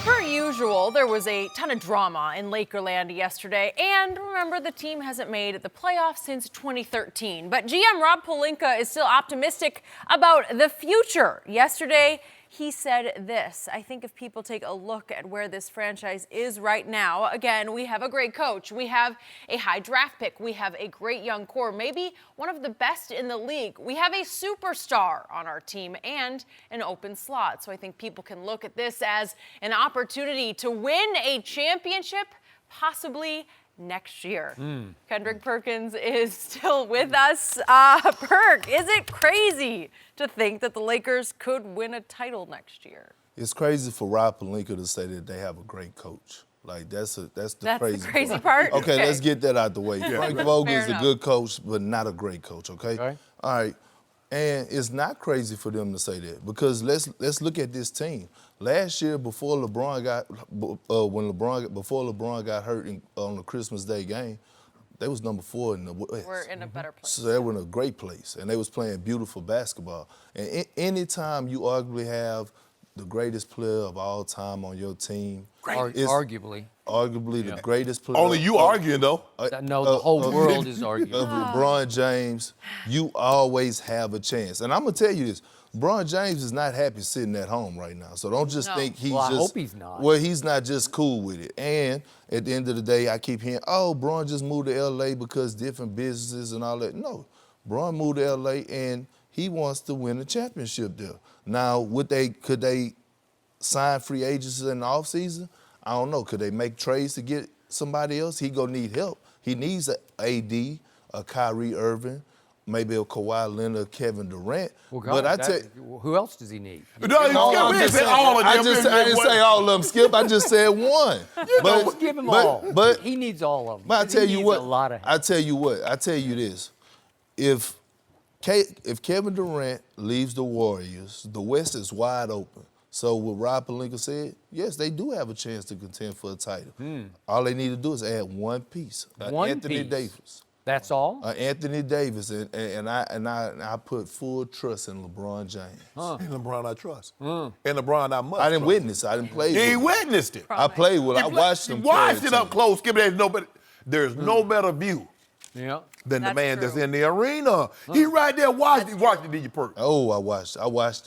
Per usual, there was a ton of drama in Lakerland yesterday, and remember, the team hasn't made the playoffs since 2013. But GM Rob Pelinka is still optimistic about the future. Yesterday, he said this: I think if people take a look at where this franchise is right now, again, we have a great coach, we have a high draft pick, we have a great young core, maybe one of the best in the league. We have a superstar on our team and an open slot. So I think people can look at this as an opportunity to win a championship, possibly next year. Kendrick Perkins is still with us. Perk, is it crazy to think that the Lakers could win a title next year? It's crazy for Rob Pelinka to say that they have a great coach. Like that's the crazy part. Okay, let's get that out the way. Frank Vogel is enough. a good coach, but not a great coach. Okay. All right. And it's not crazy for them to say that because let's look at this team. Last year, before LeBron got hurt on the Christmas Day game, they was number 4 in the West. We're in a better place. So they were in a great place, and they was playing beautiful basketball. And anytime you arguably have the greatest player of all time on your team, Arguably the greatest player. Only you arguing, though. No, the whole world is arguing. Of LeBron James, you always have a chance. And I'm going to tell you this. LeBron James is not happy sitting at home right now. So don't just think he's I hope he's not. Well, he's not just cool with it. And at the end of the day, I keep hearing, LeBron just moved to L.A. because different businesses and all that. No, LeBron moved to L.A. and he wants to win a championship there. Now, could they sign free agents in the offseason? I don't know. Could they make trades to get somebody else? He gonna need help. He needs an AD, a Kyrie Irving, maybe a Kawhi Leonard, Kevin Durant. Well, but I tell who else does he need? No, I Skip, said all of them. I didn't say all of them, Skip. I just said one. But give him all. But he needs all of them. But I tell you what. A lot of help. I tell you what. I tell you this. If Kevin Durant leaves the Warriors, the West is wide open. So what Rob Pelinka said, yes, they do have a chance to contend for a title. All they need to do is add one piece. Anthony Davis. That's all? Anthony Davis, and I put full trust in LeBron James. In LeBron I trust. In LeBron I must. I didn't witness. I didn't play. He ain't witnessed it. I played with. I watched him. Watched it up close. Skip, there's no better view. Yeah. Than the man true. that's in the arena. He right there watched it. Watched it, did you perk? Oh, I watched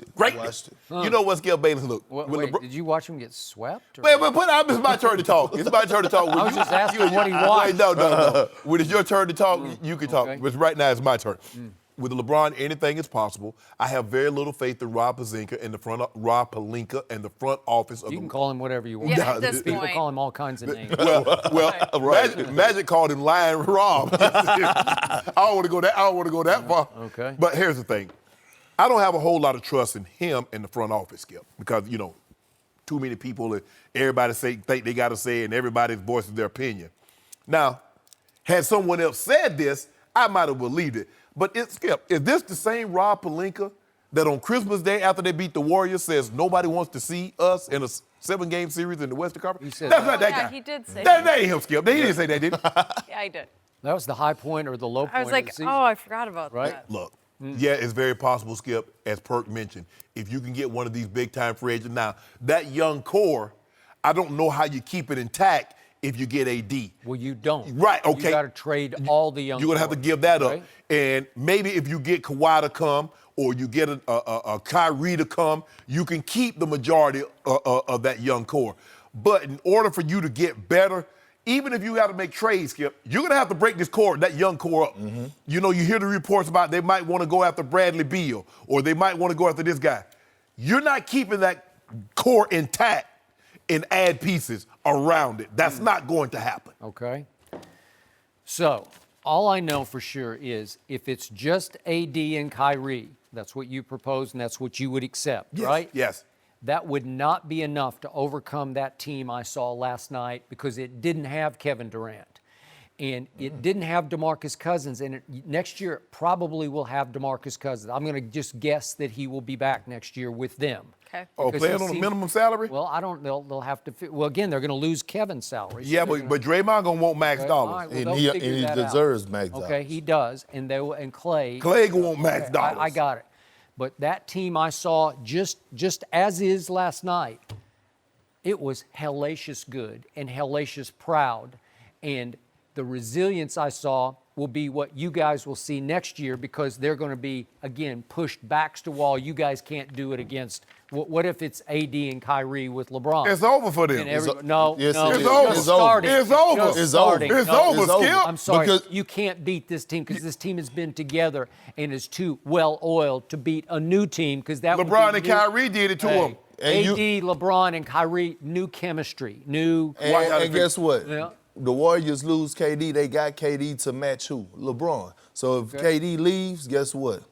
it. Great. I watched it. You know what, Skip Bayless, look. Wait, did you watch him get swept? Or? Wait, it's my turn to talk. It's my turn to talk. I was just asking what he watched. Wait, no. When it's your turn to talk, you can talk. Okay. But right now, it's my turn. With LeBron, anything is possible. I have very little faith in Rob Pelinka and the front office of You can call him whatever you want. Yeah, at this People point. call him all kinds of names. Well, Magic called him Lion Rob. I don't want to go that far. Okay. But here's the thing. I don't have a whole lot of trust in him in the front office, Skip, because, too many people, everybody think they got to say it, and everybody's voicing their opinion. Now, had someone else said this, I might have believed it. But Skip, is this the same Rob Pelinka that on Christmas Day after they beat the Warriors says nobody wants to see us in a 7-game series in the Western Conference? That's not that guy. Yeah, he did say that. That ain't him, Skip. He didn't say that, did he? Yeah, I did. That was the high point or the low point I was like, of the season. oh, I forgot about Right? that. Look, yeah, it's very possible, Skip, as Perk mentioned, if you can get one of these big-time free agents. Now, that young core, I don't know how you keep it intact if you get AD. Well, you don't. Right, okay. You got to trade all the young You're going to have to core, give that right? up. And maybe if you get Kawhi to come or you get a Kyrie to come, you can keep the majority of that young core. But in order for you to get better, even if you got to make trades, Skip, you're going to have to break this core, that young core up. You hear the reports about they might want to go after Bradley Beal or they might want to go after this guy. You're not keeping that core intact and add pieces around it. That's not going to happen. Okay. So, all I know for sure is if it's just AD and Kyrie, that's what you propose and that's what you would accept, right? Yes. That would not be enough to overcome that team I saw last night because it didn't have Kevin Durant. And it didn't have DeMarcus Cousins, and next year it probably will have DeMarcus Cousins. I'm going to just guess that he will be back next year with them. Okay. Oh, Because playing he on a seems- minimum salary? Well, I don't. They'll have to. Well, again, they're going to lose Kevin's salary. so Yeah, they're but Draymond gonna want max Okay, all dollars. right, well, And they'll he figure that out. deserves max dollars. Okay, he does, and they will. And Clay. Clay gonna want max dollars. I got it. But that team I saw just as is last night, it was hellacious good and hellacious proud, and the resilience I saw will be what you guys will see next year because they're going to be, again, pushed backs to wall. You guys can't do it against. What if it's AD and Kyrie with LeBron? It's over for them. And no, Yes, no, it is. just It's over. starting. It's over. Just It's starting. over. It's No, over, it's over. Skip. I'm sorry, Because- you can't beat this team because this team has been together and is too well-oiled to beat a new team because that would LeBron be and new- Kyrie did it to him. And AD, LeBron, and Kyrie, new chemistry, new. And guess what? Yeah. The Warriors lose KD. They got KD to match who? LeBron. So if KD leaves, guess what?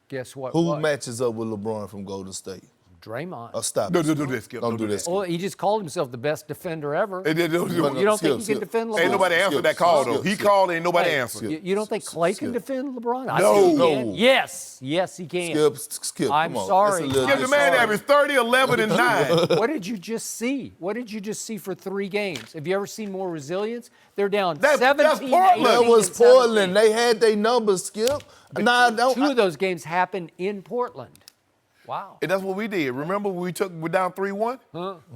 Guess what? Who What? matches up with LeBron from Golden State? Draymond. Oh, stop. No, it. don't do this, Skip. Don't do this. Well, he just called himself the best defender ever. They did- You don't think he Skip. can defend LeBron? Ain't nobody answered Skip, that call, Skip, though. He Skip. called, ain't nobody Hey, answered. You don't think Clay can defend LeBron? I No. think he No. can. Yes, he can. Skip. I'm come on. sorry. That's a little Skip, the man sorry. averaged 30, 11, and 9. What did you just see? What did you just see for 3 games? Have you ever seen more resilience? They're down That's 17 Portland. 18, That was and 17. Portland. They had their numbers, Skip. Nah, don't. 2 of those games happened in Portland. Wow. And that's what we did. Remember when we're down 3-1?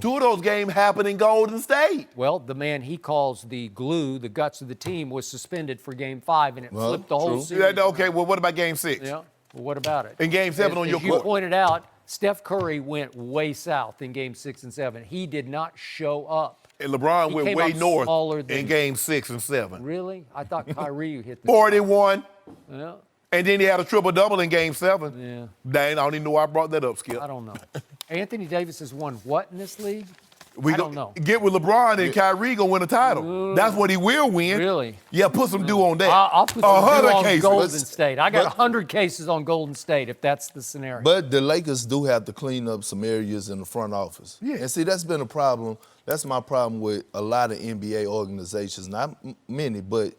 2 of those games happened in Golden State. Well, the man he calls the glue, the guts of the team, was suspended for Game 5, and it Well, flipped the whole true. series. Yeah, okay, well, what about Game 6? Yeah. Well, what about it? In Game 7 on your As you court. pointed out, Steph Curry went way south in Game 6 and 7. He did not show up. And LeBron He went came way up north smaller than- in Game 6 and 7. Really? I thought Kyrie hit the 41. Yeah. And then he had a triple-double in Game 7. Yeah. Dang, I don't even know why I brought that up, Skip. I don't know. Anthony Davis has won what in this league? I don't know. Get with LeBron and Kyrie gonna win a title. That's what he will win. Really? Yeah, put some dew on that. I'll put some 100 on cases. Golden State. I got 100 cases on Golden State if that's the scenario. But the Lakers do have to clean up some areas in the front office. Yeah. And see, that's been a problem. That's my problem with a lot of NBA organizations. Not many, but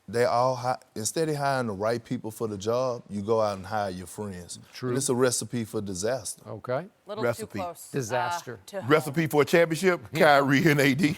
they all, instead of hiring the right people for the job, you go out and hire your friends. True. And it's a recipe for disaster. Okay. Little Recipe. too close. Disaster. To home. Recipe for a championship? Kyrie and AD. Just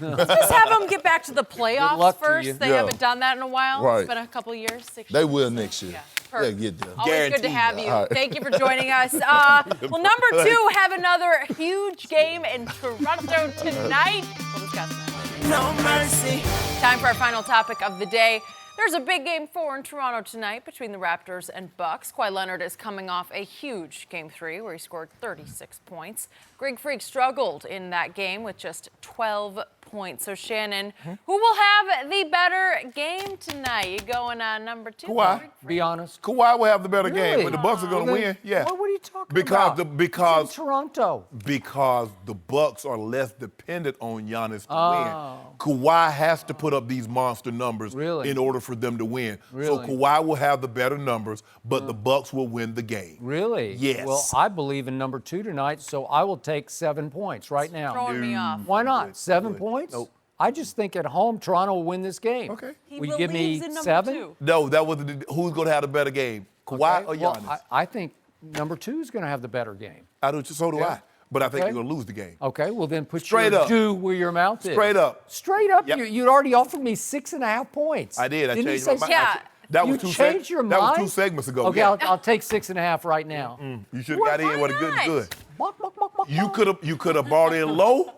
have them get back to the playoffs luck to first. you. They Yeah. haven't done that in a while. Right. It's been a couple years, 6 They years. will next year. Yeah. They'll Perfect. get there. Always good to Guaranteed. have you. All right. Thank you for joining us. Well, number 2 have another huge game in Toronto tonight. We'll discuss that. No mercy. Time for our final topic of the day. There's a big Game 4 in Toronto tonight between the Raptors and Bucks. Kawhi Leonard is coming off a huge Game 3 where he scored 36 points. Greg Freak struggled in that game with just 12 points. So, Shannon, who will have the better game tonight? You going on number 2? Kawhi. Be honest. Kawhi will have the better game, Really? but the Bucks are going to win. Yeah. What are you talking Because about? because It's in Toronto. because the Bucks are less dependent on Giannis to Oh. win. Kawhi has to put up these monster numbers Really? in order for them to win. Really? So Kawhi will have the better numbers, but the Bucks will win the game. Really? Yes. Well, I believe in number 2 tonight, so I will take 7 points right now. Throwing me off. Why not? 7 Good. points? Nope. I just think at home Toronto will win this game. Okay. He Will you give me believes in number 7? 2. No, that was who's going to have the better game, Kawhi Okay, or well, Giannis? I think number 2 is going to have the better game. So do Yeah. I. But I think Okay. you're going to lose the game. Okay, well then put Straight your up. do where your mouth is. Straight up. Straight up. Yep. You'd already offered me 6.5 points. I did. I Didn't you changed say my mind. Yeah. That you was changed your mind? That was 2 segments ago. Okay, yeah. I'll take 6.5 right now. You should have got in with a good not? and good. Buck, buck, buck, buck, You buck. could have bought in low,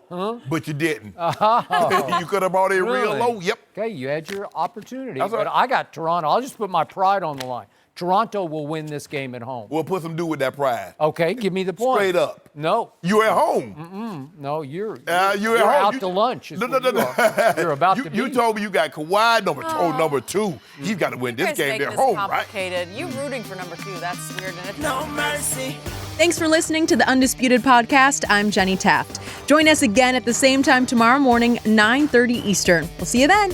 but you didn't. You could have bought in real Really? low. Yep. Okay, you had your opportunity, That's all but right. I got Toronto. I'll just put my pride on the line. Toronto will win this game at home. We'll put some do with that pride. Okay, give me the point. Straight up. No, You at home. no, you're You're at home. out You- to lunch. Is No, what no, you no. are. You're about you, to be. you told me you got Kawhi number 2. He's got to win You this guys game. make They're this home, right? complicated. You rooting for number 2. That's weird. And it's No mercy. Thanks for listening to the Undisputed Podcast. I'm Jenny Taft. Join us again at the same time tomorrow morning, 9:30 Eastern. We'll see you then.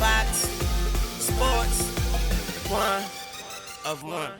Fox Sports. One of one.